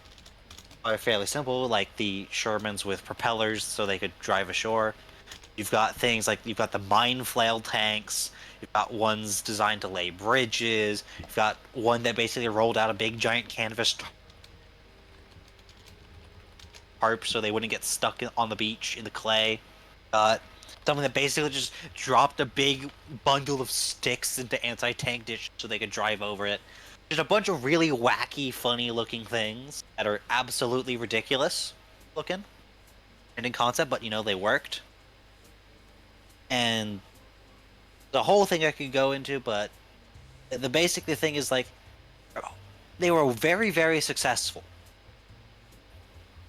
are fairly simple, like the Shermans with propellers so they could drive ashore. You've got things like, you've got the mine flail tanks, you've got ones designed to lay bridges, you've got one that basically rolled out a big giant canvas tarp so they wouldn't get stuck on the beach in the clay. Something that basically just dropped a big bundle of sticks into anti-tank ditch so they could drive over it. There's a bunch of really wacky, funny-looking things that are absolutely ridiculous looking and in concept, but they worked. And the whole thing I could go into, but the basic thing is like they were very, very successful,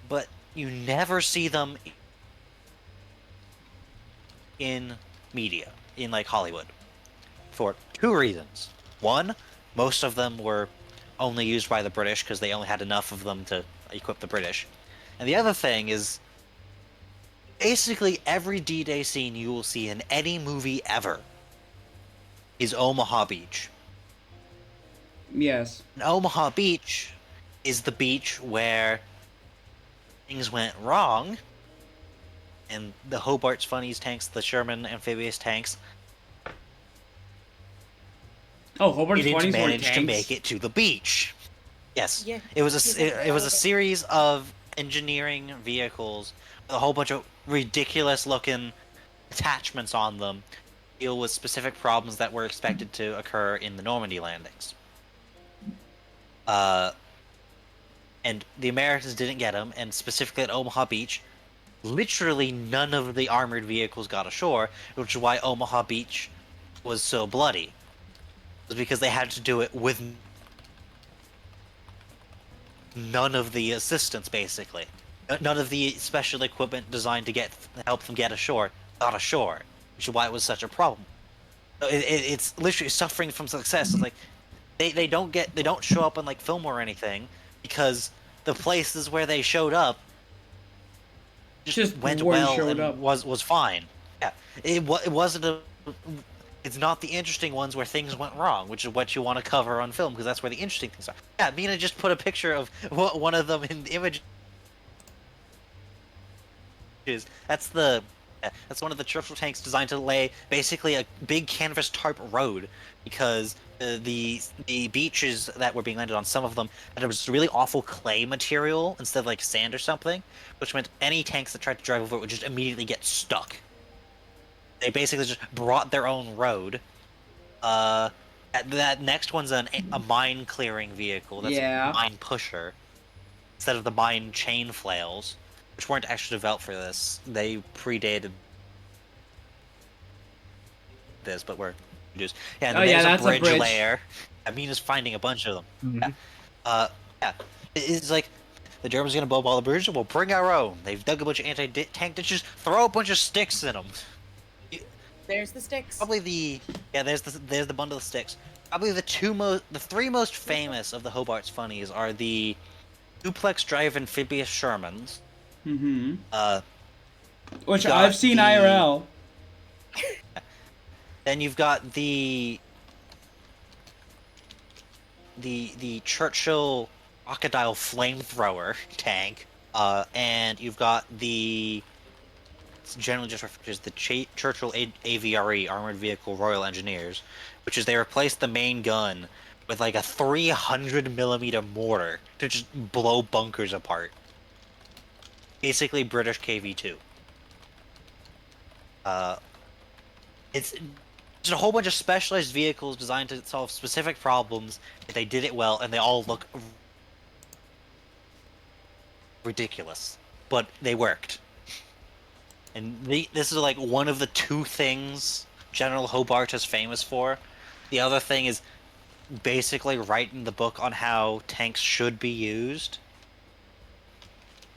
but you never see them in media, in like Hollywood, for two reasons. One, most of them were only used by the British because they only had enough of them to equip the British. And the other thing is, basically every D-Day scene you will see in any movie ever is Omaha Beach. Yes. And Omaha Beach is the beach where things went wrong, and the Hobart's Funnies tanks, the Sherman amphibious tanks, Oh, Hobart's didn't Funnies were manage to tanks? make it to the beach. Yes, Yeah, it was he's a like, it was a "Oh, series of engineering vehicles with a whole bunch of ridiculous looking attachments on them to deal with specific problems that were expected to occur in the Normandy landings. And the Americans didn't get them, and specifically at Omaha Beach, literally none of the armored vehicles got ashore, which is why Omaha Beach was so bloody. It was because they had to do it with none of the assistance, basically. None of the special equipment designed to help them get ashore got ashore, which is why it was such a problem. So it's literally suffering from success. It's like they don't show up on like film or anything because the places where they showed up just went weren't well showed and up. was fine. Yeah, it wasn't a. It's not the interesting ones where things went wrong, which is what you want to cover on film because that's where the interesting things are. Yeah, Mina just put a picture of one of them in the images. That's one of the Churchill tanks designed to lay basically a big canvas tarp road because the beaches that were being landed on, some of them had this really awful clay material instead of like sand or something, which meant any tanks that tried to drive over it would just immediately get stuck. They basically just brought their own road. That next one's a mine clearing vehicle. That's Yeah. a mine pusher instead of the mine chain flails, which weren't actually developed for this. They predated this, but were produced. Yeah, and Oh, then yeah, there's that's a a bridge bridge. layer. Amina's finding a bunch of them. Mhm. Yeah. It's like the Germans are gonna blow up all the bridges. We'll bring our own. They've dug a bunch of anti-tank ditches. Throw a bunch of sticks in them. there's the sticks." Probably there's the bundle of sticks. Probably the three most famous of the Hobart's Funnies are the duplex drive amphibious Shermans. Mm-hmm. Uh, Which got I've seen the- IRL. Then you've got the Churchill crocodile flamethrower tank, and you've got it's generally just referred to as the Churchill AVRE Armored Vehicle Royal Engineers, which is they replaced the main gun with like a 300mm mortar to just blow bunkers apart. Basically, British KV-2. It's just a whole bunch of specialized vehicles designed to solve specific problems. They did it well, and they all look ridiculous, but they worked. And this is like one of the two things General Hobart is famous for. The other thing is basically writing the book on how tanks should be used,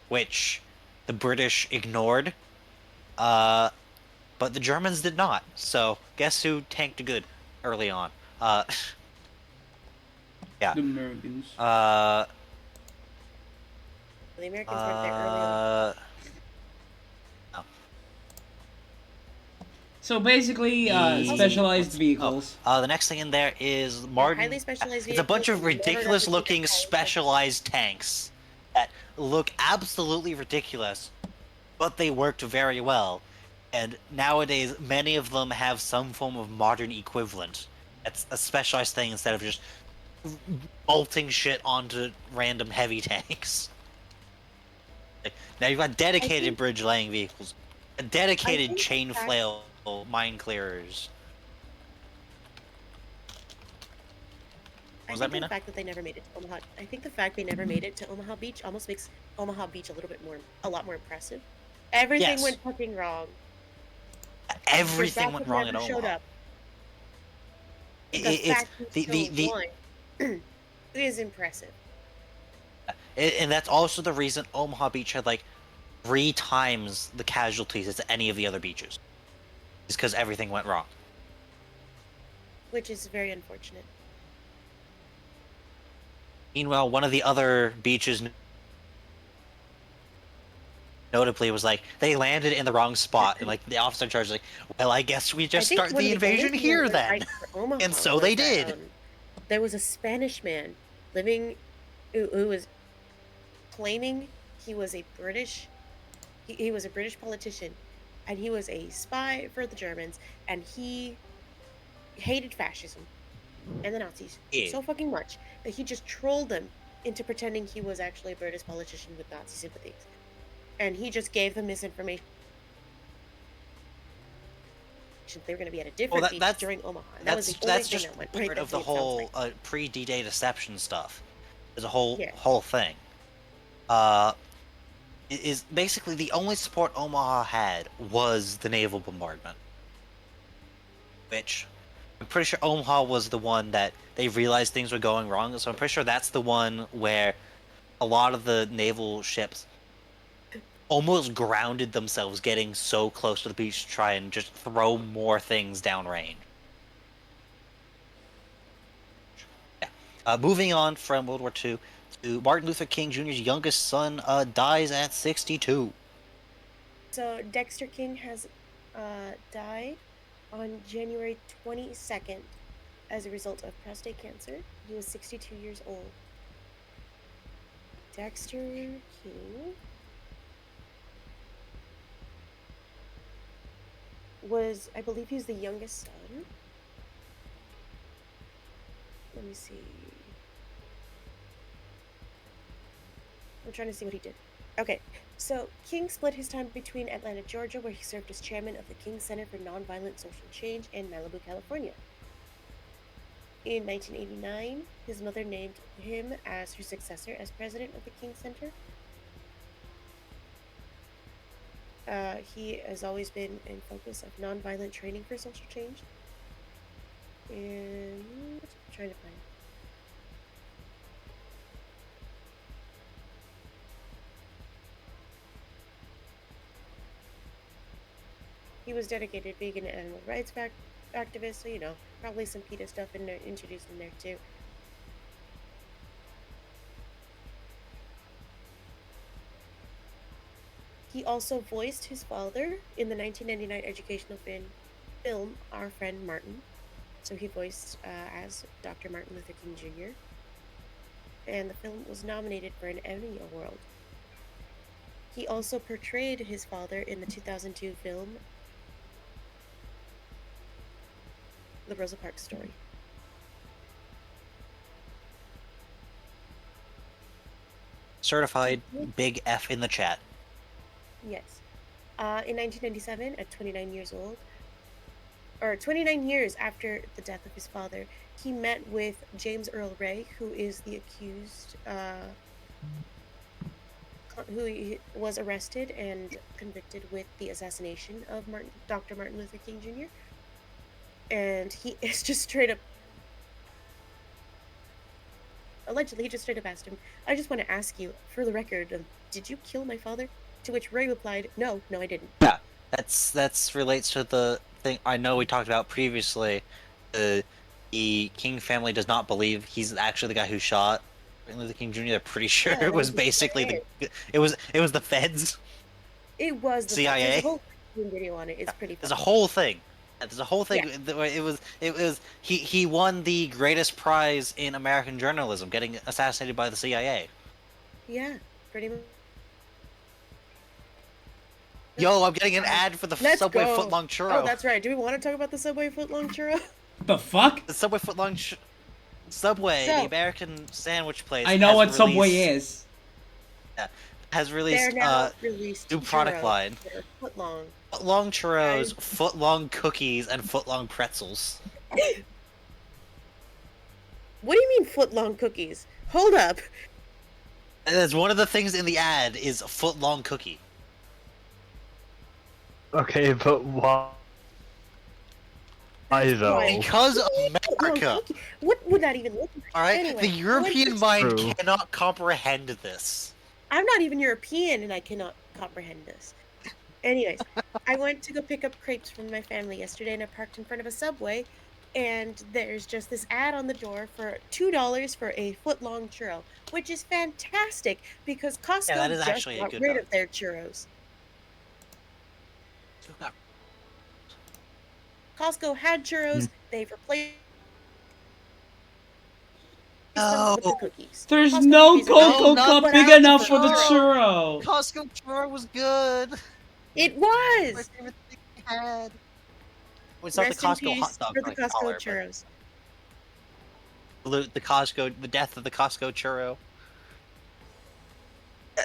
which the British ignored. But the Germans did not. So guess who tanked good early on? Yeah. The Americans. The Americans weren't there early on. So basically, The- specialized vehicles. The next thing in there is Martin. Highly specialized It's a bunch of vehicles, never ridiculous-looking replicated tanks. specialized tanks that look absolutely ridiculous, but they worked very well. And nowadays, many of them have some form of modern equivalent. It's a specialized thing instead of just bolting shit onto random heavy tanks. Now you've got dedicated bridge laying vehicles, dedicated think chain that- flail mine clearers. Was I that, think the Mina? fact that they never made it to Omaha. I think the fact they never made it to Omaha Beach almost makes Omaha Beach a lot more impressive. Everything Yes. went fucking wrong. Your Everything went backup wrong in never showed Omaha. up. The It's fact you still the won is impressive. and that's also the reason Omaha Beach had like 3 times the casualties as any of the other beaches. Is because everything went wrong. Which is very unfortunate. Meanwhile, one of the other beaches notably was like they landed in the wrong spot, and like the officer in charge was like, well, I guess we I just think start one the of the only invasion things here that went then. right for Omaha And so was they that, did. there was a Spanish man living who was claiming he was a British he was a British politician, and he was a spy for the Germans, and he hated fascism and the Nazis Yeah. so fucking much that he just trolled them into pretending he was actually a British politician with Nazi sympathies. And he just gave them misinformation. They were going to be at a Well, different beach during Omaha. And that was the only that's thing just that went right. part of the It sounds whole like. pre-D-Day deception stuff. There's a Yeah. whole thing. It is basically the only support Omaha had was the naval bombardment, which I'm pretty sure Omaha was the one that they realized things were going wrong. So I'm pretty sure that's the one where a lot of the naval ships almost grounded themselves getting so close to the beach to try and just throw more things downrange. Yeah. Moving on from World War II to Martin Luther King Jr.'s youngest son dies at 62. So Dexter King has died on January 22nd as a result of prostate cancer. He was 62 years old. Dexter King was, I believe he was the youngest son. Let me see. I'm trying to see what he did. Okay, so King split his time between Atlanta, Georgia, where he served as chairman of the King Center for Nonviolent Social Change, in Malibu, California. In 1989, his mother named him as her successor as president of the King Center. He has always been in focus of nonviolent training for social change. And I'm trying to find. He was dedicated vegan and animal rights activist, so probably some PETA stuff in there, introduced in there too. He also voiced his father in the 1999 educational film Our Friend Martin. So he voiced as Dr. Martin Luther King Jr. And the film was nominated for an Emmy Award. He also portrayed his father in the 2002 film The Rosa Parks Story. Certified big F in the chat. Yes. In 1997, at 29 years old, or 29 years after the death of his father, he met with James Earl Ray, who is the accused, who was arrested and convicted with the assassination of Dr. Martin Luther King Jr. And he is just straight up, allegedly, he just straight up asked him, I just want to ask you, for the record, did you kill my father? To which Ray replied, no, I didn't. Yeah, that's relates to the thing I know we talked about previously. The King family does not believe he's actually the guy who shot Martin Luther King Jr. They're pretty sure Yeah, it was the basically CIA. it was the feds. It was the CIA? There's a whole video on it. It's pretty There's a funny. whole thing. There's a whole thing. Yeah. Where it was he won the greatest prize in American journalism, getting assassinated by the CIA. Yeah, pretty much. Yo, I'm getting an ad for the Let's Subway go. footlong churro. Oh, that's right. Do we want to talk about the Subway footlong churro? The fuck? The Subway Subway, So- the American sandwich place. I know has what Subway released- is. Has They're released now released new product churros line. that are footlong. Footlong churros, Guys. footlong cookies, and footlong pretzels. What do you mean foot-long cookies. Hold up. And that's one of the things in the ad is a foot-long cookie. Okay, but why though? Why? Because Foot-long America. cookie. What would that even look like? All right, Anyway, the European mind True. cannot comprehend this. I'm not even European, and I cannot comprehend this. Anyways, I went to go pick up crepes from my family yesterday, and I parked in front of a Subway, and there's just this ad on the door for $2 for a foot-long churro, which is fantastic because Yeah, that Costco is just actually a got good rid value. of their churros. Costco had churros, they've replaced them with the No, cookies. There's Costco no cookies are Cocoa good, not Cup but big I like enough the for the churro. churro. Costco churro was good. It My was! favorite thing we had. Well, it's not the Rest in Costco hot peace dog for for the like Costco $1, but churros. the death of the Costco churro.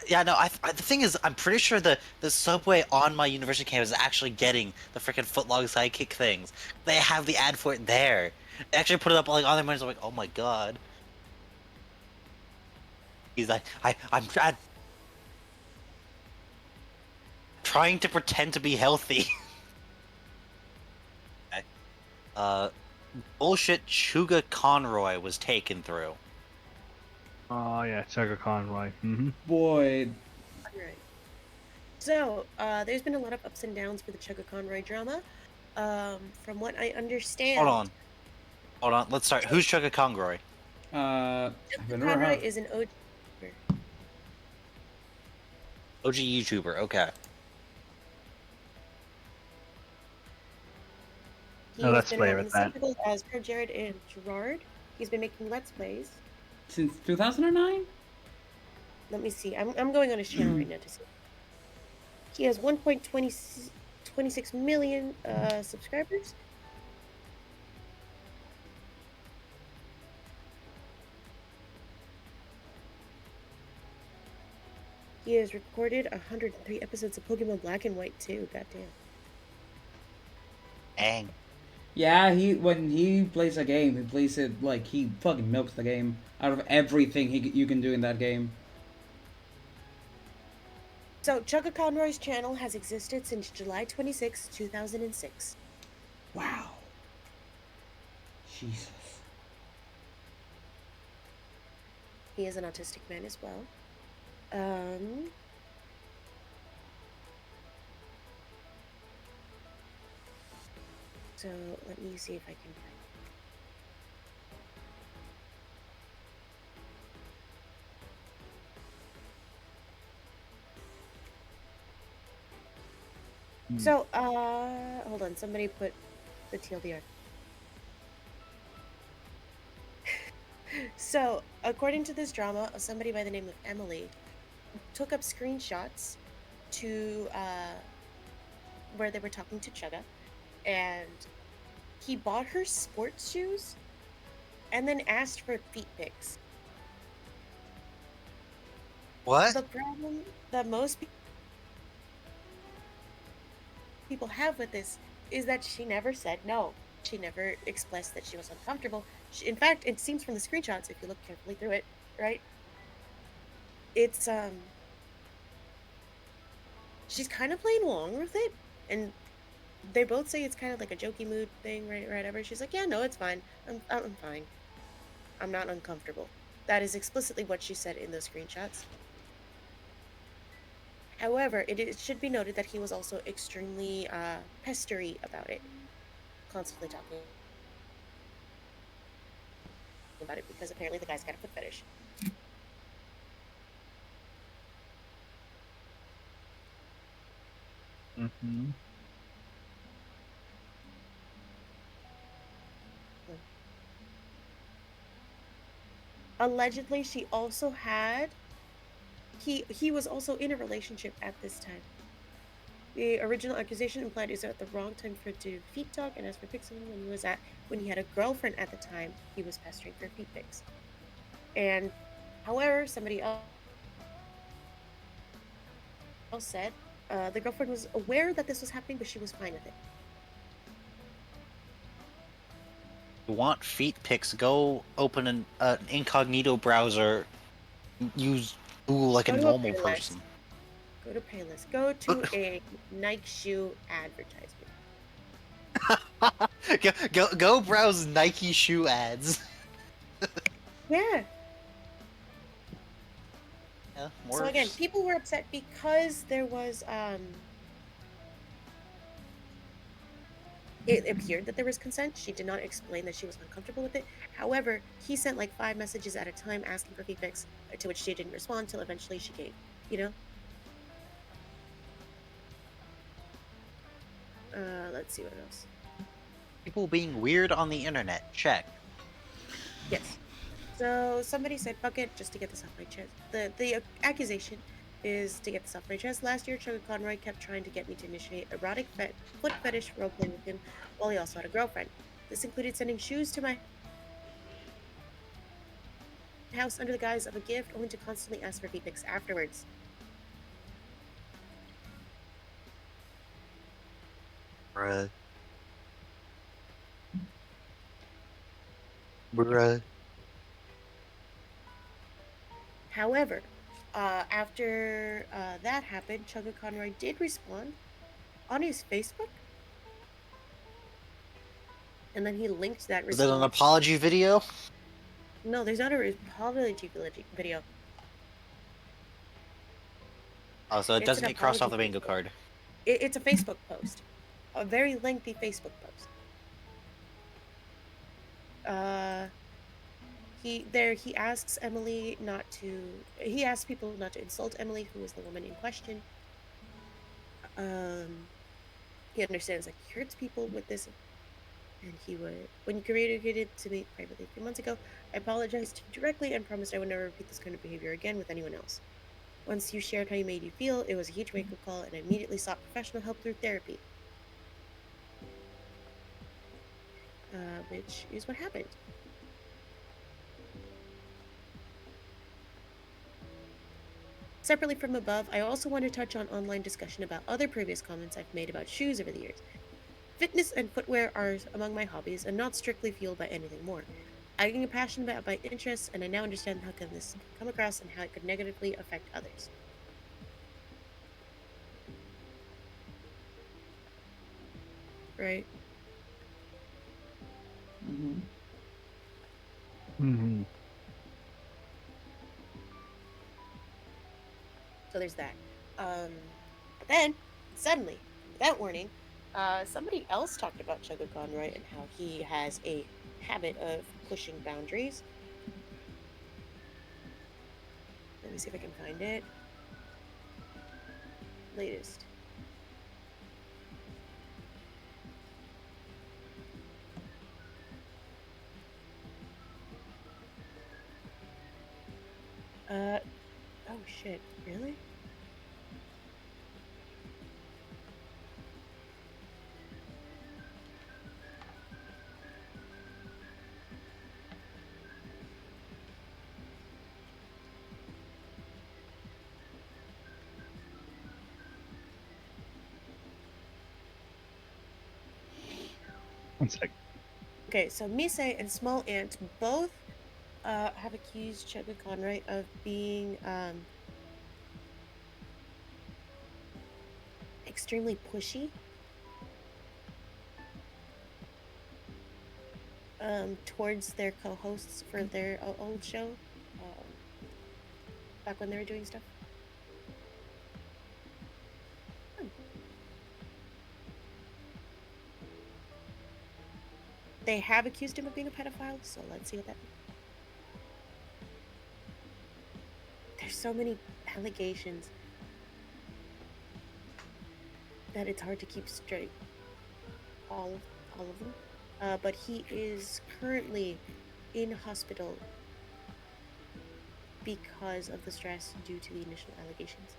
Yeah, no. The thing is, I'm pretty sure the Subway on my university campus is actually getting the freaking footlong sidekick things. They have the ad for it there. They actually put it up like on their minds. I'm like, oh my god. He's like, I'm trying to pretend to be healthy. Okay. Bullshit. Chuga Conroy was taken through. Oh yeah, Chugga Conroy. Boy, Right. So, there's been a lot of ups and downs for the Chugga Conroy drama. From what I understand, Hold on. Let's start. Who's Chuga Conroy? I've Chugga never Conroy heard. is an OG. OG YouTuber. Okay. He No, has let's been play on with the same that. level as Pro Jared and Gerard. He's been making Let's Plays. Since 2009? Let me see. I'm going on his channel right now to see. He has 1.26 million subscribers. He has recorded 103 episodes of Pokemon Black and White too. Goddamn. Dang. Yeah, when he plays a game, he plays it like he fucking milks the game out of everything you can do in that game. So, Chugga Conroy's channel has existed since July 26, 2006. Wow. Jesus. He is an autistic man as well. Um, so, let me see if I can find. So, hold on. Somebody put the TLDR. So, according to this drama, somebody by the name of Emily took up screenshots to where they were talking to Chugga, and he bought her sports shoes and then asked for feet pics. What? The problem that most people have with this is that she never said no. She never expressed that she was uncomfortable. In fact, it seems from the screenshots, if you look carefully through it, right? It's she's kind of playing along with it, and they both say it's kind of like a jokey mood thing, right? Whatever. She's like, yeah, no, it's fine. I'm fine. I'm not uncomfortable. That is explicitly what she said in those screenshots. However, it should be noted that he was also extremely pestery about it, constantly talking about it because apparently the guy's got a foot fetish. Allegedly, she also had he was also in a relationship at this time. The original accusation implied he was at the wrong time for to feet talk, and as for pics of him when he had a girlfriend at the time, he was pestering for feet pics. And however, somebody else said the girlfriend was aware that this was happening, but she was fine with it. you want feet pics, go open an incognito browser. Use Google like a Go to a normal Payless. person. Go to Payless. Go to a Nike shoe advertisement. Go browse Nike shoe ads. Yeah. Yeah, So again, works. people were upset because there was it appeared that there was consent. She did not explain that she was uncomfortable with it. However, he sent like 5 messages at a time asking for feedbacks, to which she didn't respond till eventually she gave. You know. Let's see what else. People being weird on the internet. Check. Yes. So somebody said, "Fuck it," just to get this off my chest. The accusation is to get this off my chest. Last year, Chugga Conroy kept trying to get me to initiate erotic foot fetish roleplay with him, while he also had a girlfriend. This included sending shoes to my house under the guise of a gift, only to constantly ask for feet pics afterwards. Bruh. Bruh. However, after that happened, Chugga Conroy did respond on his Facebook, and then he linked that Is that an response. apology video? No, there's not a apology video. Oh, so it It's doesn't an get crossed off apology the bingo video. card. It's a Facebook post, a very lengthy Facebook post. He asks Emily not to. He asks people not to insult Emily, who is the woman in question. He understands that he hurts people with this, and he would. When you communicated to me privately 3 months ago, I apologized to you directly and promised I would never repeat this kind of behavior again with anyone else. Once you shared how you made you feel, it was a huge wake-up call, and I immediately sought professional help through therapy. Which is what happened. Separately from above, I also want to touch on online discussion about other previous comments I've made about shoes over the years. Fitness and footwear are among my hobbies and not strictly fueled by anything more. I get passionate about my interests, and I now understand how this can come across and how it could negatively affect others. Right? Mm-hmm. Mm-hmm. So there's that. But then, suddenly, without warning, somebody else talked about Chugga Conroy and how he has a habit of pushing boundaries. Let me see if I can find it. Latest. Oh shit, really? One sec. Okay, so Mise and Small Ant both have accused Chugga Conroy of being extremely pushy towards their co-hosts for their old show, back when they were doing stuff. They have accused him of being a pedophile, so let's see what that means. There's so many allegations that it's hard to keep straight. All of them. But he is currently in hospital because of the stress due to the initial allegations.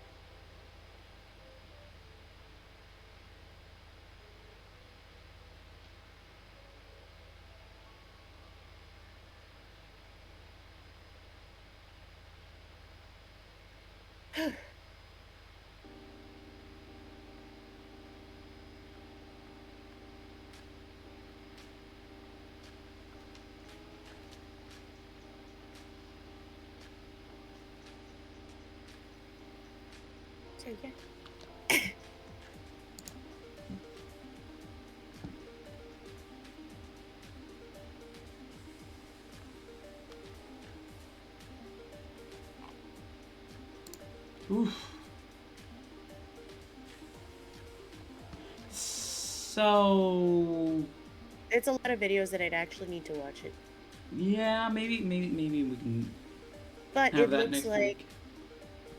So yeah. Oof. So It's a lot of videos that I'd actually need to watch it. yeah, maybe we can But have it that looks next like, week.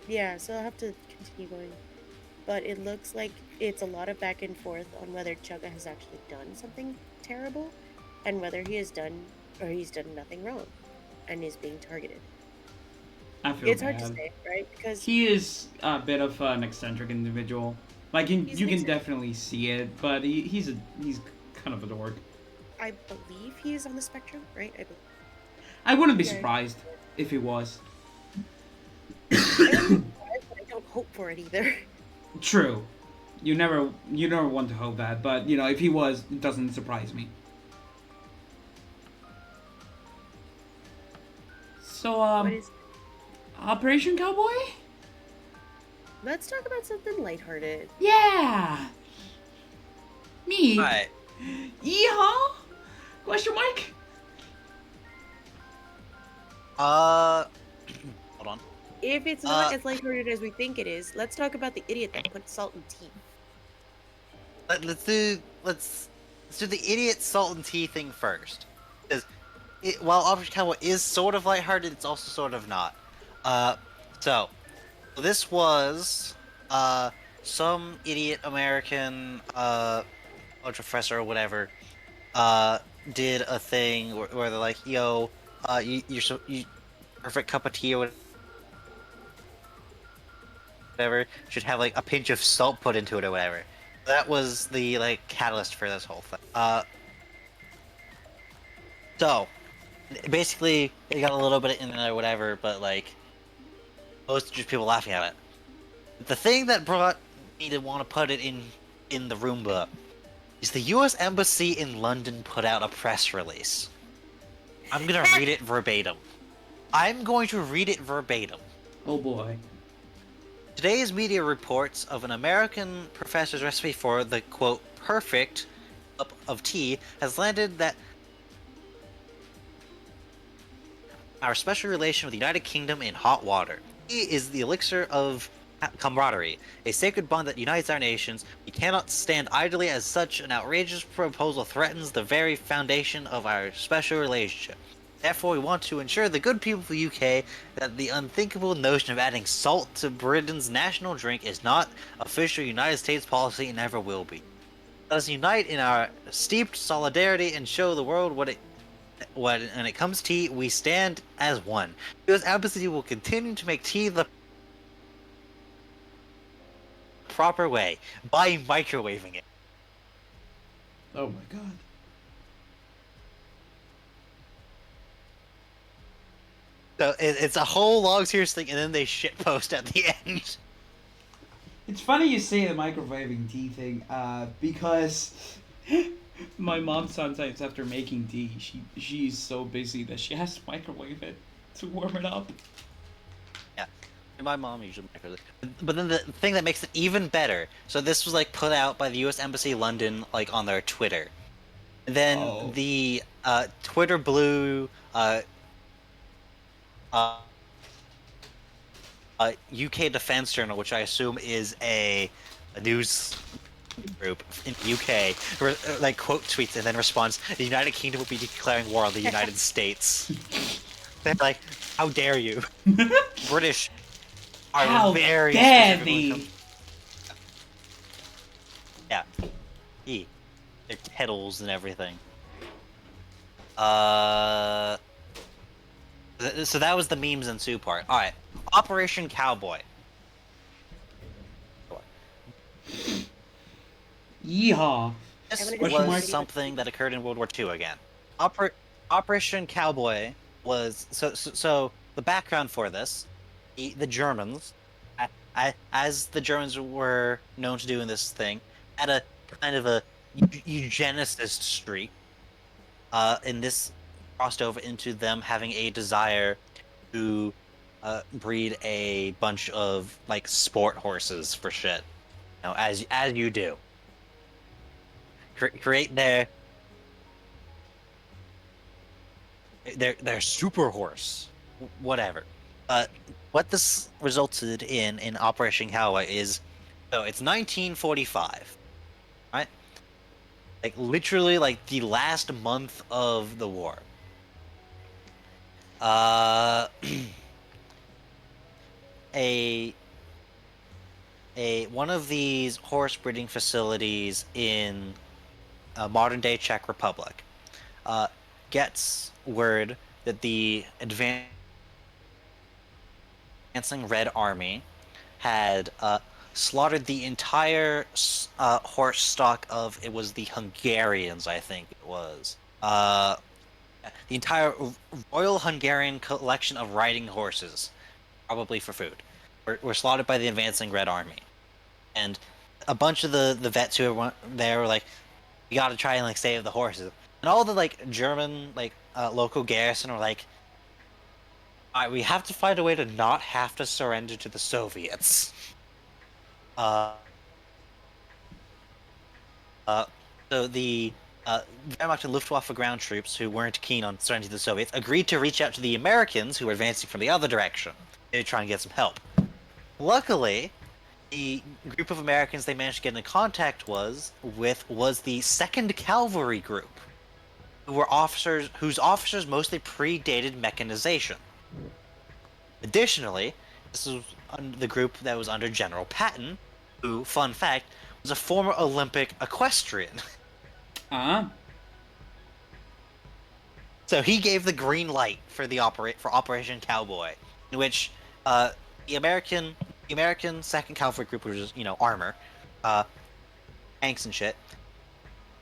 yeah, so I'll have to continue going. But it looks like it's a lot of back and forth on whether Chugga has actually done something terrible and whether he has done or he's done nothing wrong and is being targeted. I feel It's hard to bad. say, right? Because He is a bit of an eccentric individual. Like he's you an can eccentric. definitely see it, but he's kind of a dork. I believe he is on the spectrum, right? I believe. I wouldn't be Yeah. surprised if he was. I wouldn't be surprised, but I don't hope for it either. True. You never want to hope that, but you know, if he was, it doesn't surprise me. So What is? Operation Cowboy? Let's talk about something lighthearted. Yeah. Me. Alright. Yeehaw? Question mark? Hold on. If it's not as lighthearted as we think it is, let's talk about the idiot that put salt in tea. Let's do the idiot salt and tea thing first. Because while Operation Cowboy is sort of lighthearted, it's also sort of not. So this was some idiot American professor or whatever did a thing where they're like, yo, you perfect cup of tea or whatever should have like a pinch of salt put into it or whatever. That was the like catalyst for this whole thing. So basically it got a little bit of internet or whatever, but like most just people laughing at it. The thing that brought me to want to put it in the Roomba is the U.S. Embassy in London put out a press release. I'm gonna read it verbatim. I'm going to read it verbatim. Oh boy. Today's media reports of an American professor's recipe for the, quote, perfect cup of tea has landed that our special relation with the United Kingdom in hot water. Tea is the elixir of camaraderie, a sacred bond that unites our nations. We cannot stand idly as such an outrageous proposal threatens the very foundation of our special relationship. Therefore, we want to ensure the good people of the UK that the unthinkable notion of adding salt to Britain's national drink is not official United States policy and never will be. Let us unite in our steeped solidarity and show the world when it comes to tea, we stand as one. U.S. Embassy will continue to make tea the proper way by microwaving it. Oh my god. So it's a whole long serious thing, and then they shitpost at the end. It's funny you say the microwaving tea thing, because my mom sometimes after making tea, she's so busy that she has to microwave it to warm it up. Yeah, and my mom usually microwaves it. But then the thing that makes it even better, so this was like put out by the U.S. Embassy London, like on their Twitter. And then the Twitter Blue UK Defense Journal, which I assume is a news group in the UK, like quote tweets and then responds, "The United Kingdom will be declaring war on the United States." They're like, "How dare you?" British are How very dare specific when it thee? comes- Yeah, their titles and everything. So that was the memes and Sue part. All right, Operation Cowboy. Yeehaw. This Question mark? was something that occurred in World War II again. Operation Cowboy was so the background for this, the Germans, as the Germans were known to do in this thing, had a kind of a eugenicist streak. And this crossed over into them having a desire to breed a bunch of like sport horses for shit. You know, as you do. Create their super horse, whatever. What this resulted in Operation Cowboy is, so it's 1945, right? Like literally like the last month of the war. Uh, a one of these horse breeding facilities in modern day Czech Republic gets word that the advancing Red Army had slaughtered the entire horse stock of, it was the Hungarians, I think it was. The entire Royal Hungarian collection of riding horses, probably for food, were slaughtered by the advancing Red Army. And a bunch of the vets who were there were like, "We got to try and like save the horses." And all the like German like local garrison were like, "All right, we have to find a way to not have to surrender to the Soviets." Uh, so the Wehrmacht and Luftwaffe ground troops, who weren't keen on surrendering to the Soviets, agreed to reach out to the Americans, who were advancing from the other direction, to try and get some help. Luckily, the group of Americans they managed to get in contact was the Second Cavalry Group, who were officers whose officers mostly predated mechanization. Additionally, this was the group that was under General Patton, who, fun fact, was a former Olympic equestrian. So he gave the green light for Operation Cowboy, in which the American Second Cavalry Group, which was armor, tanks and shit,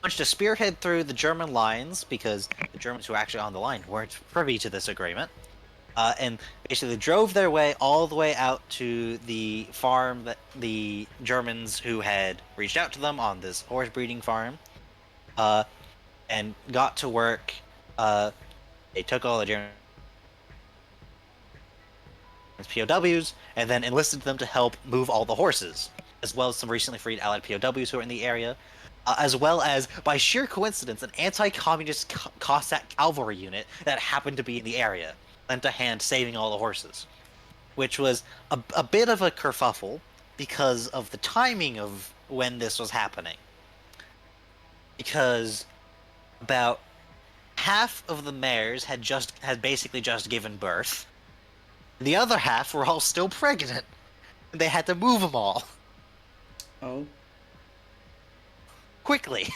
launched a spearhead through the German lines because the Germans who were actually on the line weren't privy to this agreement, and basically drove their way all the way out to the farm that the Germans who had reached out to them on this horse breeding farm, and got to work. They took all the German POWs and then enlisted them to help move all the horses, as well as some recently freed Allied POWs who were in the area, as well as, by sheer coincidence, an anti-communist Cossack cavalry unit that happened to be in the area, lent a hand saving all the horses, which was a bit of a kerfuffle because of the timing of when this was happening. Because about half of the mares had basically just given birth. The other half were all still pregnant. They had to move them all. Oh. Quickly.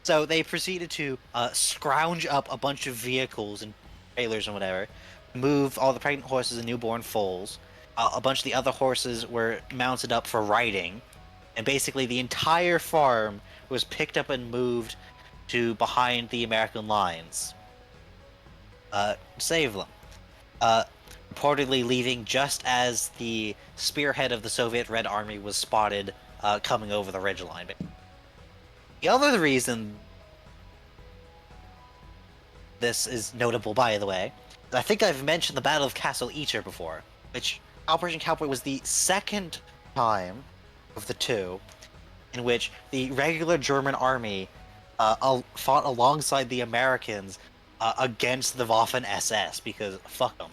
So they proceeded to scrounge up a bunch of vehicles and trailers and whatever, move all the pregnant horses and newborn foals. A bunch of the other horses were mounted up for riding, and basically the entire farm was picked up and moved to behind the American lines. Save them. Reportedly leaving just as the spearhead of the Soviet Red Army was spotted coming over the ridgeline. The other reason this is notable, by the way, I think I've mentioned the Battle of Castle Eater before, which Operation Cowboy was the second time of the two in which the regular German army fought alongside the Americans against the Waffen SS, because fuck them.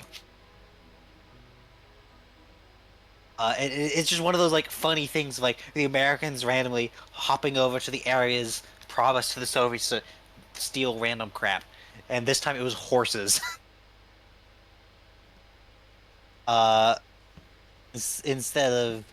It's just one of those like funny things, like the Americans randomly hopping over to the areas promised to the Soviets to steal random crap, and this time it was horses. Instead of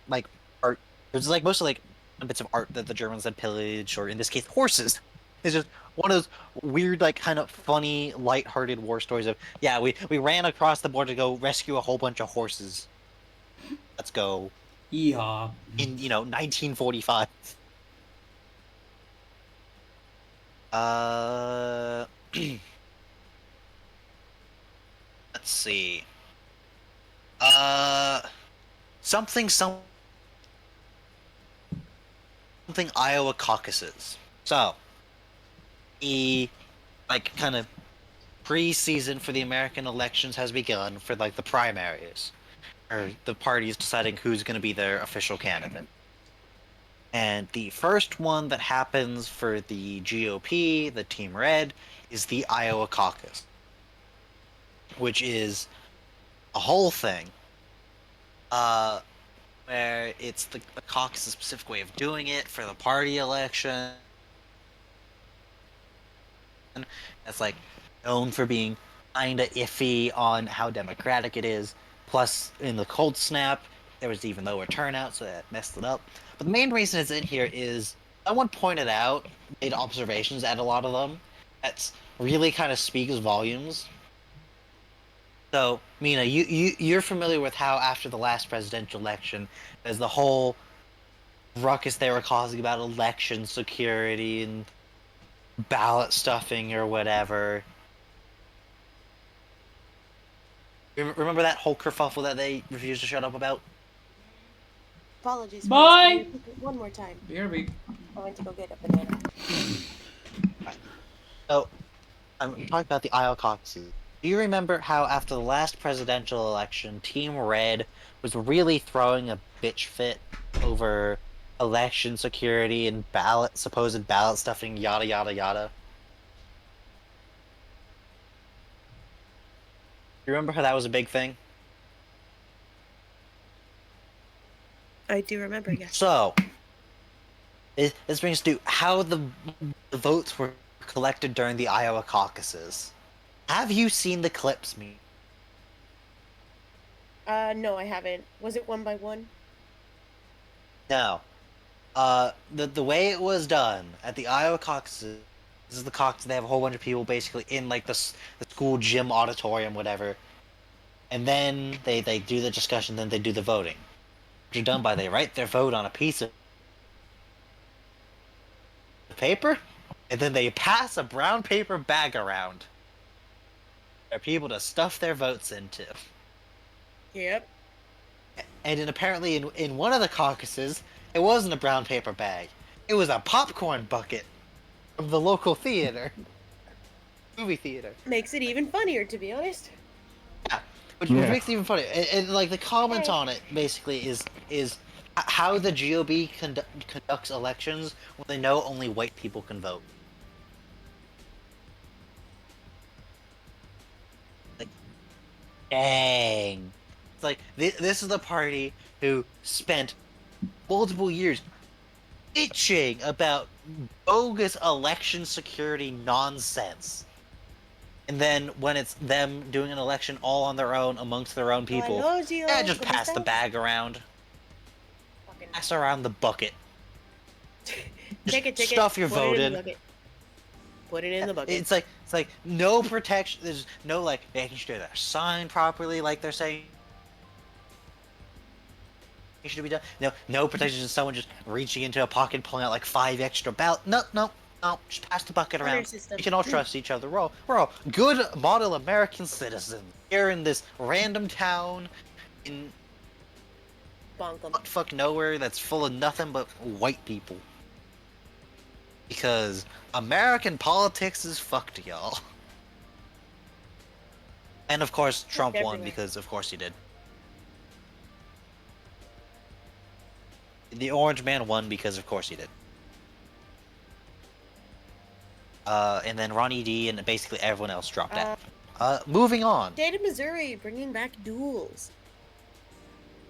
like art, it was like mostly like bits of art that the Germans had pillaged, or in this case, horses. It's just one of those weird, like, kind of funny, light-hearted war stories of, yeah, we ran across the border to go rescue a whole bunch of horses. Let's go. Yeehaw. In 1945. Let's see. Something Iowa caucuses. So, the, like, kind of pre-season for the American elections has begun for like the primaries, or the parties deciding who's going to be their official candidate. And the first one that happens for the GOP, the Team Red, is the Iowa caucus, which is a whole thing. Where it's the caucus, a specific way of doing it for the party election. That's like known for being kinda iffy on how democratic it is. Plus, in the cold snap, there was even lower turnout, so that messed it up. But the main reason it's in here is someone pointed out, made observations at a lot of them, that's really kind of speaks volumes. So, Mina, you're familiar with how after the last presidential election, there's the whole ruckus they were causing about election security and ballot stuffing or whatever. Remember that whole kerfuffle that they refused to shut up about? Apologies. for Bye! this. Can you repeat it one more time. BRB. I went to go get a banana. So, I'm talking about the Iowa caucuses. Do you remember how after the last presidential election, Team Red was really throwing a bitch fit over election security and supposed ballot stuffing, yada yada yada? You remember how that was a big thing? I do remember, yes. So, this brings us to how the votes were collected during the Iowa caucuses. Have you seen the clips, me? No, I haven't. Was it one by one? No. The way it was done at the Iowa caucuses, this is the caucus, they have a whole bunch of people basically in like the school gym auditorium, whatever. And then they do the discussion, then they do the voting. What you're done by, they write their vote on a piece of paper, and then they pass a brown paper bag around for people to stuff their votes into. Yep. And then apparently in one of the caucuses, it wasn't a brown paper bag. It was a popcorn bucket from the local theater. Movie theater. Makes it even funnier, to be honest. Yeah. Which Yeah. makes it even funnier. And like the comment Hey. on it basically is how the GOP conducts elections when they know only white people can vote. Like, dang. It's like, this is the party who spent multiple years bitching about bogus election security nonsense. And then when it's them doing an election all on their own amongst their own people, Hello, Gio. yeah, just ¿Cómo pass the estás? bag around. Fucking Pass around the bucket. take it, stuff your put it vote in in. the bucket. Put it in the bucket. It's like no protection. There's no like making sure they're signed properly, like they're saying it should be done. No protection of someone just reaching into a pocket, pulling out like 5 extra ballots. No. Just pass the bucket Honor around. system. We can all trust each other. We're all good model American citizens here in this random town in Bonk 'em. fuck nowhere that's full of nothing but white people. Because American politics is fucked, y'all. And of course, Trump won everywhere. because of course he did. The Orange Man won because of course he did. And then Ronnie D and basically everyone else dropped out. Moving on. State of Missouri bringing back duels.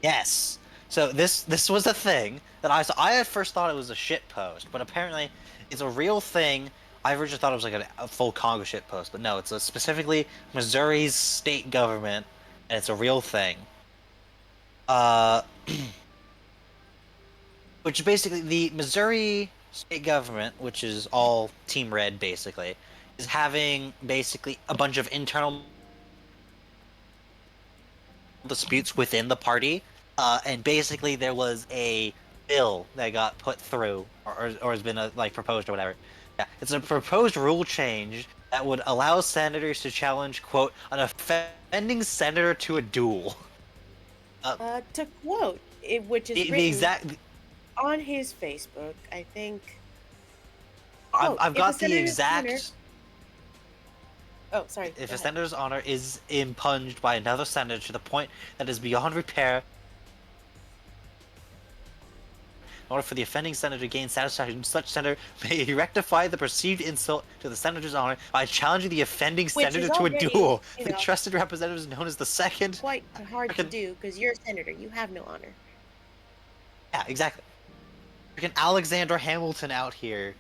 Yes. So this was a thing that I saw. I at first thought it was a shit post, but apparently it's a real thing. I originally thought it was like a full Congress shit post, but no, it's specifically Missouri's state government, and it's a real thing. Which is basically the Missouri state government, which is all Team Red basically, is having basically a bunch of internal disputes within the party. And basically there was a bill that got put through, or has been like proposed or whatever. Yeah, it's a proposed rule change that would allow senators to challenge, quote, an offending senator to a duel. To quote, which is The written exact. on his Facebook, I think. I've if got a the senator's exact. corner- Oh, sorry. If go a ahead. senator's honor is impunged by another senator to the point that is beyond repair, in order for the offending senator to gain satisfaction, such senator may rectify the perceived insult to the senator's honor by challenging the offending Which is senator to a already, duel. you The know, trusted representative is known as the second. quite hard to Frickin- do because you're a senator. You have no honor. Yeah, exactly. Freaking Alexander Hamilton out here.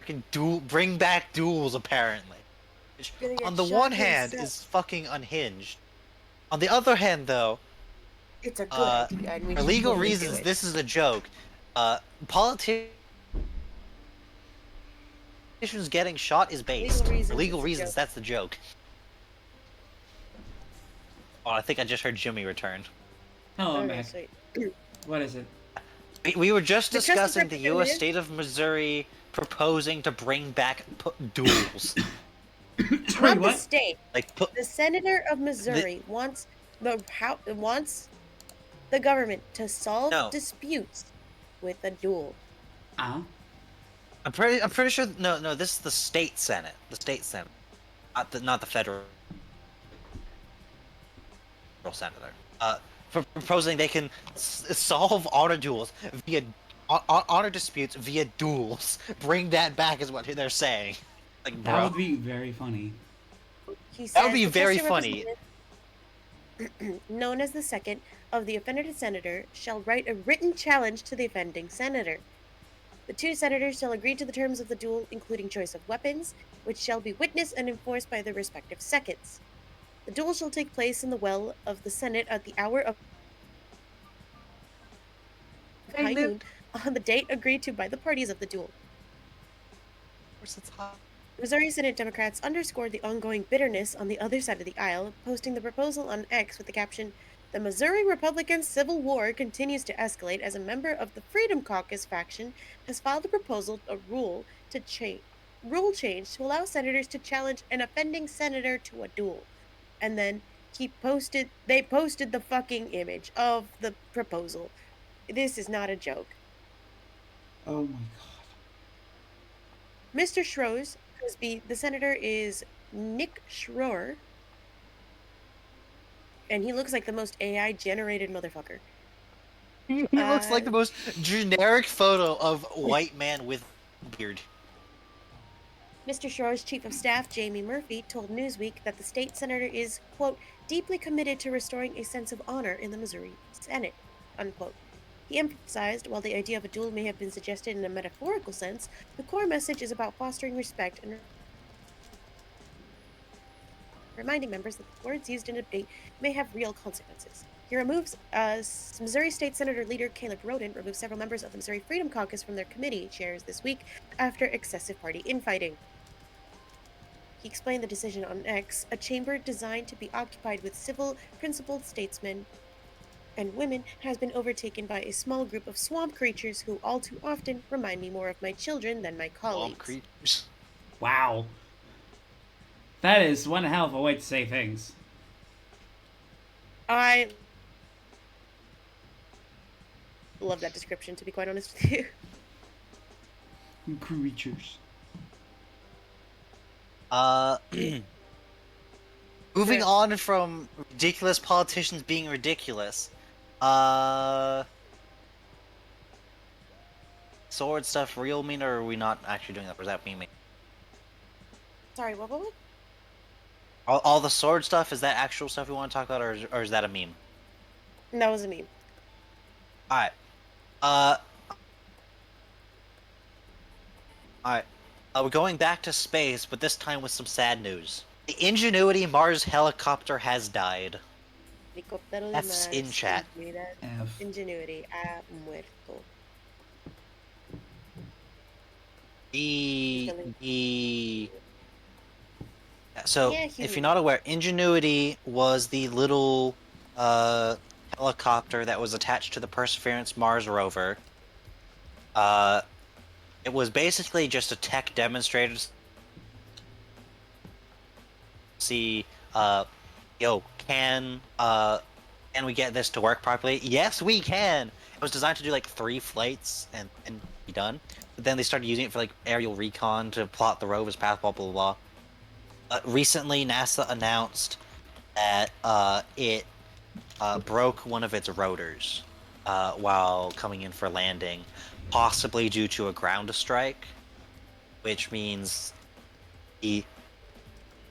Freaking bring back duels, apparently. Which, Gonna get on the shot one hand, himself. is fucking unhinged. On the other hand, though, It's a good idea, and we for should legal totally do reasons, it. this is a joke. Politicians getting shot is based. For reasons, legal it's a reasons, joke. that's the joke. Oh, I think I just heard Jimmy return. Oh, I'm Okay, back. sweet. What is it? We were just The trusted discussing the U.S. representative- state of Missouri proposing to bring back Sorry, duels. Not the what? state. Like, put The senator of Missouri wants the government to solve No. disputes with a duel. Uh-huh. I'm pretty sure. No, this is the state senate. The state senate, not the federal senator. For proposing they can solve honor duels via honor disputes via duels. Bring that back is what they're saying. Like, That bro, would be very funny. He that would says be the very trusted funny. representative, known as the second of the offended senator, shall write a written challenge to the offending senator. The two senators shall agree to the terms of the duel, including choice of weapons, which shall be witnessed and enforced by their respective seconds. The duel shall take place in the well of the Senate at the hour of high noon on the date agreed to by the parties of the duel. Of course, it's hot. Missouri Senate Democrats underscored the ongoing bitterness on the other side of the aisle, posting the proposal on X with the caption, "The Missouri Republican Civil War continues to escalate as a member of the Freedom Caucus faction has filed a proposal, rule change to allow senators to challenge an offending senator to a duel." And then they posted the fucking image of the proposal. This is not a joke. Oh my god. Mr. Schroes, the senator is Nick Schroer, and he looks like the most AI generated motherfucker. He looks like the most generic photo of white man with beard. Mr. Schroer's chief of staff, Jamie Murphy, told Newsweek that the state senator is, quote, deeply committed to restoring a sense of honor in the Missouri Senate, unquote. He emphasized, while the idea of a duel may have been suggested in a metaphorical sense, the core message is about fostering respect and reminding members that the words used in a debate may have real consequences. He removes Missouri State Senator leader Caleb Roden removed several members of the Missouri Freedom Caucus from their committee chairs this week after excessive party infighting. He explained the decision on X, a chamber designed to be occupied with civil, principled statesmen and women has been overtaken by a small group of swamp creatures who all too often remind me more of my children than my colleagues. Creatures. Wow. That is one hell of a way to say things. I love that description, to be quite honest with you. Creatures. Moving on from ridiculous politicians being ridiculous. Sword stuff real mean, or are we not actually doing that? Or is that meme? Sorry, what? All the sword stuff, is that actual stuff we want to talk about, or is that a meme? That was a meme. Alright. We're going back to space, but this time with some sad news. The Ingenuity Mars helicopter has died. Helicóptero de F's in Mars, chat. F. Ingenuity ha muerto. So, Yeah, if you're not aware, Ingenuity was the little helicopter that was attached to the Perseverance Mars rover. It was basically just a tech demonstrator to see, can we get this to work properly? Yes, we can! It was designed to do like 3 flights and be done. But then they started using it for like aerial recon to plot the rover's path, blah blah blah. Recently, NASA announced that it broke one of its rotors while coming in for landing, possibly due to a ground strike, which means it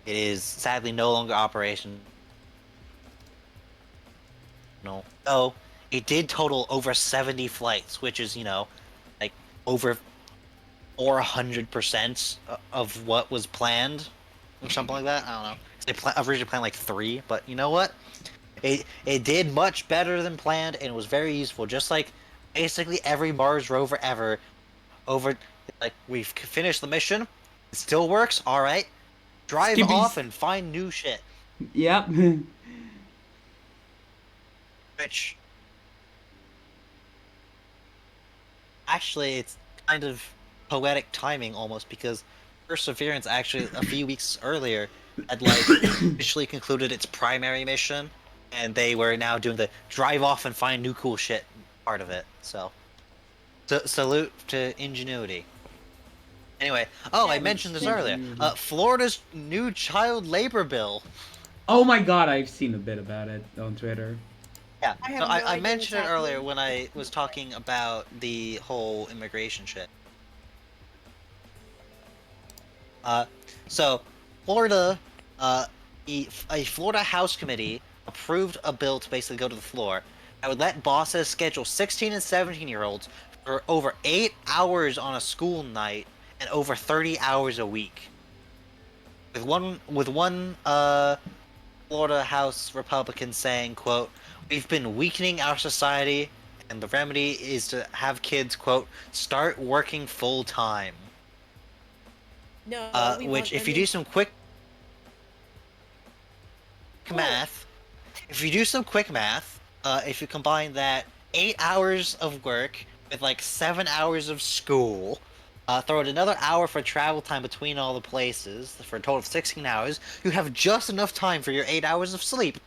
is sadly no longer operational. So it did total over 70 flights, which is, like over 400% of what was planned, or something like that. I don't know. They originally planned like 3, but you know what? It did much better than planned, and it was very useful. Just like basically every Mars rover ever. Over, like, we've finished the mission. It still works. All right, drive off Skippies. and find new shit. Yep. Which actually, it's kind of poetic timing almost, because Perseverance actually a few weeks earlier had like officially concluded its primary mission, and they were now doing the drive off and find new cool shit part of it. So salute to ingenuity. Anyway, I mentioned this earlier. Ingenuity. Florida's new child labor bill. Oh my god, I've seen a bit about it on Twitter. Yeah, I have so no I idea mentioned what's it earlier happening. when I was talking about the whole immigration shit. Uh, so Florida, a Florida House committee approved a bill to basically go to the floor. I would let bosses schedule 16 and 17-year-olds for over 8 hours on a school night and over 30 hours a week. With one Florida House Republican saying, quote, "We've been weakening our society, and the remedy is to have kids, quote, start working full time." No, we Which, want if them you in do some quick school. math, if you combine that 8 hours of work with like 7 hours of school, throw in another hour for travel time between all the places, for a total of 16 hours, you have just enough time for your 8 hours of sleep.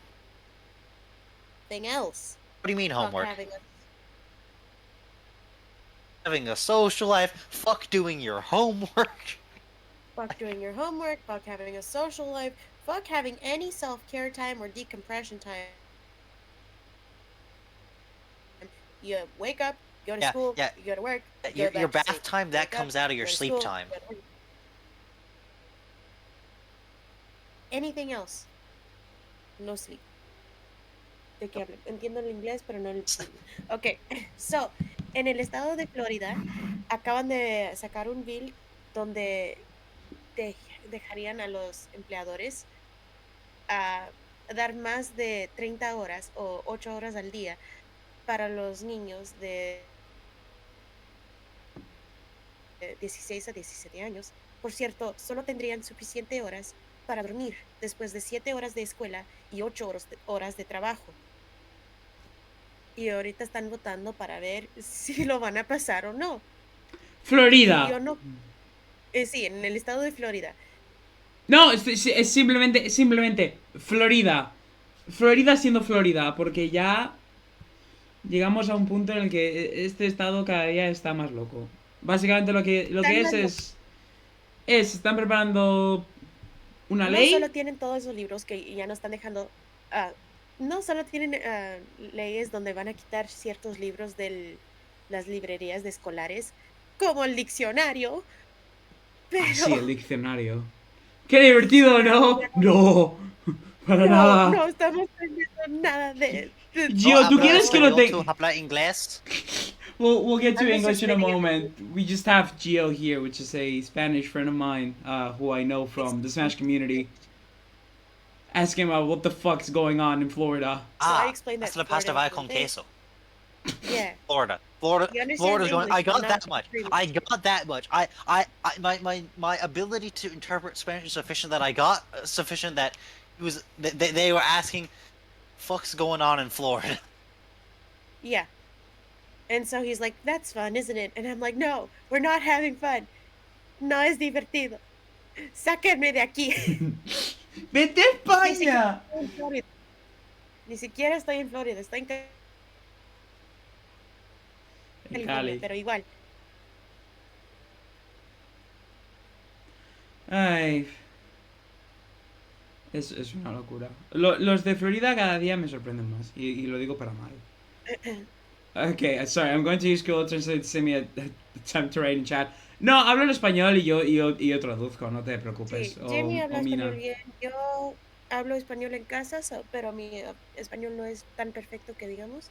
Thing else. What do you mean Fuck homework? having a Having a social life, fuck doing your homework. fuck doing your homework, fuck having a social life, fuck having any self-care time or decompression time. You wake up, go to Yeah, school, yeah. you go to work, you Your go your back to bath sleep. time, You that wake up, comes out of you your go to sleep school, time. you go to work. Anything else. No sleep. ¿De qué hablan? Entiendo el inglés, pero no el español. Ok, so, en el estado de Florida acaban de sacar un bill donde dejarían a los empleadores a dar más de 30 horas o 8 horas al día para los niños de 16 a 17 años. Por cierto, solo tendrían suficiente horas para dormir después de 7 horas de escuela y 8 horas de trabajo. Y ahorita están votando para ver si lo van a pasar o no. Y Florida. yo no, sí, en el estado de Florida. No, es simplemente Florida. Florida siendo Florida, porque ya llegamos a un punto en el que este estado cada día está más loco. Básicamente lo que Están más locos. están preparando una No solo ley. tienen todos esos libros que ya no están dejando, ah, no solo tienen leyes donde van a quitar ciertos libros de las librerías de escolares, como el diccionario, Ah, pero sí, el diccionario. ¡Qué el divertido! diccionario ¿No? No, para no, nada. no estamos aprendiendo nada de No Gio, ¿tú hablo quieres que lo español, tú te... hablas inglés. We'll get to I'm just English in a explaining moment. everything. We just have Gio here, which is a Spanish friend of mine, who I know from the Smash community. Ask him what the fuck's going on in Florida. So I Ah, explained that hasta la Florida pasta is va one con thing. queso. Yeah, he understands Florida's going. English, I but got not that much. pretty I much. got that much. My ability to interpret Spanish is sufficient that I got sufficient that it was they were asking, "Fuck's going on in Florida?" Yeah. And so he's like, that's fun, isn't it? And I'm like, no, we're not having fun. No es divertido. Sáquenme de aquí. ¡Vete a Ni siquiera España! estoy en Florida. Ni siquiera estoy en Florida, estoy en En California, Cali. pero igual. Ay. Es una locura. Los de Florida cada día me sorprenden más. Y lo digo para mal. Okay, sorry, I'm going to use Google Translate to send me a attempt to write in chat. No, hablo en español y yo traduzco, no te preocupes. Sí, Jenny habla O Mina. español bien. Yo hablo español en casa, pero mi español no es tan perfecto que digamos.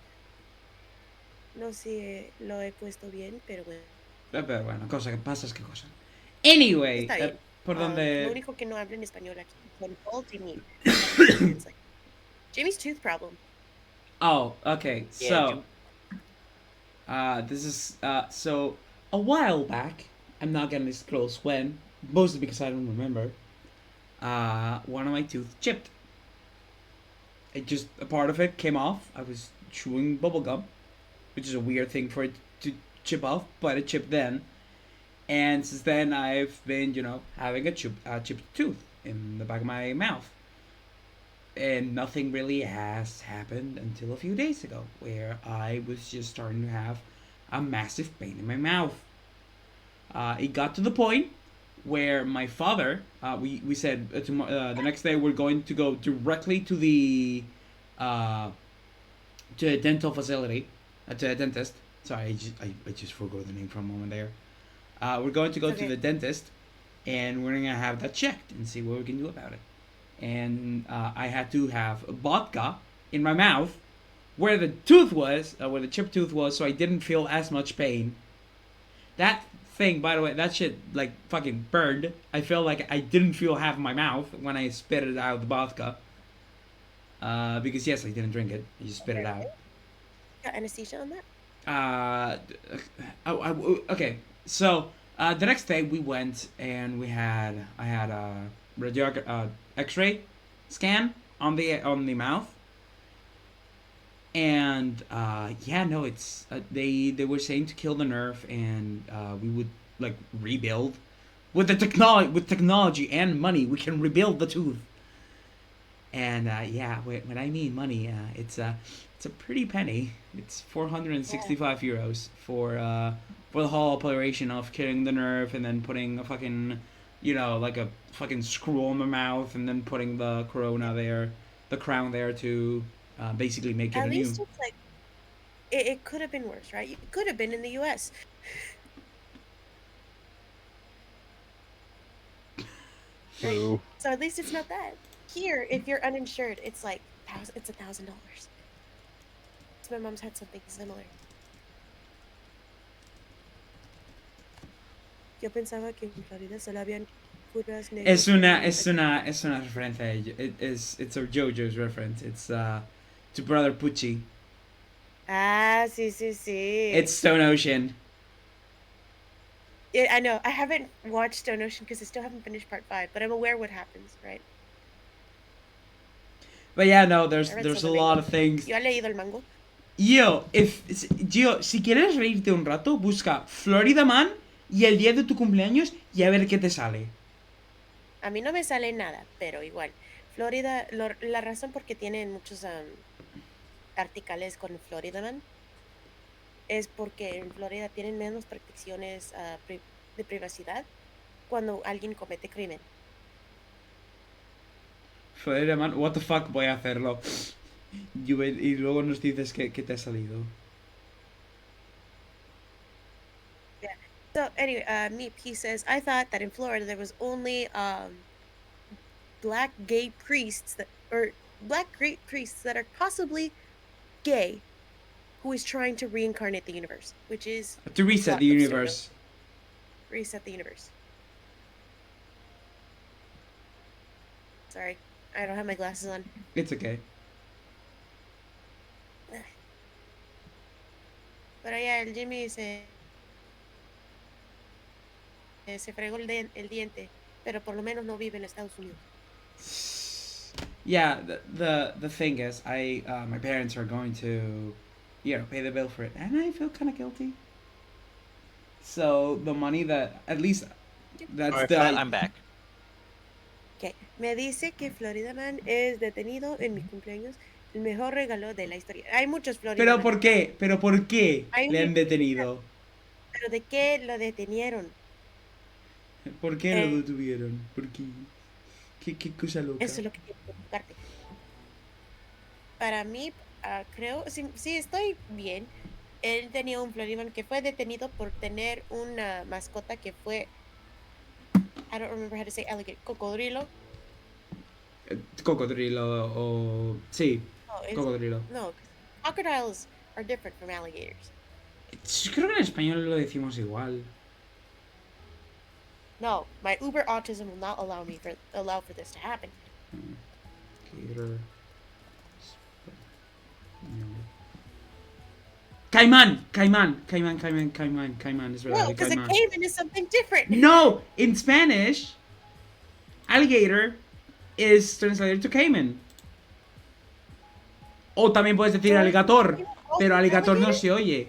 No sé si lo he puesto bien, pero bueno. Pero bueno, cosa que pasa es que cosa. Anyway, Está bien. por Lo donde... único que no habla en español aquí son Paul Jimmy. That's what it translates. Jimmy's tooth problem. Oh, okay, Yeah, so... this is... so, a while back, I'm not gonna disclose when, mostly because I don't remember, one of my teeth chipped. It just... A part of it came off. I was chewing bubblegum, which is a weird thing for it to chip off, but it chipped then. And since then, I've been, having a chipped tooth in the back of my mouth. And nothing really has happened until a few days ago, where I was just starting to have a massive pain in my mouth. It got to the point where my father, we said the next day we're going to go directly to the dental facility, to a dentist. Sorry, I just forgot the name for a moment there. We're going to go to the dentist, and we're gonna have that checked and see what we can do about it. And I had to have vodka in my mouth, where the tooth was, where the chipped tooth was, so I didn't feel as much pain. That thing, by the way, that shit like fucking burned. I felt like I didn't feel half my mouth when I spit it out the vodka. Because yes, I didn't drink it. I just spit it out. Got anesthesia on that? Okay. So the next day we went and I had a X-ray scan on the mouth, and it's they were saying to kill the nerve, and we would like rebuild with technology and money, we can rebuild the tooth. And when I mean money, it's a pretty penny. It's 465 euros for the whole operation of killing the nerve and then putting a fucking, like a fucking screw on my mouth and then putting the crown there to basically make it At anew. least it's like it could have been worse, right? It could have been in the U.S. True. So at least it's not that. Here, if you're uninsured, it's like it's $1,000. So my mom's had something similar. Yo pensaba que en Florida solo habían curas negras. Es una referencia. It's a JoJo's reference. It's to Brother Pucci. Ah, sí. It's Stone Ocean. Yeah, I know. I haven't watched Stone Ocean because I still haven't finished part 5, but I'm aware what happens, right? But yeah, no, there's I read a some lot manga. of things. Yo he leído el mango. Si quieres reírte un rato, busca Florida Man y el día de tu cumpleaños y a ver qué te sale. A mí no me sale nada, pero igual. Florida, la razón por qué tienen muchos articles con Florida Man es porque en Florida tienen menos protecciones de privacidad cuando alguien comete crimen. Florida Man, what the fuck, voy a hacerlo. Y luego nos dices que te ha salido. Yeah. So anyway, Meep, he says, I thought that in Florida there was only black gay priests that are possibly gay who is trying to reincarnate the universe, which is To reset the universe. Reset the universe. Sorry, I don't have my glasses on. It's okay. Pero ya el Jimmy se fregó el diente, pero por lo menos no vive en Estados Unidos. Yeah, the thing is, my parents are going to, pay the bill for it, and I feel kind of guilty. So the money that at least that's Alright, the. I'm back. Okay. Me dice que Florida Man es detenido en mi cumpleaños. El mejor regalo de la historia. Hay muchos Florida ¿Pero Man. por qué? ¿Pero por qué Hay le han un- detenido? ¿Pero de qué lo detenieron? ¿Por qué lo detuvieron? ¿Por qué? ¿Qué cosa loca? Eso es lo que quiero preguntarte. Para mí, creo, sí, estoy bien. Él tenía un Floriban que fue detenido por tener una mascota que fue, I don't remember how to say alligator, cocodrilo. Cocodrilo o... Sí, No, cocodrilo. no, crocodiles are different from alligators. Creo que en español lo decimos igual. No, my uber autism will not allow for this to happen. Gator. Caimán, es verdad, No, el because a caimán. caiman is something different. No, in Spanish, alligator is translated to caiman. O también puedes decir So is alligator, caiman pero also alligator no alligator? se oye.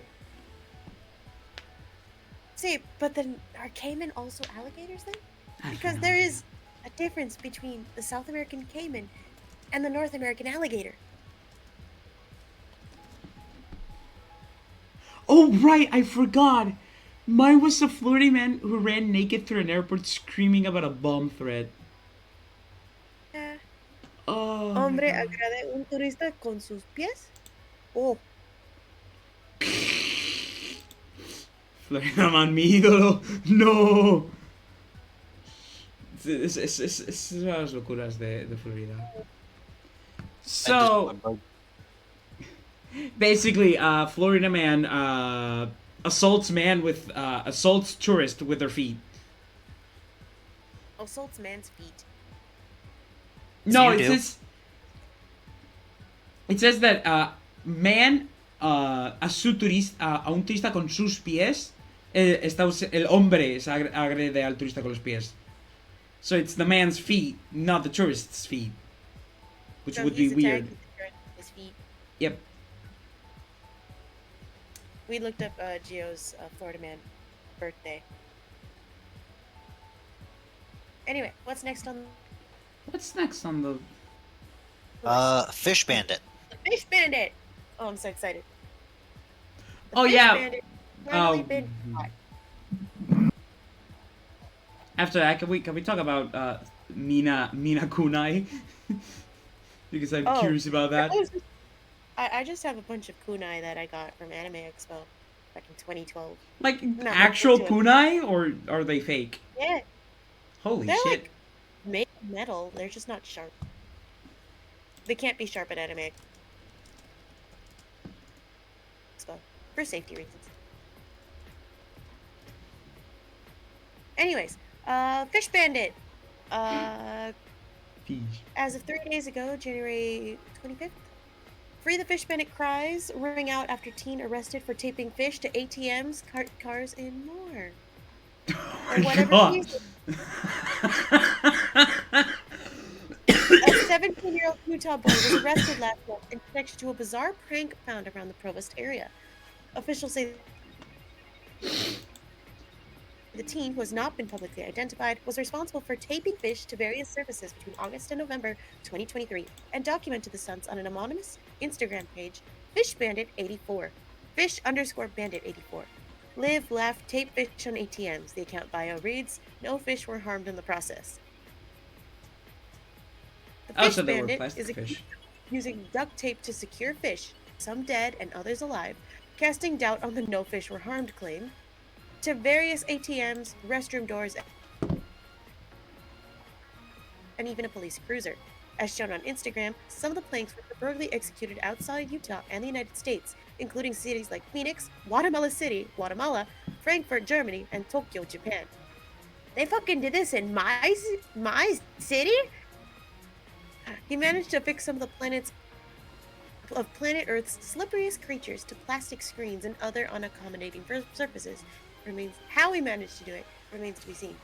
See, but then are caiman also alligators then? I Because don't there know. is a difference between the South American caiman and the North American alligator. Oh, right, I forgot. Mine was a Florida man who ran naked through an airport screaming about a bomb threat. Eh, Oh, my Hombre God. agrade un turista con sus pies. Oh, Florida man, mi ídolo. No. Es una de las locuras de Florida. So, basically, Florida man assaults assaults tourist with their feet. assaults man's feet. No, You do. it says that man a un turista con sus pies. El hombre se agrede al turista con los pies. So it's the man's feet, not the tourist's feet, which So would be he's weird. attacking the turret with his feet. Yep. We looked up Gio's Florida man birthday. Anyway, what's next on What's next on the? the list? Fish Bandit. The Fish Bandit! Oh, I'm so excited. The Oh, Fish yeah. Bandit finally Oh. been caught. After that, can we talk about Mina Kunai? Because I'm Oh, curious about that. I just have a bunch of kunai that I got from Anime Expo back in 2012. Like Not actual much into it. kunai, or are they fake? Yeah, Holy they're shit! like made of metal. They're just not sharp. They can't be sharp at Anime Expo for safety reasons. Anyways, Fish Bandit. Fish. As of 3 days ago, January 25th, Free the Fish Bandit cries ring out after teen arrested for taping fish to ATMs, cars, and more. Oh my whatever God. reason. A 17-year-old Utah boy was arrested last month in connection to a bizarre prank found around the Provost area. Officials say the teen, who has not been publicly identified, was responsible for taping fish to various surfaces between August and November 2023 and documented the stunts on an anonymous Instagram page, FishBandit84. Fish_bandit84. Live, laugh, tape fish on ATMs. The account bio reads, no fish were harmed in the process. The Oh, Fish so they were Bandit plastic is fish. using duct tape to secure fish, some dead and others alive, casting doubt on the no fish were harmed claim, to various ATMs, restroom doors, and even a police cruiser. As shown on Instagram, some of the pranks were reportedly executed outside Utah and the United States, including cities like Phoenix, Guatemala City, Guatemala, Frankfurt, Germany, and Tokyo, Japan. They fucking did this in my city? He managed to fix some of the planet Earth's slipperiest creatures to plastic screens and other unaccommodating surfaces. How he managed to do it remains to be seen.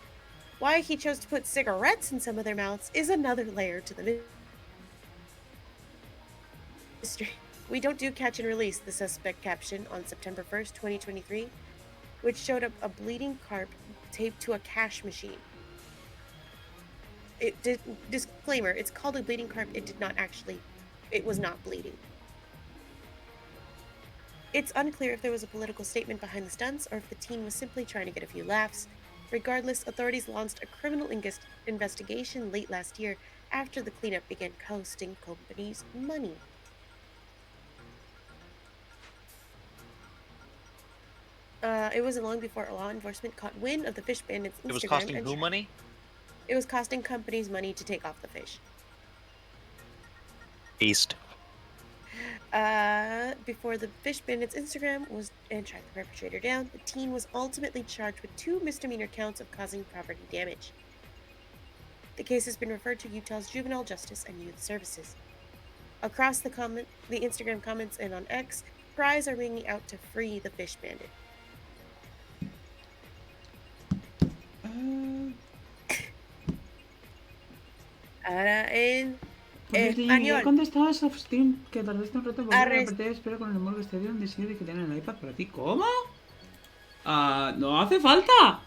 Why he chose to put cigarettes in some of their mouths is another layer to the mystery. We don't do catch and release, the suspect captioned on September 1st, 2023, which showed up a bleeding carp taped to a cash machine. Disclaimer, it's called a bleeding carp. It was not bleeding. It's unclear if there was a political statement behind the stunts or if the teen was simply trying to get a few laughs. Regardless, authorities launched a criminal investigation late last year after the cleanup began costing companies money. It wasn't long before law enforcement caught wind of the fish bandits' Instagram It was costing and who money? it was costing companies money to take off the fish. East. Before the fish bandits' Instagram was and tracked the perpetrator down, the teen was ultimately charged with 2 misdemeanor counts of causing property damage. The case has been referred to Utah's Juvenile Justice and Youth Services. Across the Instagram comments and on X, cries are ringing out to free the fish bandit. Ahora en Pues ya español. contestabas off stream que tardaste un rato porque la Arres- partida espero con el humor que te dieron diseño de que tienen el iPad para ti. ¿Cómo? No hace falta.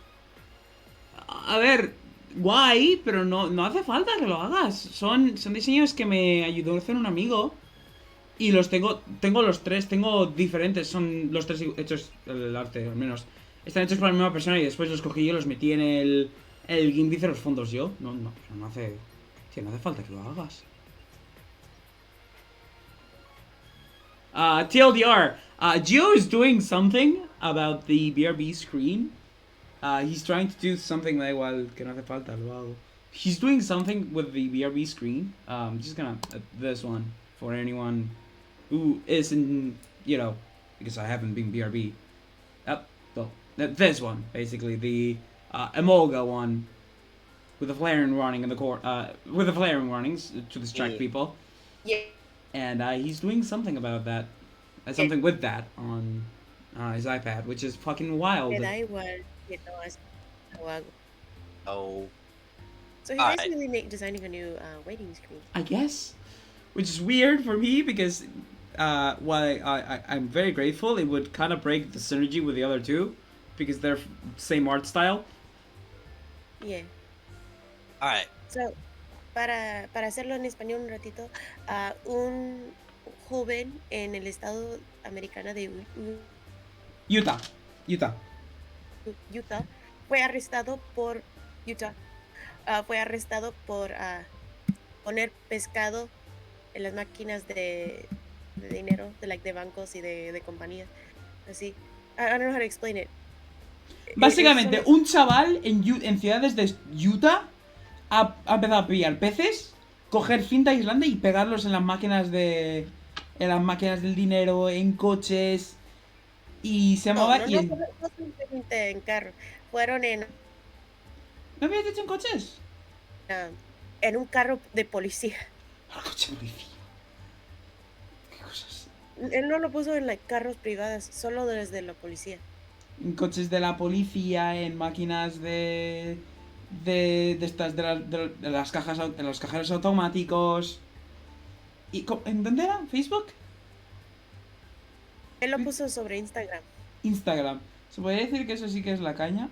A ver, guay, pero no hace falta que lo hagas. Son diseños que me ayudó a hacer un amigo. Y los tengo los tres, tengo diferentes. Son los tres hechos, el arte al menos. Están hechos por la misma persona y después los cogí y los metí en el índice de los fondos yo. No hace... Sí, no hace falta que lo hagas. TLDR, Gio is doing something about the BRB screen. He's trying to do something like, well, que no hace falta, lo hago. He's doing something with the BRB screen. Just gonna, this one, for anyone who isn't, you know, because I haven't been BRB. Well, this one, basically, the Emolga one, with the flaring warning in the core, with the flaring warnings to distract people. Yeah. And he's doing something about that, something with that on his iPad, which is fucking wild. Me da igual, you know, as lo hago. Oh. So he's Alright. basically designing a new waiting screen. I guess, which is weird for me because while I'm very grateful, it would kind of break the synergy with the other two because they're same art style. Yeah. Alright. So, para hacerlo en español un ratito, un joven en el estado americano de Utah. Utah fue arrestado por poner pescado en las máquinas de dinero, de bancos y de compañías. Así. I don't know how to explain it. Básicamente, un chaval en ciudades de Utah ha empezado a pillar peces, coger cinta aislante y pegarlos en las máquinas del dinero, en coches. Y se llamaba... No simplemente en carro. Fueron ¿No habías hecho en coches? en un carro de policía. El coche de policía. ¿Qué cosas? Él no lo puso en carros privadas, solo desde la policía. En coches de la policía, en máquinas de las cajas, en los cajeros automáticos. ¿En dónde era? ¿Facebook? Él lo puso sobre Instagram. Instagram. ¿Se podría decir que eso sí que es la caña?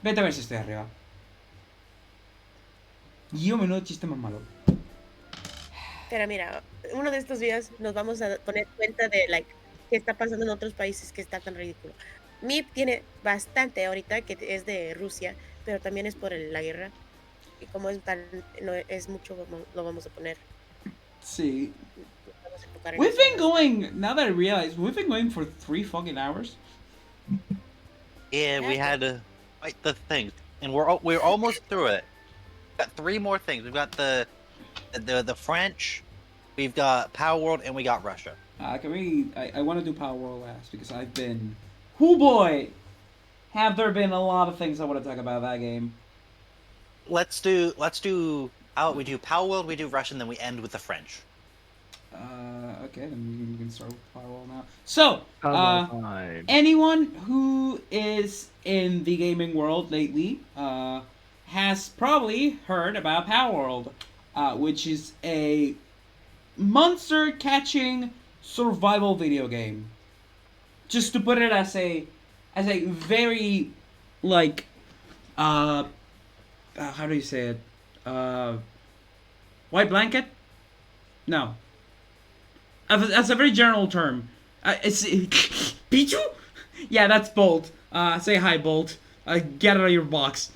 Vete a ver si estoy arriba. Yo, menudo chiste más malo. Pero mira, uno de estos días nos vamos a poner cuenta de qué está pasando en otros países que está tan ridículo. MIP tiene bastante ahorita, que es de Rusia, pero también es por la guerra. Y como es tan, no es mucho, lo vamos a poner. Sí. Vamos a enfocar en We've eso. been going, now that I realize, we've been going for 3 fucking hours. Yeah, we had to fight the things, and we're almost through it. We've got 3 more things. We've got the French, we've got Power World, and we got Russia. I want to do Power World last because I've been... Oh boy! Have there been a lot of things I want to talk about that game. Let's do we do Power World, we do Russia, and then we end with the French. Okay, then we can start with Power World now. So, Fine. anyone who is in the gaming world lately has probably heard about Power World, which is a monster catching survival video game. Just to put it as a very how do you say it? White blanket? No. That's a very general term. It's Pichu? Yeah, that's Bolt. Say hi, Bolt. Get out of your box.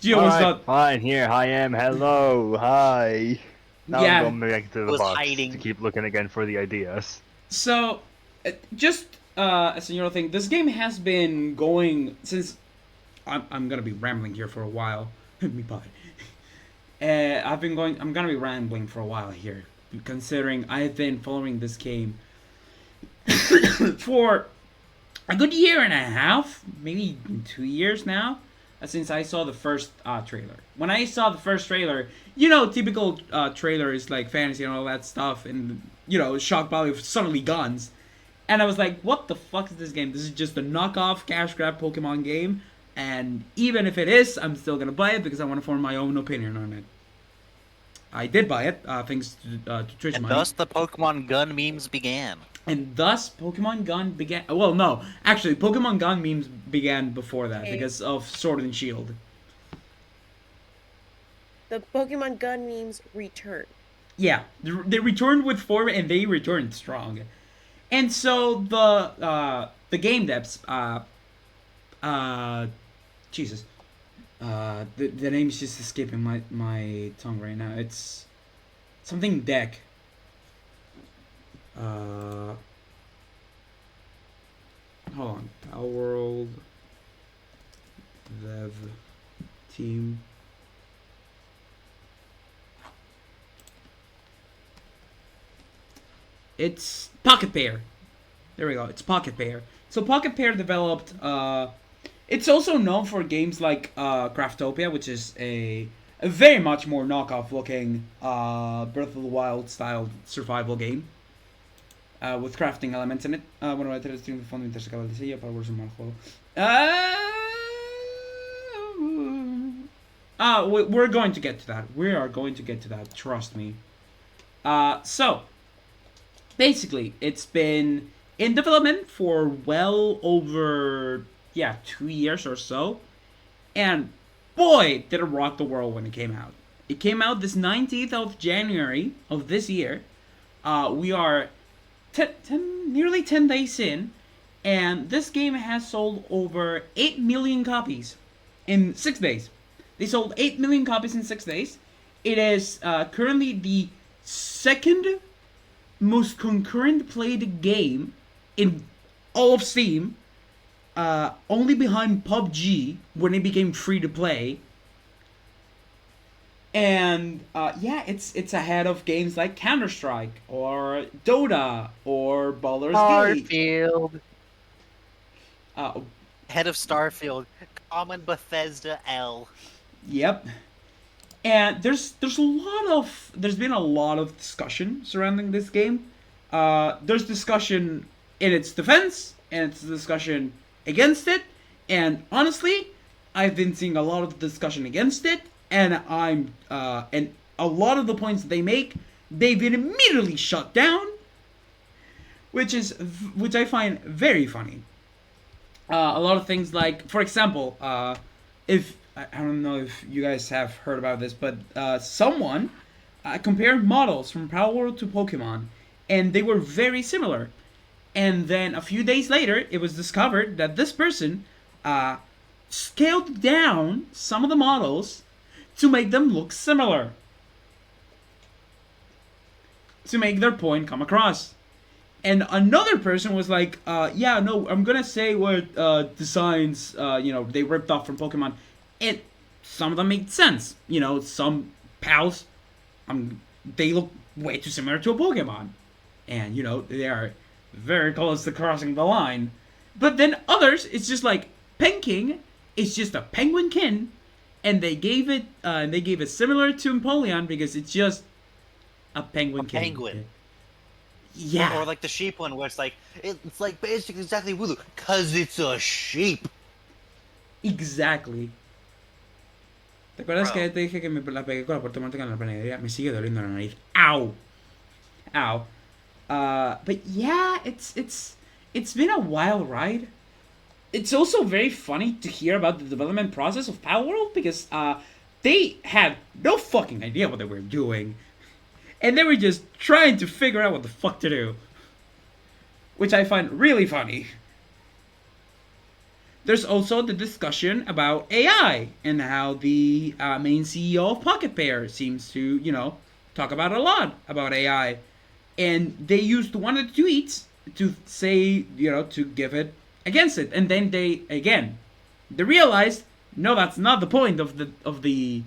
Gio was Alright, not. fine, here I am, hello, hi. Now I'm Yeah. going back to the Was box hiding. to keep looking again for the ideas. So, just as a general thing, this game has been going since. I'm gonna be rambling here for a while. Me bye. I'm gonna be rambling for a while here, considering I've been following this game for a good year and a half, maybe 2 years now, since I saw the first trailer. When I saw the first trailer, typical trailers like fantasy and all that stuff, and shock value of suddenly guns. And I was like, what the fuck is this game? This is just a knockoff cash grab Pokemon game. And even if it is, I'm still gonna buy it because I want to form my own opinion on it. I did buy it, thanks to Twitch And money. thus the Pokemon Gun memes began. And thus, Pokemon Gun began. Well, no, actually, Pokemon Gun memes began before that because of Sword and Shield. The Pokemon Gun memes return. Yeah, they returned with form and they returned strong. And so the game devs, Jesus, the name is just escaping my tongue right now. It's something deck. Hold on, Power World, Dev, Team. It's Pocket Pair. There we go. It's Pocket Pair. So Pocket Pair developed. It's also known for games like Craftopia, which is a very much more knockoff looking Breath of the Wild style survival game. With crafting elements in it. Bueno, voy a tener stream de fondo mientras se acaba el diseño para volverse un mal juego. We're going to get to that. We are going to get to that. Trust me. So, basically, it's been in development for well over 2 years or so, and boy, did it rock the world when it came out. It came out this 19th of January of this year. We are nearly 10 days in, and this game has sold over 8 million copies in 6 days. They sold 8 million copies in 6 days. It is currently the second most concurrent played game in all of Steam, only behind PUBG when it became free to play. And it's ahead of games like Counter-Strike or Dota or Baldur's Gate. Starfield. Uh, Head of Starfield. Common Bethesda L. Yep. And there's been a lot of discussion surrounding this game. There's discussion in its defense and it's discussion against it. And honestly, I've been seeing a lot of discussion against it, and and a lot of the points that they make, they've been immediately shut down, which I find very funny. A lot of things like, for example, if I don't know if you guys have heard about this, but someone compared models from Power World to Pokemon, and they were very similar. And then a few days later, it was discovered that this person scaled down some of the models to make them look similar, to make their point come across. And another person was like, I'm gonna say what designs they ripped off from Pokemon. And some of them made sense. Some pals, they look way too similar to a Pokemon. And, they are very close to crossing the line. But then others, it's just like, Penking is just a Penguinkin. And they gave it similar to Empoleon because it's just a Penguinkin. Penguin. Yeah. Or like the sheep one where it's like basically exactly Wooloo, cause it's a sheep. Exactly. ¿Te acuerdas Bro. que te dije que me la pegué con la puerta muerta en la panadería? Me sigue doliendo la nariz. Ow. Ow. But yeah, it's been a wild ride. It's also very funny to hear about the development process of Power World because they had no fucking idea what they were doing. And they were just trying to figure out what the fuck to do. Which I find really funny. there's also the discussion about AI and how the main CEO of Pocket Pair seems to, talk about a lot about AI. And they used one of the tweets to say, to give it against it. And then they realized, no, that's not the point of the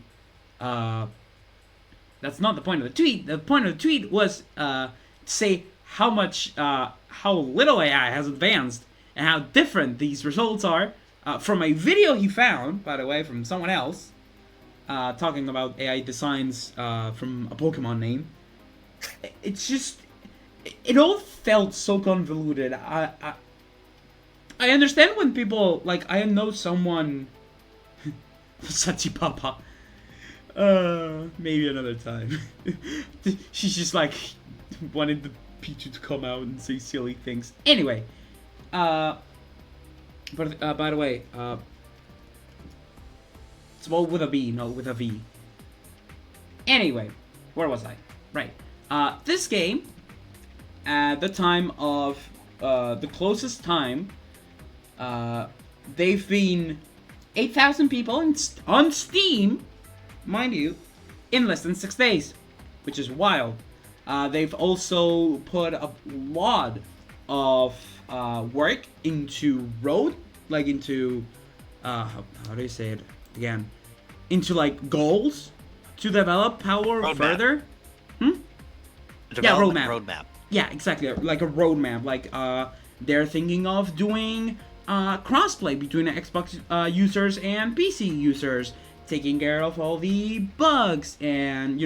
that's not the point of the tweet. The point of the tweet was to say how little AI has advanced and how different these results are from a video he found, by the way, from someone else, talking about AI designs from a Pokemon name. It's just, it all felt so convoluted. I understand when people, like, I know someone, Sachipapa, maybe another time. She's just like wanted the Pichu to come out and say silly things. Anyway, but by the way, it's all with a B, not with a V. Anyway, where was I? Right. This game, at the time of the closest time, they've been 8,000 people on Steam, mind you, in less than 6 days, which is wild. They've also put a lot of work into how do you say it again? Into like goals to develop power Roadmap. further. Roadmap. Yeah, exactly. Like a roadmap. Like they're thinking of doing crossplay between Xbox users and PC users, taking care of all the bugs, and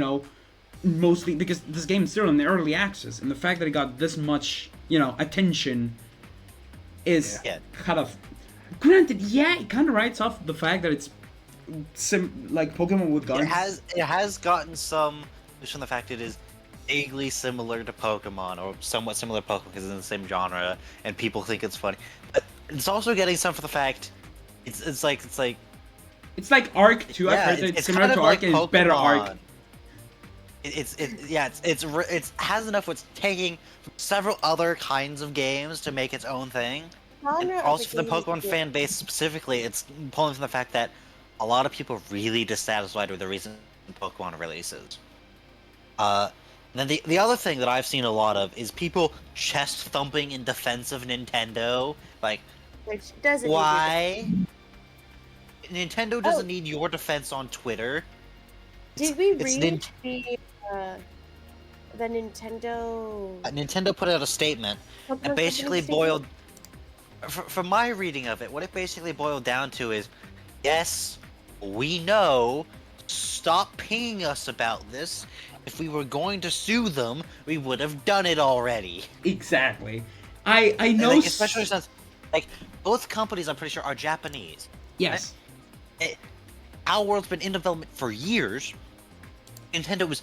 mostly because this game is still in the early access, and the fact that it got this much attention is kind of, granted, it kind of writes off the fact that it's like Pokemon with guns. It has gotten some, just from the fact it is vaguely similar to Pokemon, or somewhat similar to Pokemon because it's in the same genre, and people think it's funny. But it's also getting some for the fact it's like Arc too. I've heard that it's similar to Arc and it's better Arc. It has enough. It's taking several other kinds of games to make its own thing. And also for the Pokemon fan base specifically, it's pulling from the fact that a lot of people are really dissatisfied with the recent Pokemon releases. Then the other thing that I've seen a lot of is people chest thumping in defense of Nintendo. Like, which doesn't. Why? Nintendo doesn't need your defense on Twitter. Did we read the Nintendo? Nintendo put out a statement and basically boiled. From my reading of it, what it basically boiled down to is, yes, we know. Stop pinging us about this. If we were going to sue them, we would have done it already. Exactly. I know. Like, especially since, like, both companies, I'm pretty sure, are Japanese. Yes. Our World's been in development for years. Nintendo was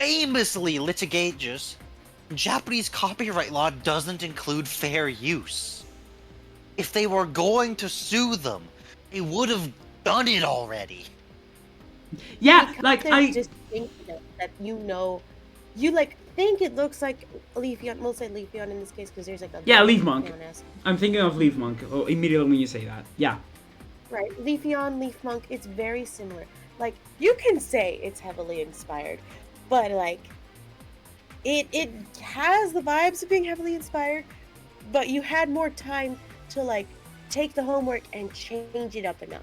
famously litigious. Japanese copyright law doesn't include fair use. If they were going to sue them, they would have done it already. Yeah, like I just think that you like think it looks like Leafeon. We'll say Leafeon in this case because there's like a Leaf Monk. I'm thinking of Leaf Monk immediately when you say that. Yeah. Right, Leafeon, Leaf Monk. It's very similar. Like you can say it's heavily inspired, but like it has the vibes of being heavily inspired, but you had more time to like take the homework and change it up enough.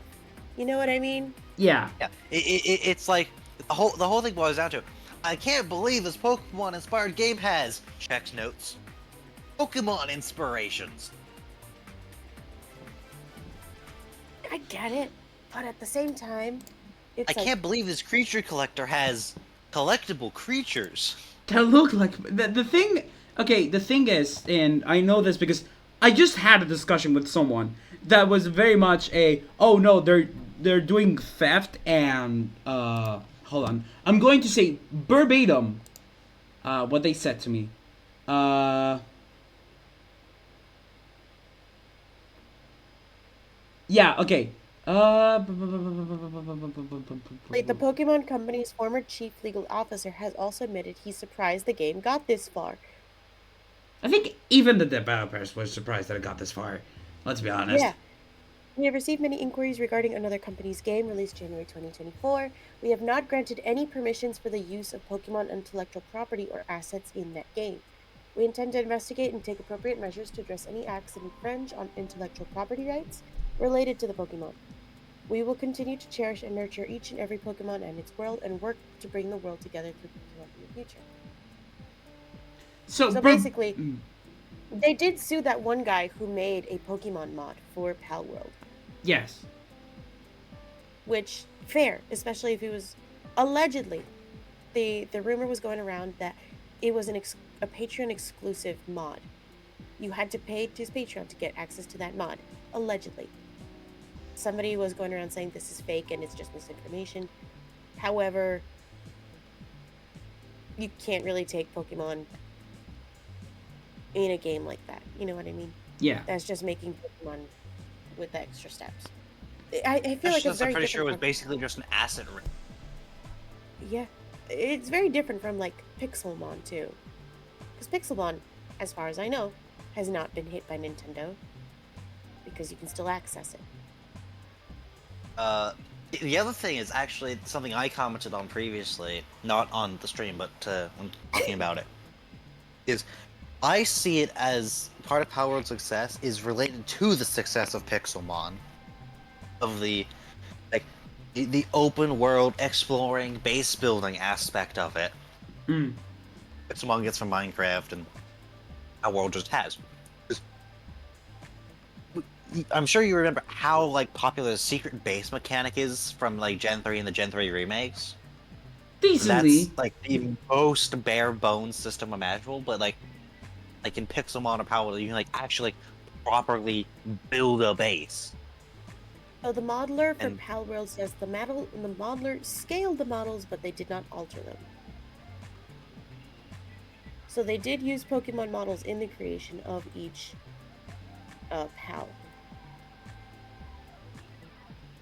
You know what I mean? Yeah. Yeah. It's like the whole thing boils down to, I can't believe this Pokemon inspired game has checks notes. Pokemon inspirations. I get it, but at the same time, it's I can't believe this creature collector has collectible creatures. That look like the thing. Okay, the thing is, and I know this because I just had a discussion with someone that was very much oh no, they're doing theft and hold on, I'm going to say verbatim what they said to me. Yeah, okay. Like the Pokemon Company's former chief legal officer has also admitted he's surprised the game got this far. I think even the developers were surprised that it got this far. Let's be honest. Yeah. We have received many inquiries regarding another company's game released January 2024. We have not granted any permissions for the use of Pokemon intellectual property or assets in that game. We intend to investigate and take appropriate measures to address any acts that infringe on intellectual property rights related to the Pokemon. We will continue to cherish and nurture each and every Pokemon and its world and work to bring the world together through Pokemon in the future. So basically, they did sue that one guy who made a Pokemon mod for Pal World. Yes. Which, fair, especially if it was allegedly. The rumor was going around that it was a Patreon exclusive mod. You had to pay to his Patreon to get access to that mod, allegedly. Somebody was going around saying this is fake and it's just misinformation. However, you can't really take Pokemon in a game like that. You know what I mean? Yeah. That's just making Pokemon with the extra steps. I feel like it's very I'm pretty different sure it was from- basically just an asset. Yeah, it's very different from like Pixelmon too, because Pixelmon, as far as I know, has not been hit by Nintendo because you can still access it. The other thing is actually something I commented on previously, not on the stream, but when talking about it, is I see it as part of Power World's success is related to the success of Pixelmon, of the open world exploring base building aspect of it. Pixelmon gets from Minecraft and Power World just has. I'm sure you remember how popular the secret base mechanic is from Gen 3 and the Gen 3 remakes. Decently. That's the most bare bones system imaginable, but in Pixelmon or Power World, you can actually properly build a base. Oh, the modeler for Pal World says the modeler scaled the models, but they did not alter them. So they did use Pokemon models in the creation of each Pal.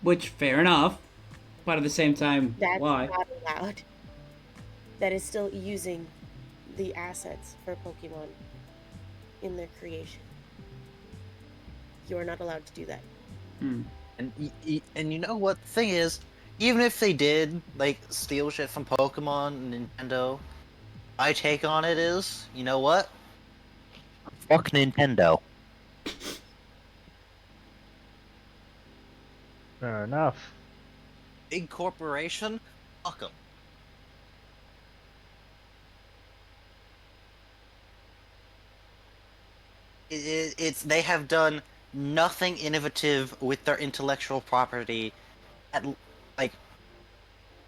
Which, fair enough. But at the same time, That's why? not allowed. That is still using the assets for Pokemon in their creation. You are not allowed to do that. And you know what? The thing is, even if they did steal shit from Pokemon and Nintendo, my take on it is, you know what? Fuck Nintendo. Fair enough. Big corporation, fuck them. They have done nothing innovative with their intellectual property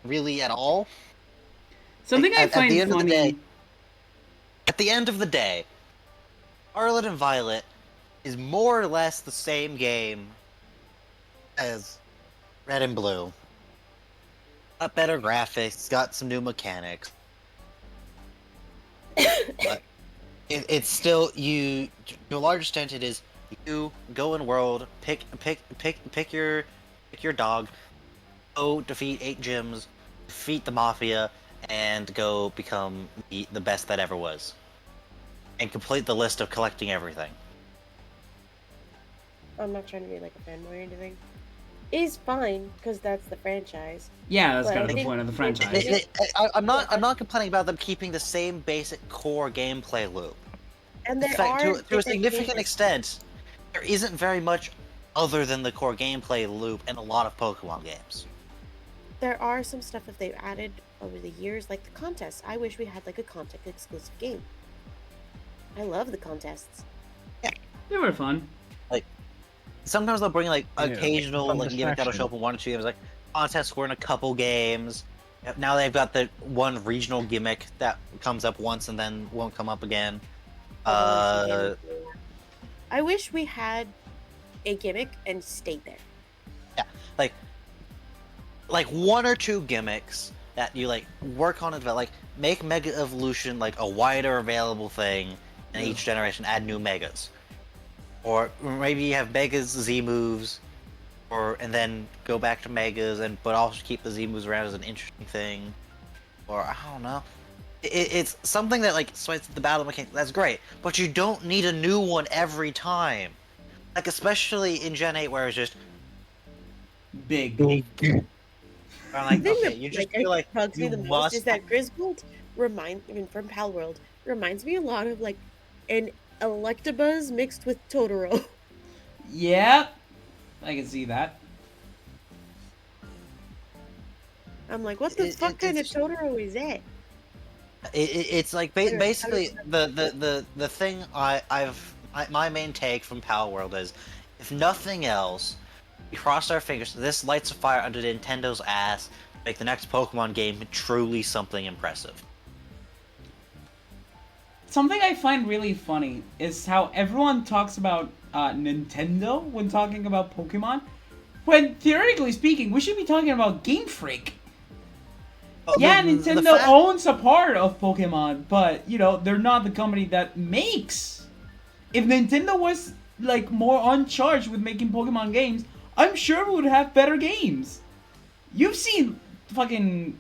really at all. Something I find at funny. At the end of the day, Scarlet and Violet is more or less the same game as Red and Blue. Got better graphics, got some new mechanics. But it's still, to a large extent, it is you go in world, pick your dog, go defeat 8 gyms, defeat the Mafia, and go become the best that ever was. And complete the list of collecting everything. I'm not trying to be like a fanboy or anything. Is fine because that's the franchise. Yeah, that's But kind of I the think point of the franchise. I'm not complaining about them keeping the same basic core gameplay loop. And there In fact, are to a significant changes. extent, there isn't very much other than the core gameplay loop in a lot of Pokemon games. There are some stuff that they've added over the years, like the contests. I wish we had a contest exclusive game. I love the contests. They were fun. Sometimes they'll bring occasional fun gimmick that'll show up in 1 or 2 games. Contests were in a couple games. Now they've got the one regional gimmick that comes up once and then won't come up again. I wish we had a gimmick and stayed there. Yeah, like 1 or 2 gimmicks that you work on it, make Mega Evolution a wider available thing, and each generation add new Megas. Or maybe you have Megas, Z moves, and then go back to Megas, but also keep the Z moves around as an interesting thing. Or I don't know. It's something that swipes the battle mechanic. That's great, but you don't need a new one every time. Especially in Gen 8, where it's just Big. I'm like, The thing okay, that you just I feel like think bugs me you the most must. is that Griswold from Pal World reminds me a lot of like an Electabuzz mixed with Totoro. Yeah, I can see that. I'm like, what the fuck kind of It's Totoro is that? it's like Anyway, how do basically the thing my main take from Power World is, if nothing else, we cross our fingers. This lights a fire under Nintendo's ass. Make the next Pokemon game truly something impressive. Something I find really funny is how everyone talks about Nintendo when talking about Pokemon, when theoretically speaking, we should be talking about Game Freak. Well, Yeah, the Nintendo fact, owns a part of Pokemon, but you know they're not the company that makes. If Nintendo was like more on charge with making Pokemon games, I'm sure we would have better games. You've seen fucking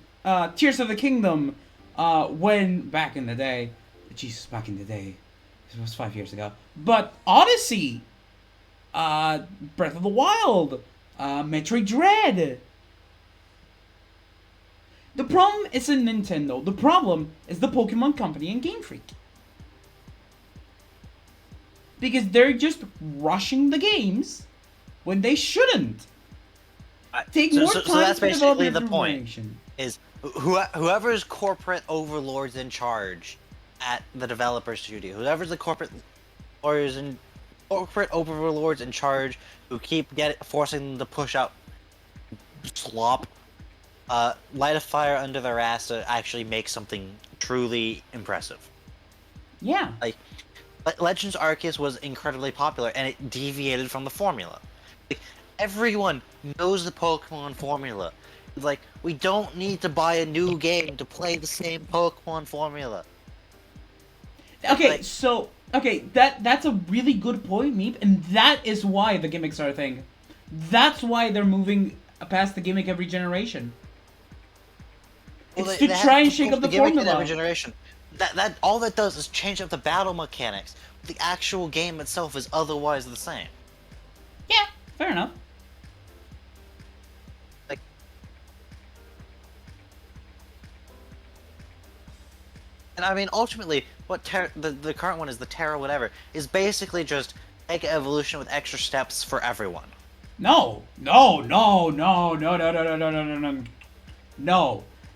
Tears of the Kingdom when back in the day. Jesus, back in the day. This was 5 years ago. But Odyssey, Breath of the Wild, Metroid Dread. The problem isn't Nintendo. The problem is the Pokemon Company and Game Freak. Because they're just rushing the games when they shouldn't. Take more time so that's to develop basically the point. information. Is whoever's corporate overlords in charge at the developer studio, whoever's the corporate overlords in charge who keep forcing them to push out slop, light a fire under their ass to actually make something truly impressive. Yeah. Like Legends Arceus was incredibly popular and it deviated from the formula. Like, everyone knows the Pokemon formula. Like, we don't need to buy a new game to play the same Pokemon formula. Okay, Like, that's a really good point, Meep, and that is why the gimmicks are a thing. That's why they're moving past the gimmick every generation. well, It's they to have try and to shake post up the gimmick in formula. every generation. That all that does is change up the battle mechanics. The actual game itself is otherwise the same. Yeah, fair enough. Like, and I mean, ultimately, what the current one is, the Terra whatever, is basically just Mega Evolution with extra steps for everyone. No. No.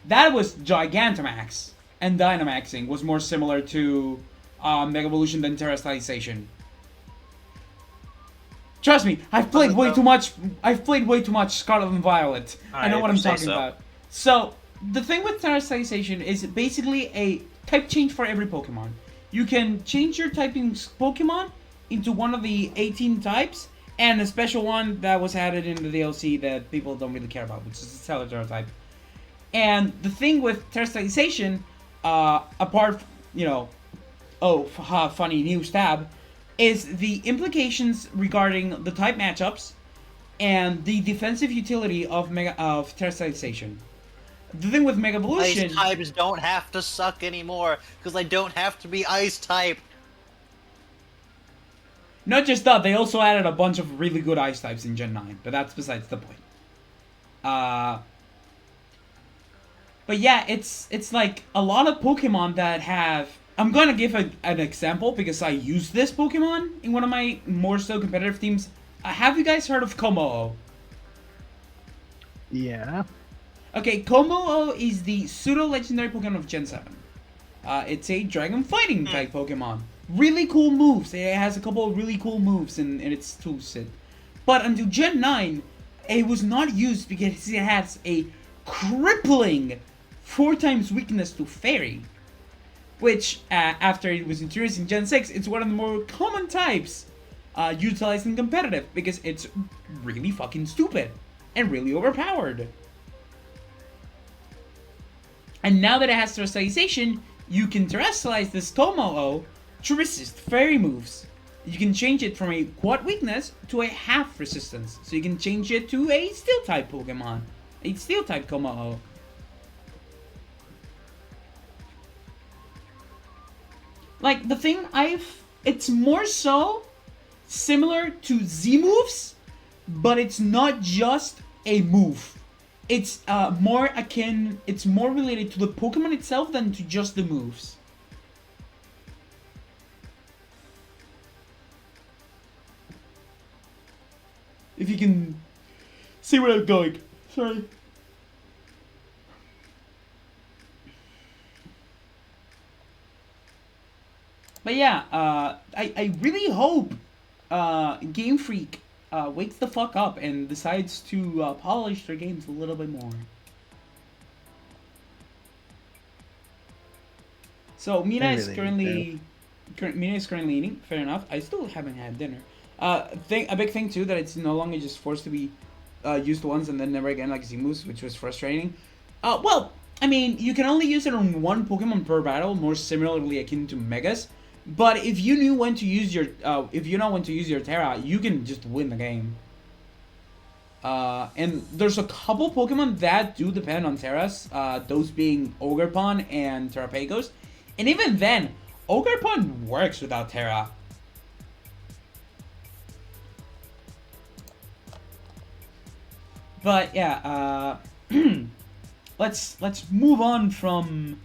That was Gigantamax. And Dynamaxing was more similar to Mega Evolution than Terrestrialization. Trust me, I've played way too much. I've played way too much Scarlet and Violet. I know what I'm talking about. So the thing with Terrestrialization is basically a type change for every Pokemon. You can change your typing Pokemon into one of the 18 types, and a special one that was added in the DLC that people don't really care about, which is the Teletero type. And the thing with Terrestrialization, apart, funny news tab, is the implications regarding the type matchups and the defensive utility of Terrestrialization. The thing with Mega Evolution... Ice types don't have to suck anymore, because I don't have to be Ice type. Not just that, they also added a bunch of really good Ice types in Gen 9, but that's besides the point. But yeah, it's like a lot of Pokemon that have... I'm gonna give an example because I use this Pokemon in one of my more so competitive teams. Have you guys heard of Komo-o? Yeah. Okay, Komo-o is the pseudo-legendary Pokemon of Gen 7. It's a Dragon Fighting type Pokemon. Really cool moves. It has a couple of really cool moves in its toolset. But until Gen 9, it was not used because it has a crippling 4 times weakness to Fairy. Which, after it was introduced in Gen 6, it's one of the more common types utilized in competitive because it's really fucking stupid and really overpowered. And now that it has Terrestrialization, you can terrestrialize this Komo-o to resist Fairy moves. You can change it from a quad weakness to a half resistance. So you can change it to a Steel type Pokemon. A Steel type Komo-o. Like, the thing it's more so similar to Z moves, but it's not just a move. It's more akin. It's more related to the Pokemon itself than to just the moves. If you can see where I'm going. Sorry. But yeah, I really hope Game Freak wakes the fuck up and decides to polish their games a little bit more. So Mina is currently eating. Fair enough. I still haven't had dinner. A big thing too that it's no longer just forced to be used once and then never again like Z-moves, which was frustrating. Well, I mean, you can only use it on one Pokemon per battle, more similarly akin to Megas. But if you knew when to use your, if you know when to use your Terra, you can just win the game. And there's a couple Pokemon that do depend on Terras, those being Ogerpon and Terrapagos. And even then, Ogerpon works without Terra. But yeah, let's move on from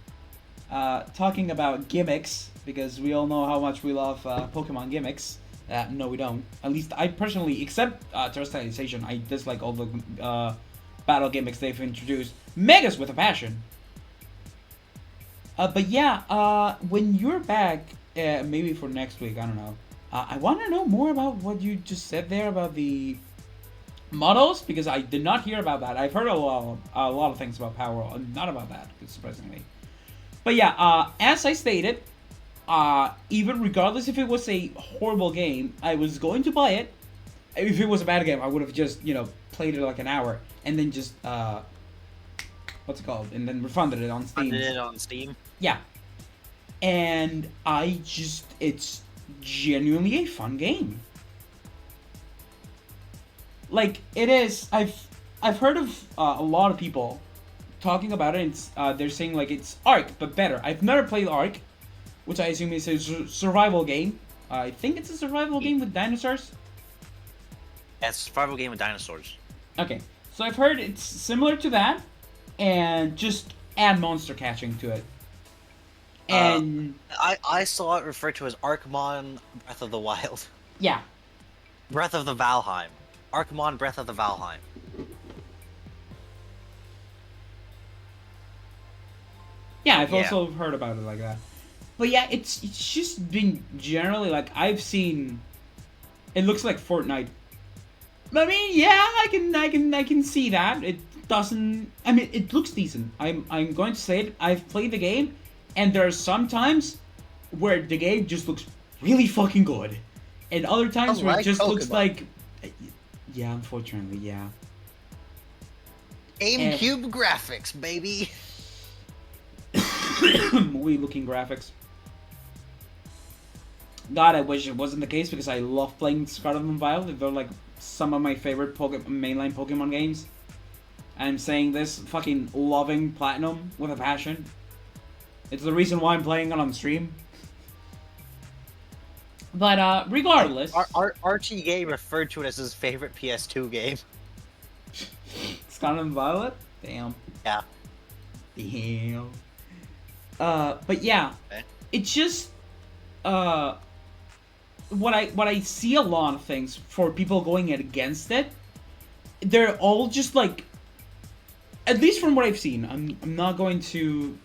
talking about gimmicks, because we all know how much we love Pokemon gimmicks. No, we don't. At least I personally, except Terrestrialization, I dislike all the battle gimmicks they've introduced. Megas with a passion. But yeah, when you're back, maybe for next week, I don't know. I want to know more about what you just said there about the models, because I did not hear about that. I've heard a lot of things about Power, not about that, surprisingly. But yeah, as I stated, even regardless if it was a horrible game, I was going to buy it. If it was a bad game, I would have just, played it like an hour and then just, what's it called? And then refunded it on Steam. Funded it on Steam? Yeah. And it's genuinely a fun game. Like, it is, I've heard of a lot of people talking about it. It's, they're saying like it's Ark, but better. I've never played Ark, which I assume is a survival game. I think it's a survival game with dinosaurs. Yeah, it's a survival game with dinosaurs. Okay, so I've heard it's similar to that, and just add monster catching to it. And I saw it referred to as Arcmon Breath of the Wild. Yeah. Breath of the Valheim. Arcmon Breath of the Valheim. Yeah, I've also heard about it like that. But yeah, it's just been generally like I've seen. It looks like Fortnite. I mean, yeah, I can see that. It doesn't. I mean, it looks decent. I'm going to say it. I've played the game, and there are some times where the game just looks really fucking good, and other times where it just looks like. Yeah, unfortunately, yeah. GameCube graphics, baby. Movie looking graphics. God, I wish it wasn't the case, because I love playing Scarlet and Violet. They're like some of my favorite mainline Pokemon games. I'm saying this, fucking loving Platinum with a passion. It's the reason why I'm playing it on stream. But regardless, Archie Gay referred to it as his favorite PS2 game. Scarlet and Violet? Damn. Yeah. Damn. But yeah, okay. It's just what I see a lot of things for people going against it. They're all just like, at least from what I've seen. I'm not going to,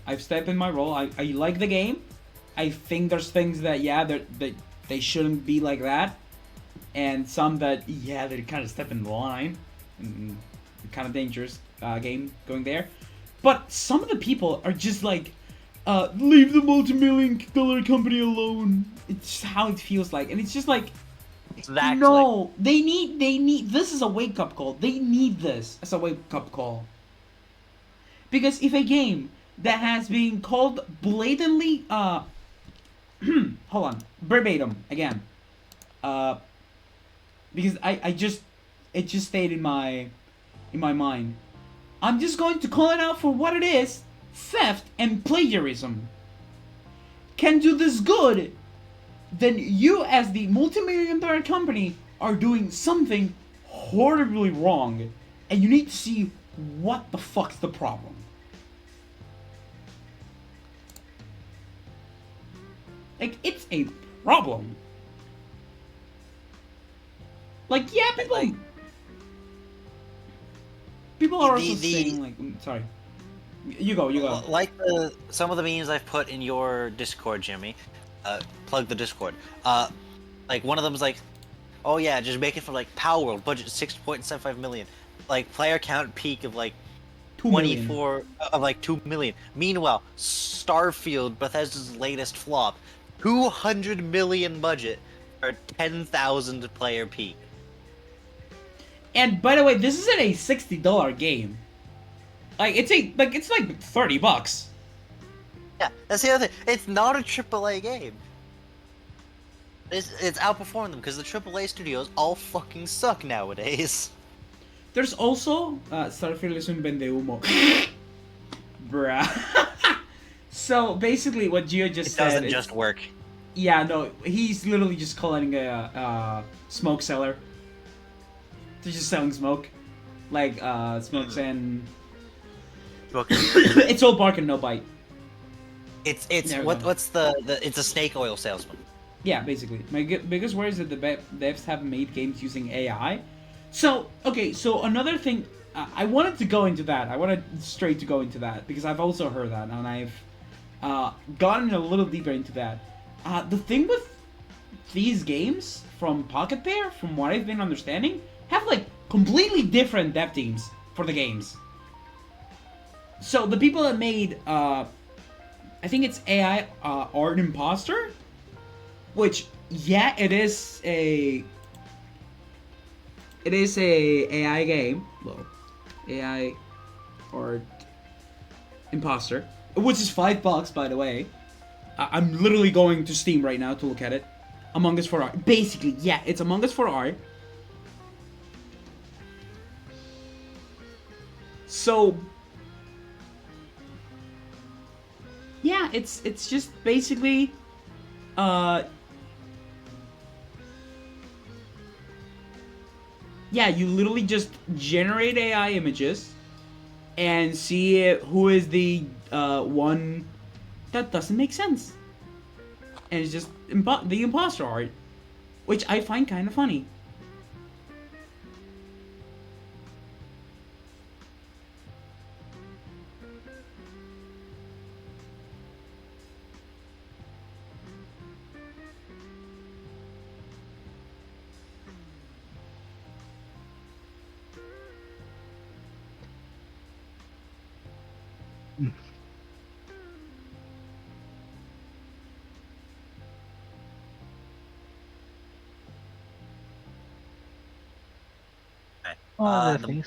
I've stepped in my role. I like the game. I think there's things that that they shouldn't be like that, and some that they're kind of stepping the line, and kind of dangerous game going there. But some of the people are just like, leave the multi-million-dollar company alone. It's just how it feels like, and it's just like, exactly. No, they need. This is a wake-up call. They need this as a wake-up call. Because if a game that has been called blatantly, hold on, verbatim again, because it just stayed in my mind. I'm just going to call it out for what it is: theft and plagiarism. Can do this good, then you, as the multi-million-dollar company, are doing something horribly wrong. and you need to see what the fuck's the problem. Like, it's a problem. Like, yeah, people are also saying, like, sorry. You go. Like some of the memes I've put in your Discord, Jimmy. Plug the Discord. Like one of them is like, oh yeah, just make it for like Power World, budget 6.75 million, like player count peak of like 2 million. 24 of like 2 million. Meanwhile, Starfield, Bethesda's latest flop, 200 million budget for 10,000 player peak. And by the way, this isn't a $60 game. Like it's like $30. Yeah, that's the other thing. It's not a AAA game. It's outperformed them because the AAA studios all fucking suck nowadays. There's also Starfield es un vendehumo. Bruh. So basically, what Gio just said doesn't just work. Yeah, no, he's literally just calling a smoke seller. They're just selling smoke, like smokes and. It's all bark and no bite. It's what's the it's a snake oil salesman. Yeah, basically. My biggest worry is that the devs have made games using AI. So, okay, so another thing, I wanted to go into that. I wanted straight to go into that, because I've also heard that, and I've gotten a little deeper into that. The thing with these games from Pocket Pair, from what I've been understanding, have, like, completely different dev teams for the games. So, the people that made, I think it's AI Art Imposter, which, yeah, it is a AI game. Well, AI Art Imposter, which is $5, by the way. I'm literally going to Steam right now to look at it. Among Us for Art. Basically, yeah, it's Among Us for Art. So, yeah, it's just basically, yeah, you literally just generate AI images and see who is the one that doesn't make sense. And it's just the imposter art, which I find kind of funny.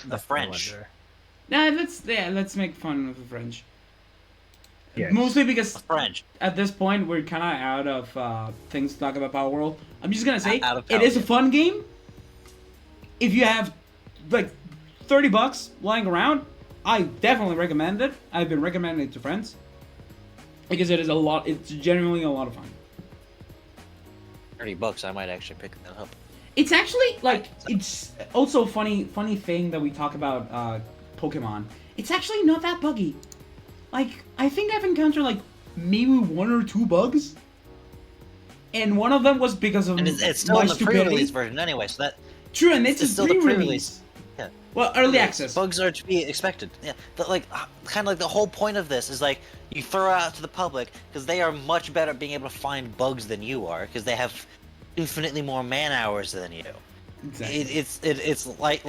The French. Nah, let's make fun of the French. Yes. Mostly because French. at this point we're kind of out of things to talk about Power World. I'm just gonna say it is a fun game. If you have like $30 lying around, I definitely recommend it. I've been recommending it to friends because it is a lot. It's genuinely a lot of fun. $30, I might actually pick that up. It's actually like it's also funny thing that we talk about Pokemon. It's actually not that buggy. Like I think I've encountered like maybe 1 or 2 bugs, and one of them was because of it's still my in the stupidity. pre-release version anyway, so that True, and it's still the pre-release. Yeah. Well, early access. Bugs are to be expected. Yeah, but like kind of like the whole point of this is like you throw it out to the public because they are much better at being able to find bugs than you are because they have infinitely more man hours than you. Exactly. It's like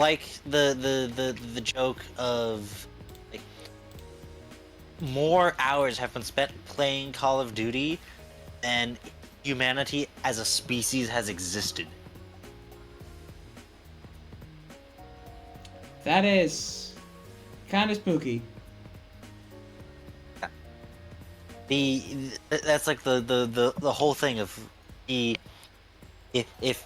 the joke of like more hours have been spent playing Call of Duty than humanity as a species has existed. That is kind of spooky. That's like the whole thing of if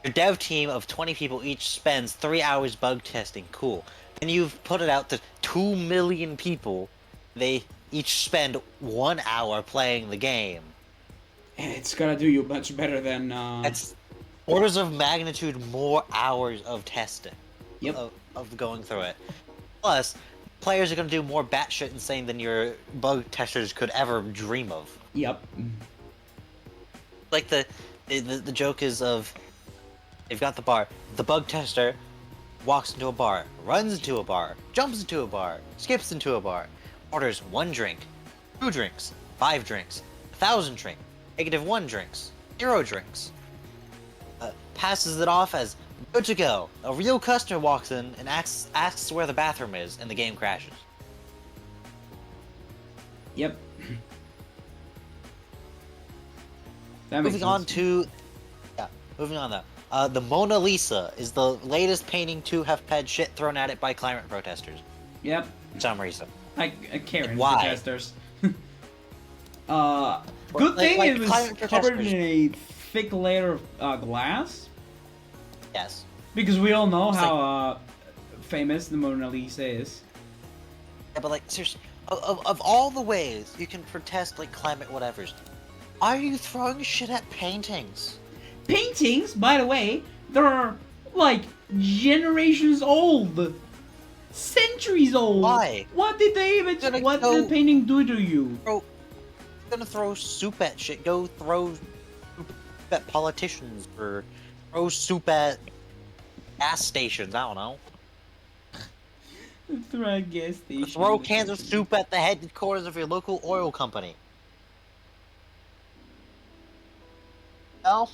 your dev team of 20 people each spends 3 hours bug testing, cool. Then you've put it out to 2 million people. They each spend 1 hour playing the game. And it's gonna do you much better than. That's orders of magnitude more hours of testing. Yep. of going through it. Plus, players are gonna do more batshit insane than your bug testers could ever dream of. Yep. Like the joke is of, they've got the bar. The bug tester walks into a bar, runs into a bar, jumps into a bar, skips into a bar, orders 1 drink, 2 drinks, 5 drinks, 1,000 drinks, -1 drinks, 0 drinks. Passes it off as good to go. A real customer walks in and asks where the bathroom is, and the game crashes. Yep. That makes Moving on sense. to, moving on though. The Mona Lisa is the latest painting to have had shit thrown at it by climate protesters. Yep. For some reason. Like Karen Why? protesters. Good thing like it was climate covered in protesters. a thick layer of glass. Yes. Because we all know It's how famous the Mona Lisa is. Yeah, but like, seriously, of all the ways you can protest like climate whatevers, why are you throwing shit at paintings? Paintings, by the way, they're like generations old. Centuries old. Why? What did they even Gonna what go- did the painting do to you? Bro, you're gonna throw soup at shit. Go throw soup at politicians, or throw soup at gas stations. I don't know. Throw a gas station. Throw cans of soup at the headquarters of your local oil company. No?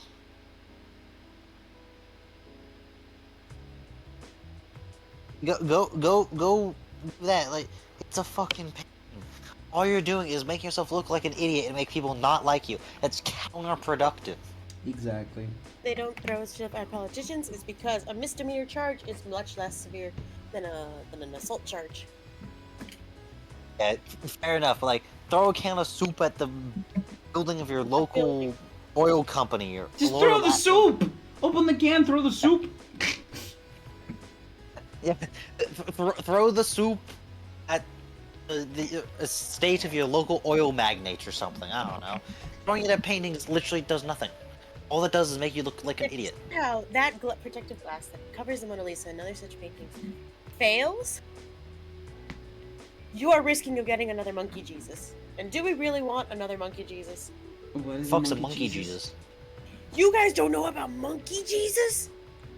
Go do that. Like, it's a fucking pain. All you're doing is making yourself look like an idiot and make people not like you. That's counterproductive. Exactly. They don't throw stuff at politicians is because a misdemeanor charge is much less severe than an assault charge. Yeah, fair enough. But like, throw a can of soup at the building of your local oil company or Just oil throw the lab. soup! Open the can, throw the soup! Yeah, throw the soup at the estate of your local oil magnate or something. I don't know. Throwing it at paintings literally does nothing. All it does is make you look like an idiot. Now, that protective glass that covers the Mona Lisa and other such paintings fails, you are risking of getting another monkey Jesus. And do we really want another monkey Jesus? What is Fuck's a monkey Jesus. You guys don't know about monkey Jesus?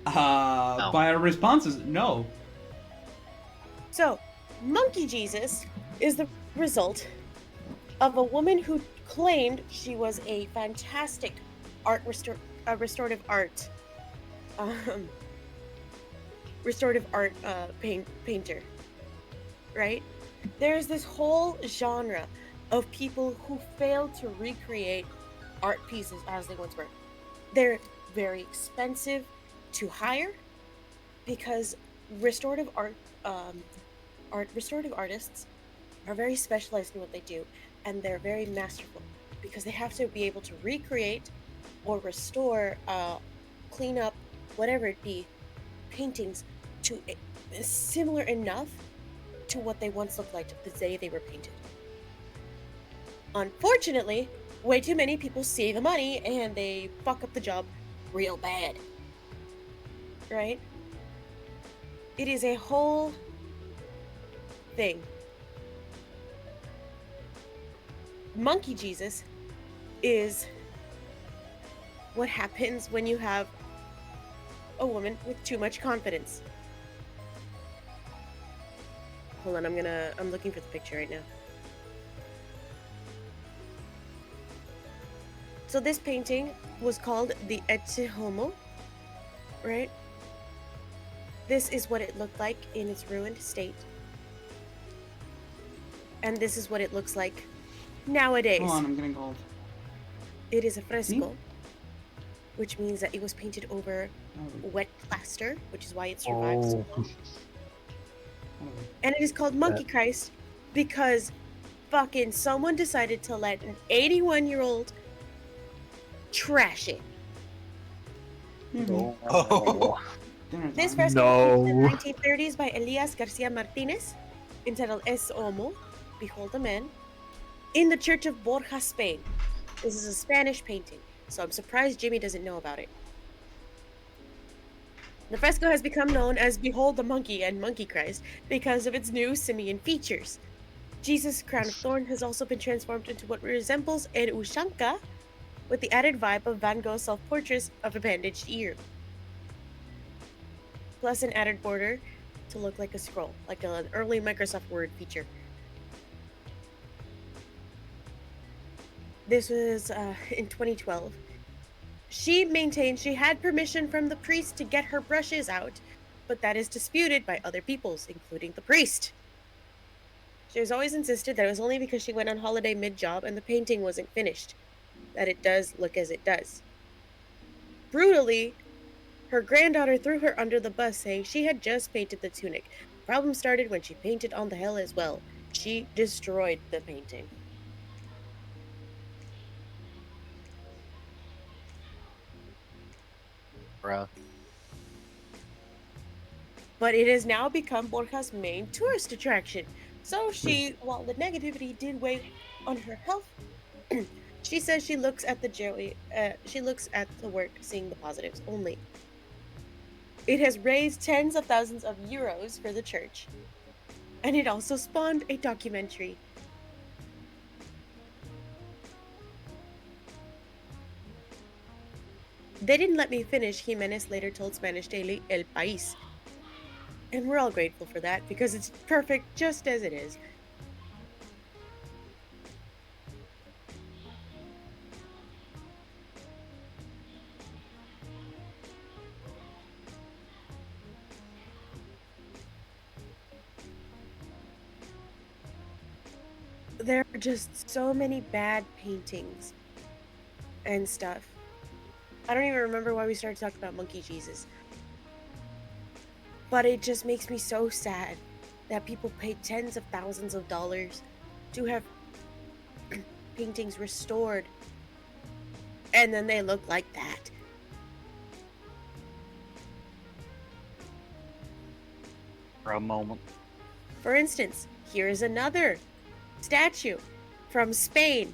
No. By our responses, no. So, monkey Jesus is the result of a woman who claimed she was a fantastic restorative art painter, right? There's this whole genre of people who fail to recreate art pieces as they once were. They're very expensive to hire because restorative artists are very specialized in what they do, and they're very masterful because they have to be able to recreate or restore, clean up, whatever it be, paintings to similar enough to what they once looked like the day they were painted. Unfortunately, way too many people see the money and they fuck up the job real bad. Right? It is a whole thing. Monkey Jesus is what happens when you have a woman with too much confidence. Hold on, I'm looking for the picture right now. So this painting was called the Ecce Homo, right? This is what it looked like in its ruined state. And this is what it looks like nowadays. Hold on, I'm getting cold. It is a fresco, which means that it was painted over wet plaster, which is why it survived so long. And it is called Monkey Christ because fucking someone decided to let an 81-year-old trash it. Oh. This fresco was painted in the 1930s by Elias Garcia Martinez, entitled Es Homo, Behold a Man, in the Church of Borja, Spain. This is a Spanish painting, so I'm surprised Jimmy doesn't know about it. The fresco has become known as Behold the Monkey and Monkey Christ because of its new simian features. Jesus' crown of thorns has also been transformed into what resembles an ushanka, with the added vibe of Van Gogh's self-portrait of a bandaged ear, plus an added border to look like a scroll, like an early Microsoft Word feature. This was in 2012. She maintained she had permission from the priest to get her brushes out, but that is disputed by other peoples, including the priest. She has always insisted that it was only because she went on holiday mid-job and the painting wasn't finished, that it does look as it does. Brutally, her granddaughter threw her under the bus, saying she had just painted the tunic. The problem started when she painted on the hell as well. She destroyed the painting. Bruh. But it has now become Borja's main tourist attraction. So while the negativity did weigh on her health, she says she looks at she looks at the work, seeing the positives only. It has raised tens of thousands of euros for the church, and it also spawned a documentary. They didn't let me finish, Jimenez later told Spanish daily El País. And we're all grateful for that because it's perfect just as it is. There are just so many bad paintings and stuff. I don't even remember why we started talking about Monkey Jesus. But it just makes me so sad that people pay tens of thousands of dollars to have paintings restored, and then they look like that. For a moment. For instance, here is another statue from Spain.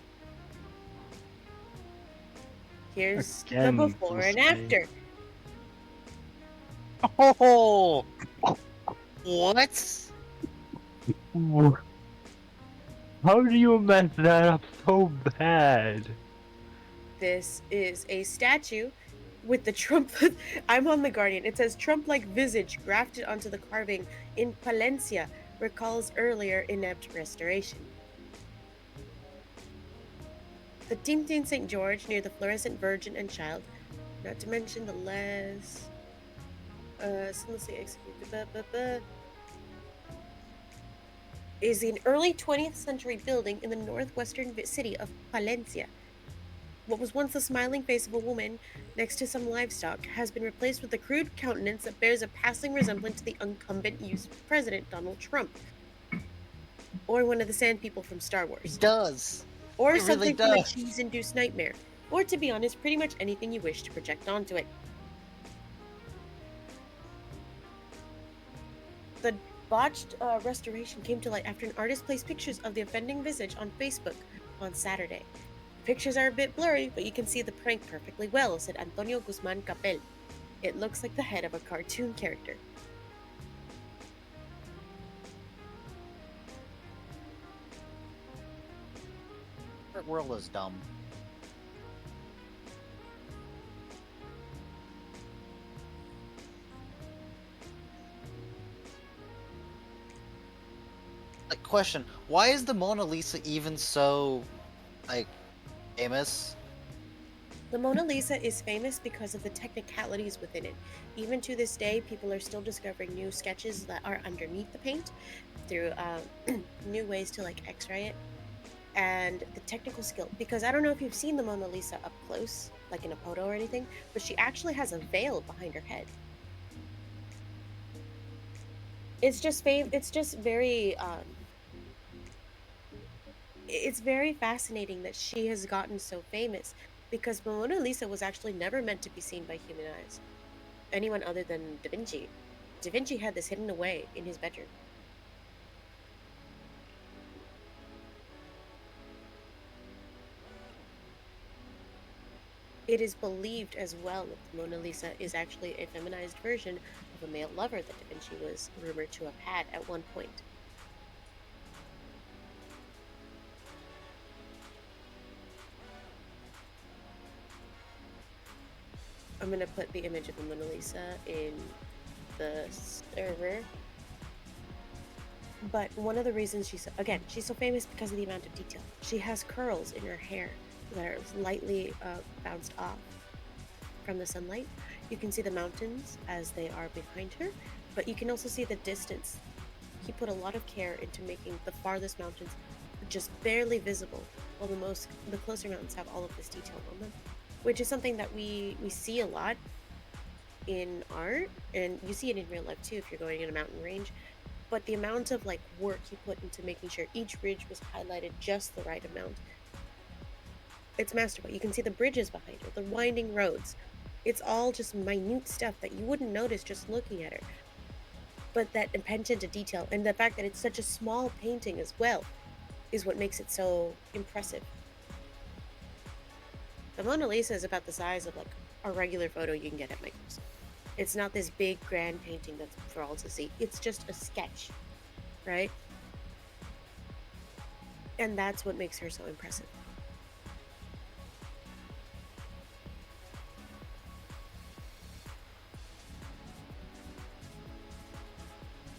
Here's Again, the before from and Spain. after. Oh! What? How do you mess that up so bad? This is a statue with the Trump. I'm on The Guardian. It says Trump like visage grafted onto the carving in Palencia recalls earlier inept restoration. The Tintin St. George near the fluorescent Virgin and Child, not to mention the less. Seamlessly executed. Is an early 20th century building in the northwestern city of Palencia. What was once the smiling face of a woman next to some livestock has been replaced with a crude countenance that bears a passing resemblance to the incumbent US President Donald Trump, or one of the sand people from Star Wars, It does. or It really something from a does. cheese-induced nightmare, or to be honest, pretty much anything you wish to project onto it. The botched restoration came to light after an artist placed pictures of the offending visage on Facebook on Saturday. The pictures are a bit blurry, but you can see the prank perfectly well, said Antonio Guzman Capel. It looks like the head of a cartoon character. The world is dumb. Like, question, why is the Mona Lisa even so, like, famous? The Mona Lisa is famous because of the technicalities within it. Even to this day, people are still discovering new sketches that are underneath the paint through new ways to like X-ray it, and the technical skill. Because I don't know if you've seen the Mona Lisa up close, like in a photo or anything, but she actually has a veil behind her head. It's just very it's very fascinating that she has gotten so famous because Mona Lisa was actually never meant to be seen by human eyes. Anyone other than Da Vinci. Da Vinci had this hidden away in his bedroom. It is believed as well that the Mona Lisa is actually a feminized version of a male lover that Da Vinci was rumored to have had at one point. I'm gonna put the image of the Mona Lisa in the server. But one of the reasons she's so famous because of the amount of detail. She has curls in her hair that are lightly bounced off from the sunlight. You can see the mountains as they are behind her, but you can also see the distance. He put a lot of care into making the farthest mountains just barely visible, while the closer mountains have all of this detail on them, which is something that we see a lot in art, and you see it in real life too if you're going in a mountain range. But the amount of like work he put into making sure each ridge was highlighted just the right amount, it's masterful. You can see the bridges behind her, the winding roads. It's all just minute stuff that you wouldn't notice just looking at her. But that attention to detail and the fact that it's such a small painting as well is what makes it so impressive. The Mona Lisa is about the size of like a regular photo you can get at Microsoft. It's not this big grand painting that's for all to see. It's just a sketch, right? And that's what makes her so impressive.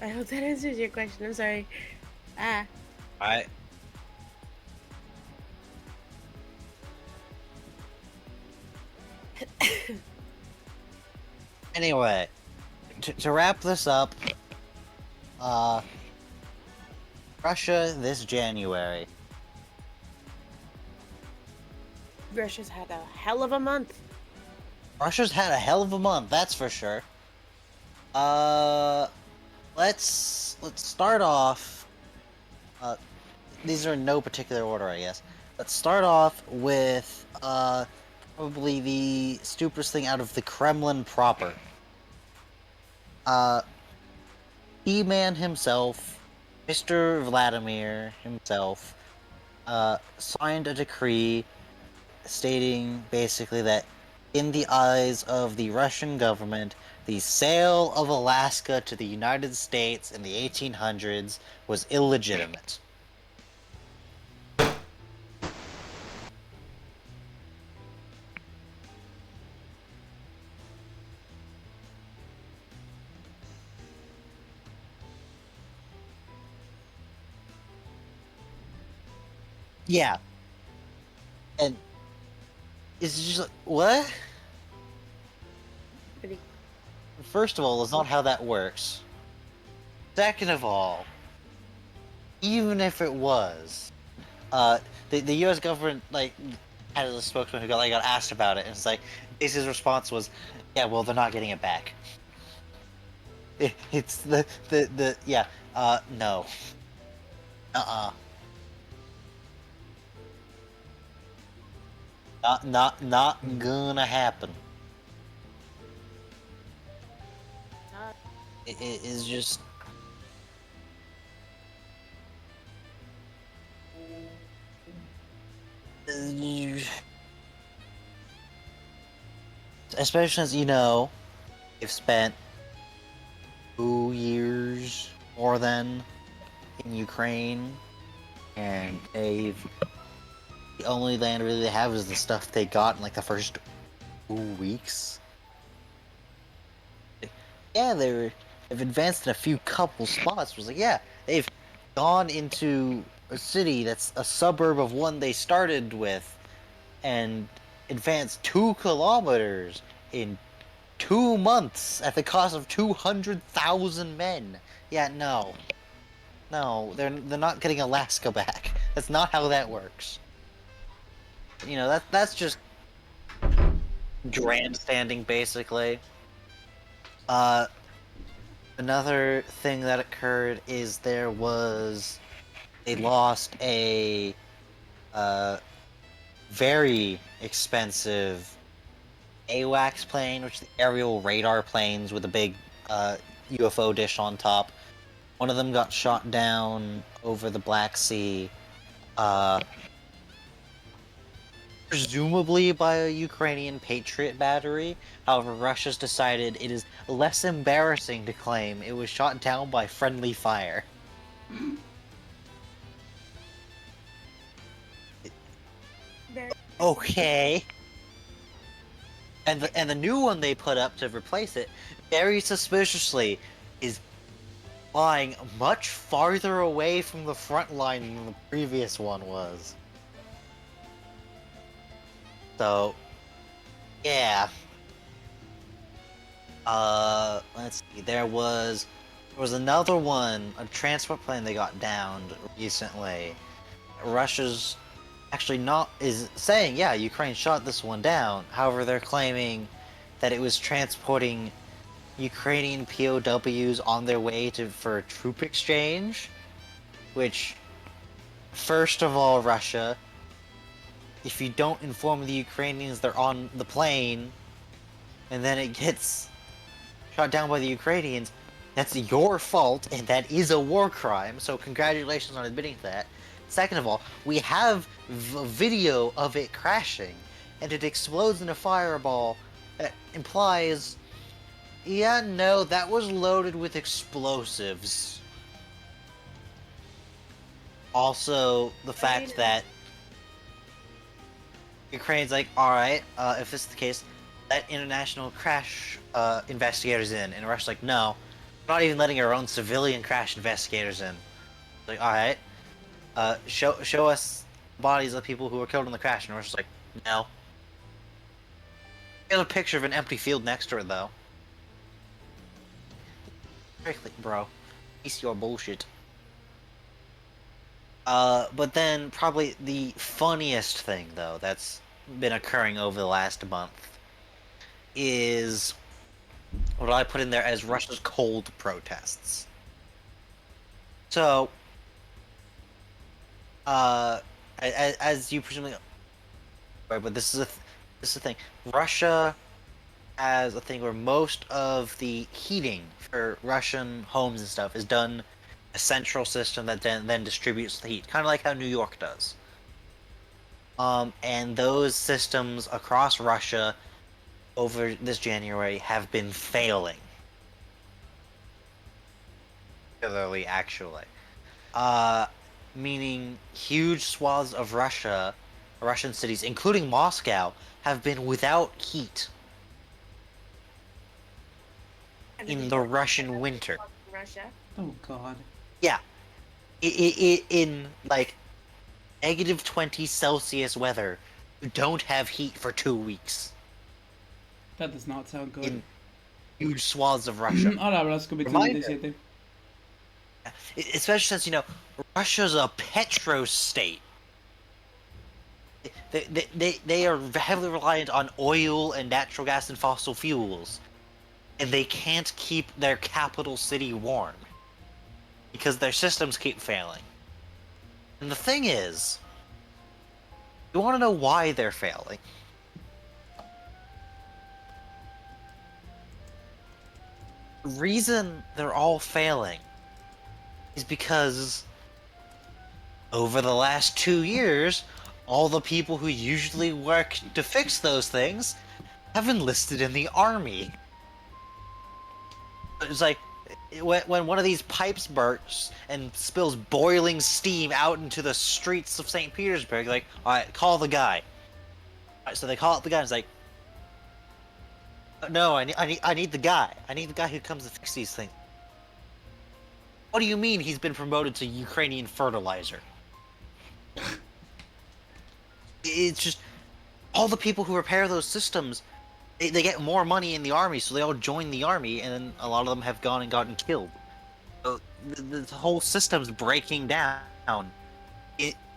I hope that answers your question. I'm sorry. I Anyway, to wrap this up, Russia this January. Russia's had a hell of a month. Russia's had a hell of a month, that's for sure. Let's start off. These are in no particular order, I guess. Let's start off with probably the stupidest thing out of the Kremlin proper. He-Man himself, Mr. Vladimir himself, signed a decree stating basically that in the eyes of the Russian government, the sale of Alaska to the United States in the 1800s was illegitimate. Yeah. And it's just like, what? Pretty. First of all, that's not how that works. Second of all, even if it was, the U.S. government like had a spokesman who got asked about it, and it's like his response was, "Yeah, well, they're not getting it back." It's the yeah, no, not gonna happen. It is just. Especially as they've spent 2 years more than in Ukraine, and the only land really they have is the stuff they got in like the first 2 weeks. Yeah, they've advanced in a few couple spots. It was like, yeah, they've gone into a city that's a suburb of one they started with, and advanced 2 kilometers in 2 months at the cost of 200,000 men. Yeah, no, they're not getting Alaska back. That's not how that works. That's just grandstanding, basically. Another thing that occurred is they lost a very expensive AWACS plane, which is the aerial radar planes with a big UFO dish on top. One of them got shot down over the Black Sea. presumably by a Ukrainian Patriot battery. However, Russia's decided it is less embarrassing to claim it was shot down by friendly fire. Very Okay. And the new one they put up to replace it, very suspiciously, is flying much farther away from the front line than the previous one was. So, yeah. Let's see. There was another one, a transport plane that got downed recently. Russia's actually not is saying, yeah, Ukraine shot this one down. However, they're claiming that it was transporting Ukrainian POWs on their way for a troop exchange. Which, first of all, Russia, if you don't inform the Ukrainians they're on the plane, and then it gets shot down by the Ukrainians, that's your fault, and that is a war crime, so congratulations on admitting that. Second of all, we have video of it crashing, and it explodes in a fireball that implies, yeah, no, that was loaded with explosives. Also, the fact that Ukraine's like, alright, if this is the case, let international crash investigators in. And Russia's like, no, we're not even letting our own civilian crash investigators in. Like, alright, show us bodies of people who were killed in the crash. And Russia's like, no. Here's a picture of an empty field next to it, though. Frankly, bro, piece your bullshit. But then probably the funniest thing, though, that's been occurring over the last month is what I put in there as Russia's cold protests. So, as you presumably, right, but this is the thing. Russia has a thing where most of the heating for Russian homes and stuff is done a central system that then distributes the heat, kind of like how New York does. And those systems across Russia over this January have been failing. Particularly, actually. Meaning huge swaths of Russian cities, including Moscow, have been without heat in the Russian winter. Russia. Oh god. Yeah. In like -20 Celsius weather, you don't have heat for 2 weeks That does not sound good. in huge swaths of Russia. Allora, ska bli Reminder. siete. Especially since, Russia's a petro state. They are heavily reliant on oil and natural gas and fossil fuels. And they can't keep their capital city warm. Because their systems keep failing. And the thing is, you want to know why they're failing? The reason they're all failing is because over the last 2 years, all the people who usually work to fix those things have enlisted in the army. It's like, when one of these pipes bursts and spills boiling steam out into the streets of St. Petersburg, like, alright, call the guy. Alright, so they call up the guy and it's like, no, I need the guy. I need the guy who comes to fix these things. What do you mean he's been promoted to Ukrainian fertilizer? It's just, all the people who repair those systems, they get more money in the army, so they all join the army, and then a lot of them have gone and gotten killed. So the whole system's breaking down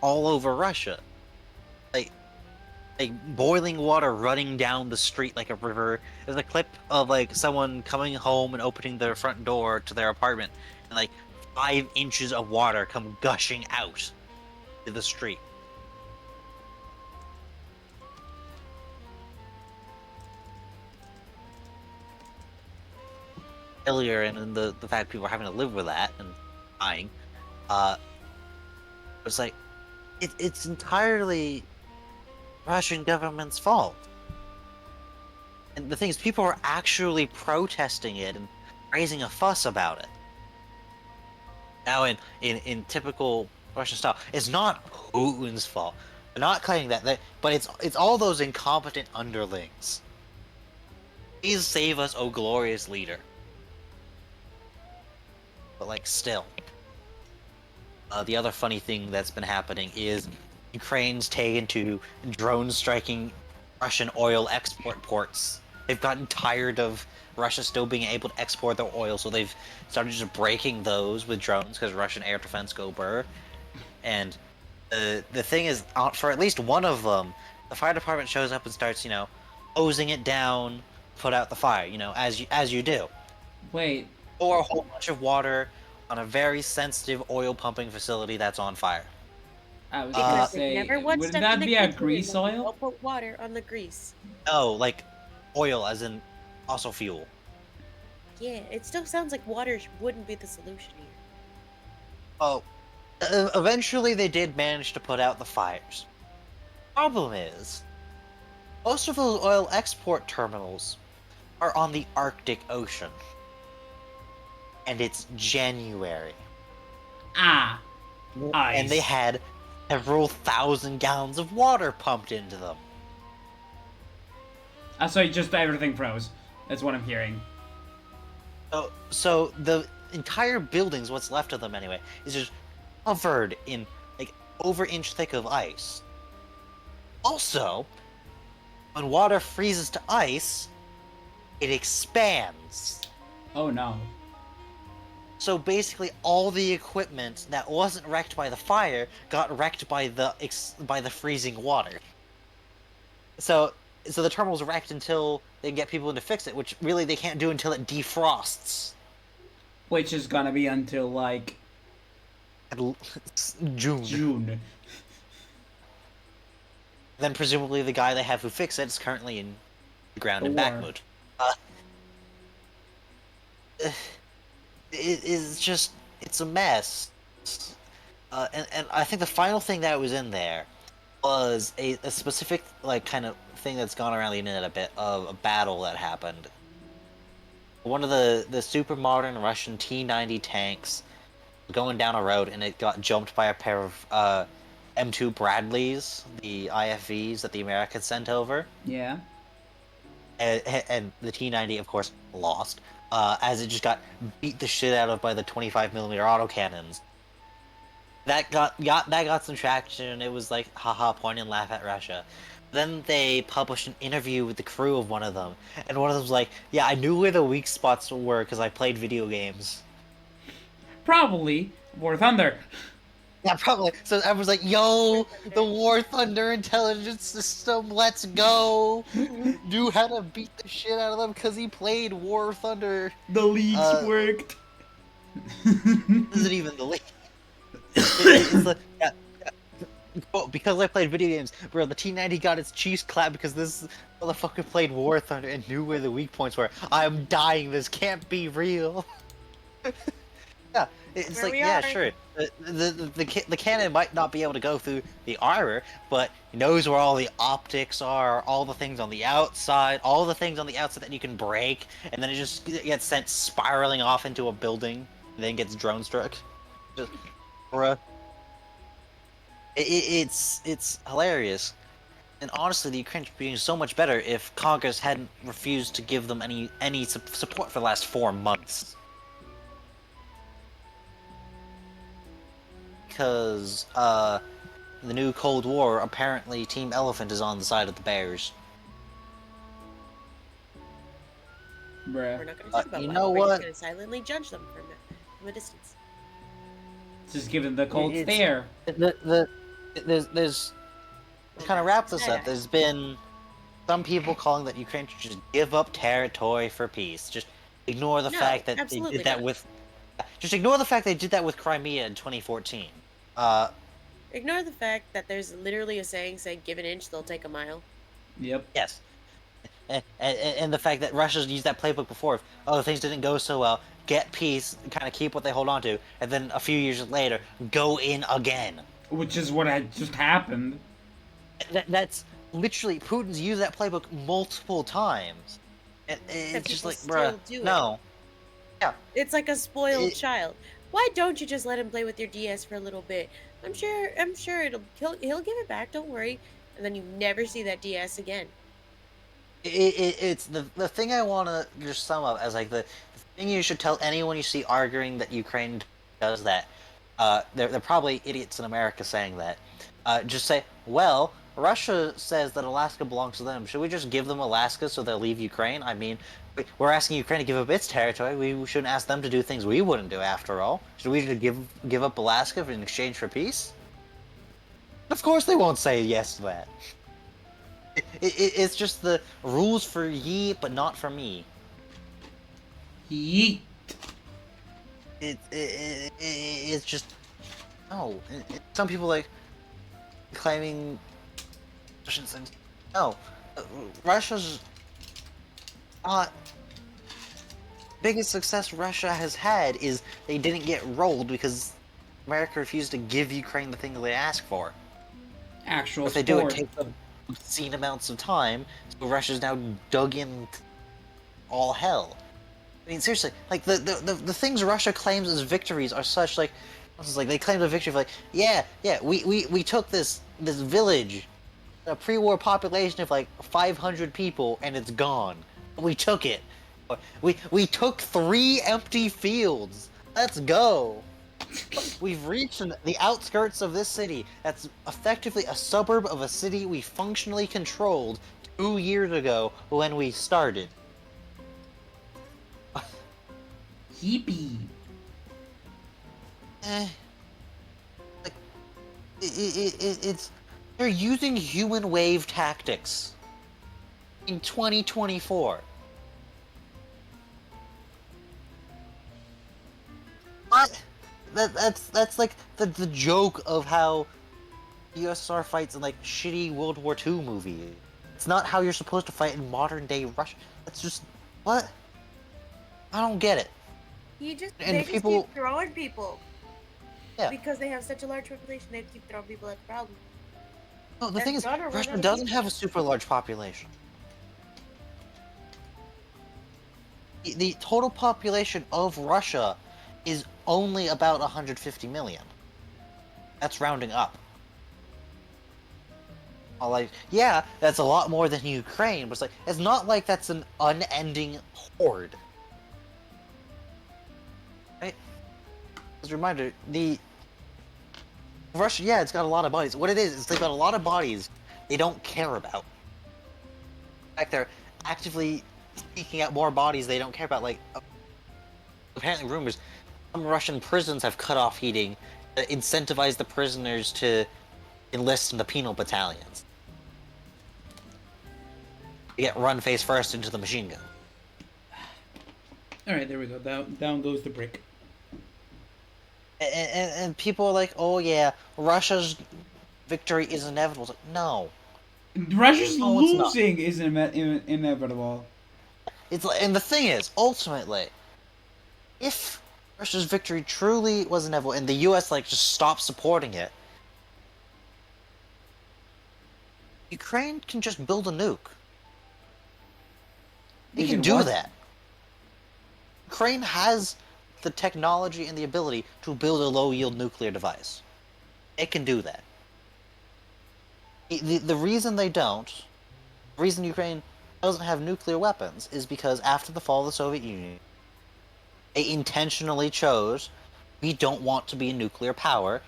all over Russia. Like boiling water running down the street like a river. There's a clip of like someone coming home and opening their front door to their apartment, and like 5 inches of water come gushing out to the street. Failure and the fact people are having to live with that and dying. It's like it's entirely Russian government's fault. And the thing is, people are actually protesting it and raising a fuss about it. Now, in typical Russian style, it's not Putin's fault. I'm not claiming that, but it's all those incompetent underlings. Please save us, oh glorious leader. But like, still. The other funny thing that's been happening is Ukraine's taken to drone striking Russian oil export ports. They've gotten tired of Russia still being able to export their oil, so they've started just breaking those with drones because Russian air defense go burr. And the thing is, for at least one of them, the fire department shows up and starts, hosing it down, put out the fire, as you do. Wait. Or a whole bunch of water on a very sensitive oil pumping facility that's on fire. I was Because gonna they say, never once wouldn't stepped that in the be a kitchen grease and oil? Don't put water on the grease. No, like oil as in fossil fuel. Yeah, it still sounds like water wouldn't be the solution here. Oh, eventually they did manage to put out the fires. Problem is, most of those oil export terminals are on the Arctic Ocean. And it's January. Ah. Ice. And they had several thousand gallons of water pumped into them. So just everything froze. That's what I'm hearing. So the entire buildings, what's left of them anyway, is just covered in like over inch thick of ice. Also, when water freezes to ice, it expands. Oh no. So basically, all the equipment that wasn't wrecked by the fire got wrecked by the freezing water. So the terminal's wrecked until they can get people in to fix it, which really they can't do until it defrosts. Which is gonna be until like June. June. Then presumably the guy they have who fix it is currently in the ground in Bakhmut. It's a mess. And I think the final thing that was in there was a specific, like, kind of thing that's gone around the internet a bit of a battle that happened. One of the super modern Russian T-90 tanks was going down a road and it got jumped by a pair of M2 Bradleys, the IFVs that the Americans sent over. Yeah. And the T-90, of course, lost. As it just got beat the shit out of by the 25mm autocannons. That got some traction. It was like, haha, point and laugh at Russia. Then they published an interview with the crew of one of them, and one of them was like, yeah, I knew where the weak spots were because I played video games. Probably War Thunder. Yeah, probably. So everyone's like, yo, the War Thunder intelligence system, let's go! Knew how to beat the shit out of them because he played War Thunder. The leads worked. Isn't even the lead. It's like, yeah. Oh, because I played video games, bro, the T-90 got its cheeks clapped because this motherfucker played War Thunder and knew where the weak points were. I'm dying, this can't be real. Yeah, it's like, yeah, sure. The cannon might not be able to go through the armor, but he knows where all the optics are, all the things on the outside, all the things on the outside that you can break, and then it just gets sent spiraling off into a building, and then gets drone struck. Just, bruh. It's hilarious. And honestly, the Ukraine would be doing so much better if Congress hadn't refused to give them any support for the last 4 months. Because, the new Cold War, apparently Team Elephant is on the side of the Bears. We're Bruh. not going to talk about you why. know We're what? just going to silently judge them from a distance. Just giving the cold It's- stare. There's to kind of wrap this up, there's been some people calling that Ukraine should just give up territory for peace. Just ignore the No, fact that they absolutely did that not. with... Just ignore the fact they did that with Crimea in 2014. Ignore the fact that there's literally a saying give an inch, they'll take a mile. Yep. Yes. And the fact that Russia's used that playbook before. Oh, things didn't go so well. Get peace, kind of keep what they hold on to, and then a few years later, go in again. Which is what had just happened. That's literally, Putin's used that playbook multiple times. That It's just people like, still bruh, do it. no. Yeah, It's like a spoiled it, child. Why don't you just let him play with your DS for a little bit? I'm sure he'll give it back. Don't worry. And then you never see that DS again. it's the thing I want to just sum up as like the thing you should tell anyone you see arguing that Ukraine does that. They're probably idiots in America saying that. Just say, well, Russia says that Alaska belongs to them. Should we just give them Alaska so they'll leave Ukraine? I mean, we're asking Ukraine to give up its territory. We shouldn't ask them to do things we wouldn't do after all. Should we just give up Alaska in exchange for peace? Of course they won't say yes to that. It's just the rules for ye, but not for me. Yeet. It's just no. Some people like claiming Russians and no, Russia's not biggest success Russia has had is they didn't get rolled because America refused to give Ukraine the thing they asked for. Actual If they do, it sport. takes obscene amounts of time. So Russia's now dug in all hell. I mean, seriously, like the things Russia claims as victories are such like, it's like they claim a victory of like, yeah, we took this village, a pre-war population of like 500 people, and it's gone. We took it. We took 3 empty fields. Let's go. We've reached the outskirts of this city. That's effectively a suburb of a city we functionally controlled 2 years ago when we started. Yippee. Like, it's they're using human wave tactics in 2024. What? That's like the joke of how the USSR fights in like shitty World War II movies. It's not how you're supposed to fight in modern day Russia. It's just what? I don't get it. They And just people, keep throwing people. yeah. Because they have such a large population, they keep throwing people at the problem. No, the thing is, gonna run Russia out of doesn't people. have a super large population. The total population of Russia is only about 150 million. That's rounding up. Like, yeah, that's a lot more than Ukraine, but it's not like that's an unending horde. Right? As a reminder, Russia, yeah, it's got a lot of bodies. What it is they've got a lot of bodies they don't care about. In fact, they're actively seeking out more bodies they don't care about. Like, apparently rumors, some Russian prisons have cut off heating to incentivize the prisoners to enlist in the penal battalions. You get run face first into the machine gun. Alright, there we go. Down goes the brick. And people are like, oh yeah, Russia's victory is inevitable. It's like, no. Russia's No, it's not. losing is inevitable. It's like, and the thing is, ultimately, if Russia's victory truly was inevitable and the US like just stopped supporting it, Ukraine can just build a nuke. They can do what? that. Ukraine has the technology and the ability to build a low-yield nuclear device. It can do that. The reason they don't, the reason Ukraine doesn't have nuclear weapons is because after the fall of the Soviet Union, they intentionally chose, we don't want to be a nuclear power,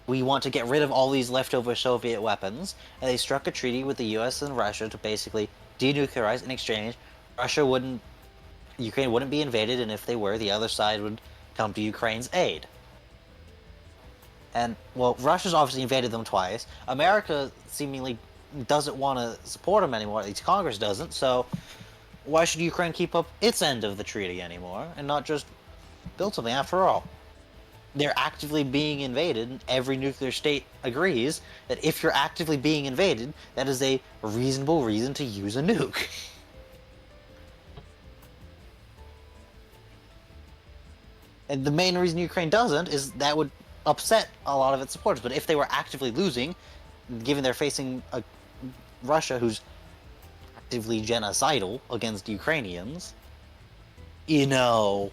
we want to get rid of all these leftover Soviet weapons, and they struck a treaty with the US and Russia to basically denuclearize. In exchange, Ukraine wouldn't be invaded, and if they were, the other side would come to Ukraine's aid. And, well, Russia's obviously invaded them twice. America seemingly doesn't want to support them anymore, at least Congress doesn't, so why should Ukraine keep up its end of the treaty anymore, and not just build something after all? They're actively being invaded, and every nuclear state agrees that if you're actively being invaded, that is a reasonable reason to use a nuke. And the main reason Ukraine doesn't is that would upset a lot of its supporters. But if they were actively losing, given they're facing a Russia, who's actively genocidal against Ukrainians, you know,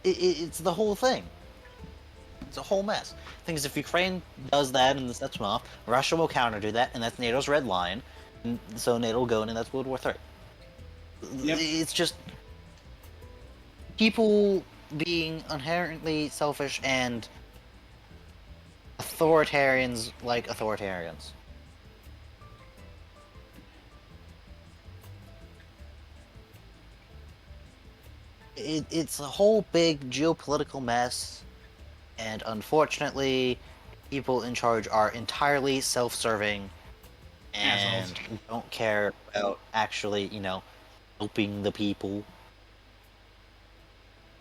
it's the whole thing. It's a whole mess. The thing is, if Ukraine does that and sets them off, Russia will counter do that, and that's NATO's red line. And so NATO will go in, and that's World War III. Yep. It's just people being inherently selfish and authoritarians like authoritarians. It's a whole big geopolitical mess, and unfortunately, people in charge are entirely self-serving and Assholes. don't care about actually, helping the people.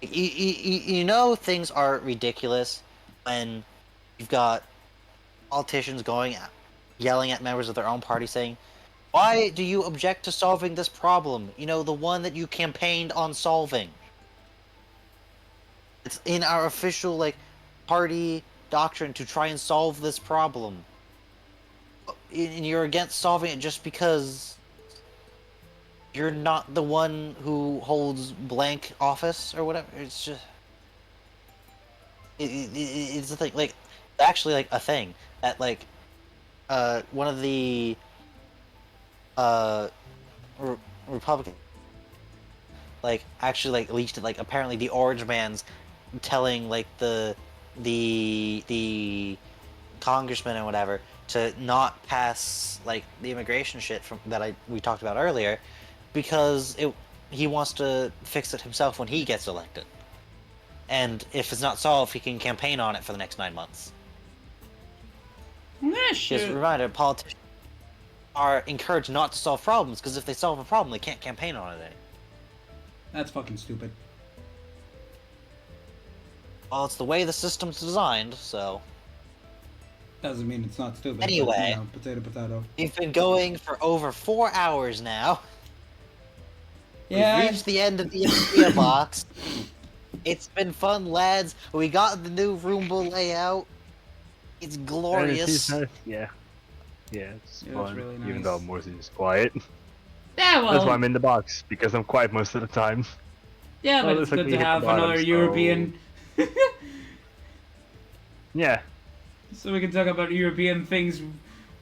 You know things are ridiculous when you've got politicians yelling at members of their own party saying, "Why do you object to solving this problem? You know, the one that you campaigned on solving. It's in our official, party doctrine to try and solve this problem. And you're against solving it just because you're not the one who holds blank office or whatever." It's just... it's a thing. Actually, a thing that, one of the, Republican, actually, leaked it, apparently the Orange Man's telling, the congressman and whatever to not pass, the immigration shit we talked about earlier, because he wants to fix it himself when he gets elected. And if it's not solved, he can campaign on it for the next 9 months. Yeah, Just shit. a reminder, politicians are encouraged not to solve problems, because if they solve a problem, they can't campaign on it anymore. That's fucking stupid. Well, it's the way the system's designed, so... Doesn't mean it's not stupid. Anyway. But, potato, potato. We've been going for over 4 hours now. Yeah. We've reached the end of the idea box. It's been fun, lads. We got the new Roomba layout. It's glorious. Yeah. Yeah, it's Yeah, fun. it's really Even nice. though Morse is quiet. Yeah, well. That's why I'm in the box, because I'm quiet most of the time. Yeah, Well, but it's looks like good we to hit the have bottom, another so- European. Yeah. So we can talk about European things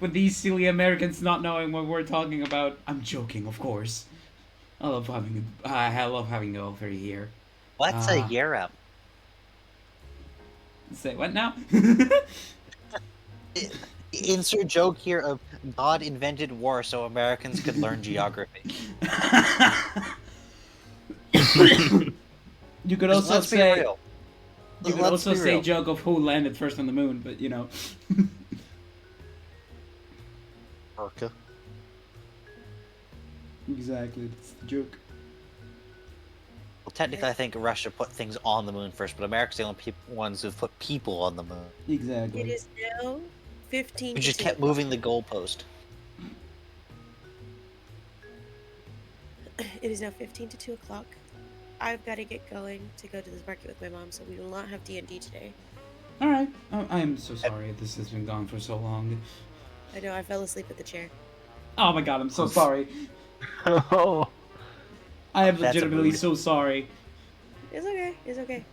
with these silly Americans not knowing what we're talking about. I'm joking, of course. I love having it over here. What's a Europe? Say what now? Insert joke here of God invented war so Americans could learn geography. You could also Let's be say real. you could Let's also be say real. joke of who landed first on the moon, but you know. America. Exactly, that's the joke. Well, technically, I think Russia put things on the moon first, but America's the only ones who've put people on the moon. Exactly. It is now 15 We to just 2 kept o'clock. moving the goalpost. It is now 15 to 2 o'clock. I've got to get going to go to this market with my mom, so we will not have D&D today. All right. I'm so sorry. This has been gone for so long. I know, I fell asleep at the chair. Oh my god, I'm so sorry. Oh. I am That's a legitimately mood. so sorry. It's okay, it's okay.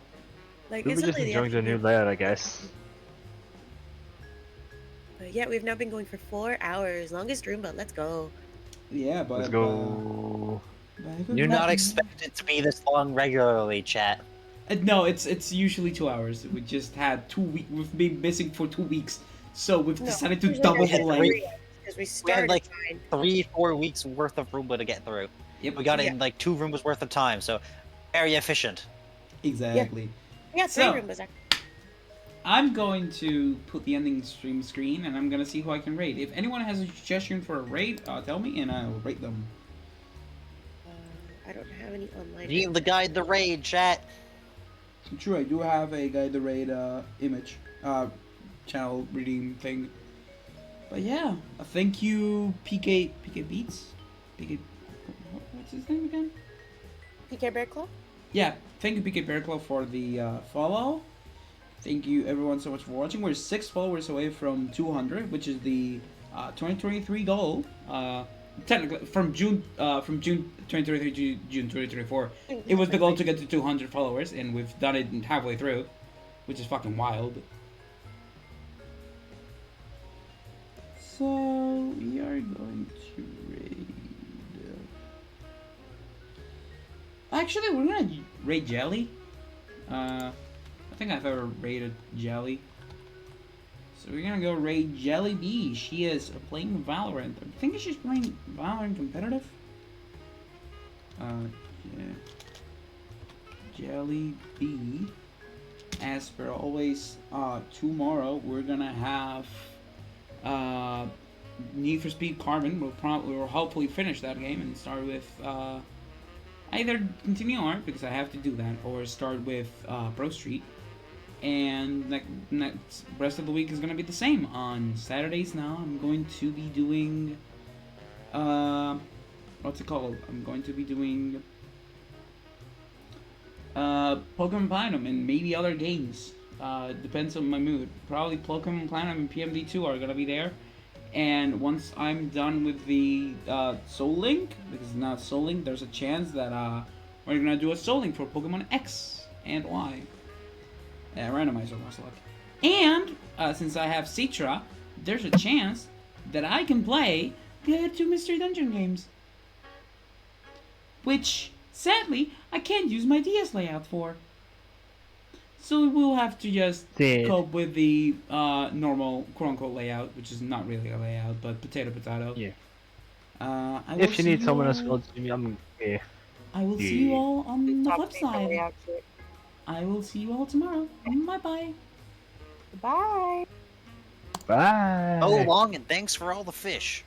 Like, We'll it's be just only the enjoying the new afternoon. layout, I guess. But yeah, we've now been going for 4 hours. Longest Roomba, let's go. Yeah, but Let's go. Do not expect it to be this long regularly, chat. No, it's usually 2 hours. We just had 2 weeks. We've been missing for 2 weeks, so we've No, decided to usually double that's the had length. 3 hours, because we We started had 9. 3-4 weeks worth of Roomba to get through. Yep. We got it Yeah. in 2 Roombas worth of time, so very efficient. Exactly. Yeah, 3 So- Roombas. I'm going to put the ending stream screen, and I'm gonna see who I can raid. If anyone has a suggestion for a raid, tell me, and I'll rate them. I don't have any online. Need the guide the raid, chat. True, I do have a guide the raid image, channel reading thing. But yeah, thank you, PK Beats. PK, what's his name again? PK Bear Claw? Yeah, thank you, PK Bearclaw, for the follow. Thank you everyone so much for watching. We're 6 followers away from 200, which is the 2023 goal. Technically, from June 2023 to June 2024, it was the goal to get to 200 followers, and we've done it halfway through, which is fucking wild. So we are going to raid. Actually, we're gonna raid Jelly. I think I've ever raided Jelly. So we're gonna go raid Jelly B. She is playing Valorant. I think she's playing Valorant competitive. Yeah. Jelly B. As per always, tomorrow we're gonna have Need for Speed Carbon. We'll hopefully finish that game and start with either continue on because I have to do that, or start with Pro Street. And next rest of the week is gonna be the same. On Saturdays now, I'm going to be doing what's it called? I'm going to be doing Pokemon Platinum and maybe other games. Depends on my mood. Probably Pokemon Platinum and PMD2 are gonna be there. And once I'm done with the Soul Link, because it's not Soul Link, there's a chance that we're gonna do a Soul Link for Pokemon X and Y. Randomizer most luck. And since I have Citra, there's a chance that I can play the other 2 Mystery Dungeon games. Which, sadly, I can't use my DS layout for. So we'll have to just cope with the normal quote-unquote layout, which is not really a layout, but potato. Yeah. If you need someone else called Jimmy, I'm here. I will see you all on the flip side. I will see you all tomorrow. Bye-bye. Bye. Bye. So long, and thanks for all the fish.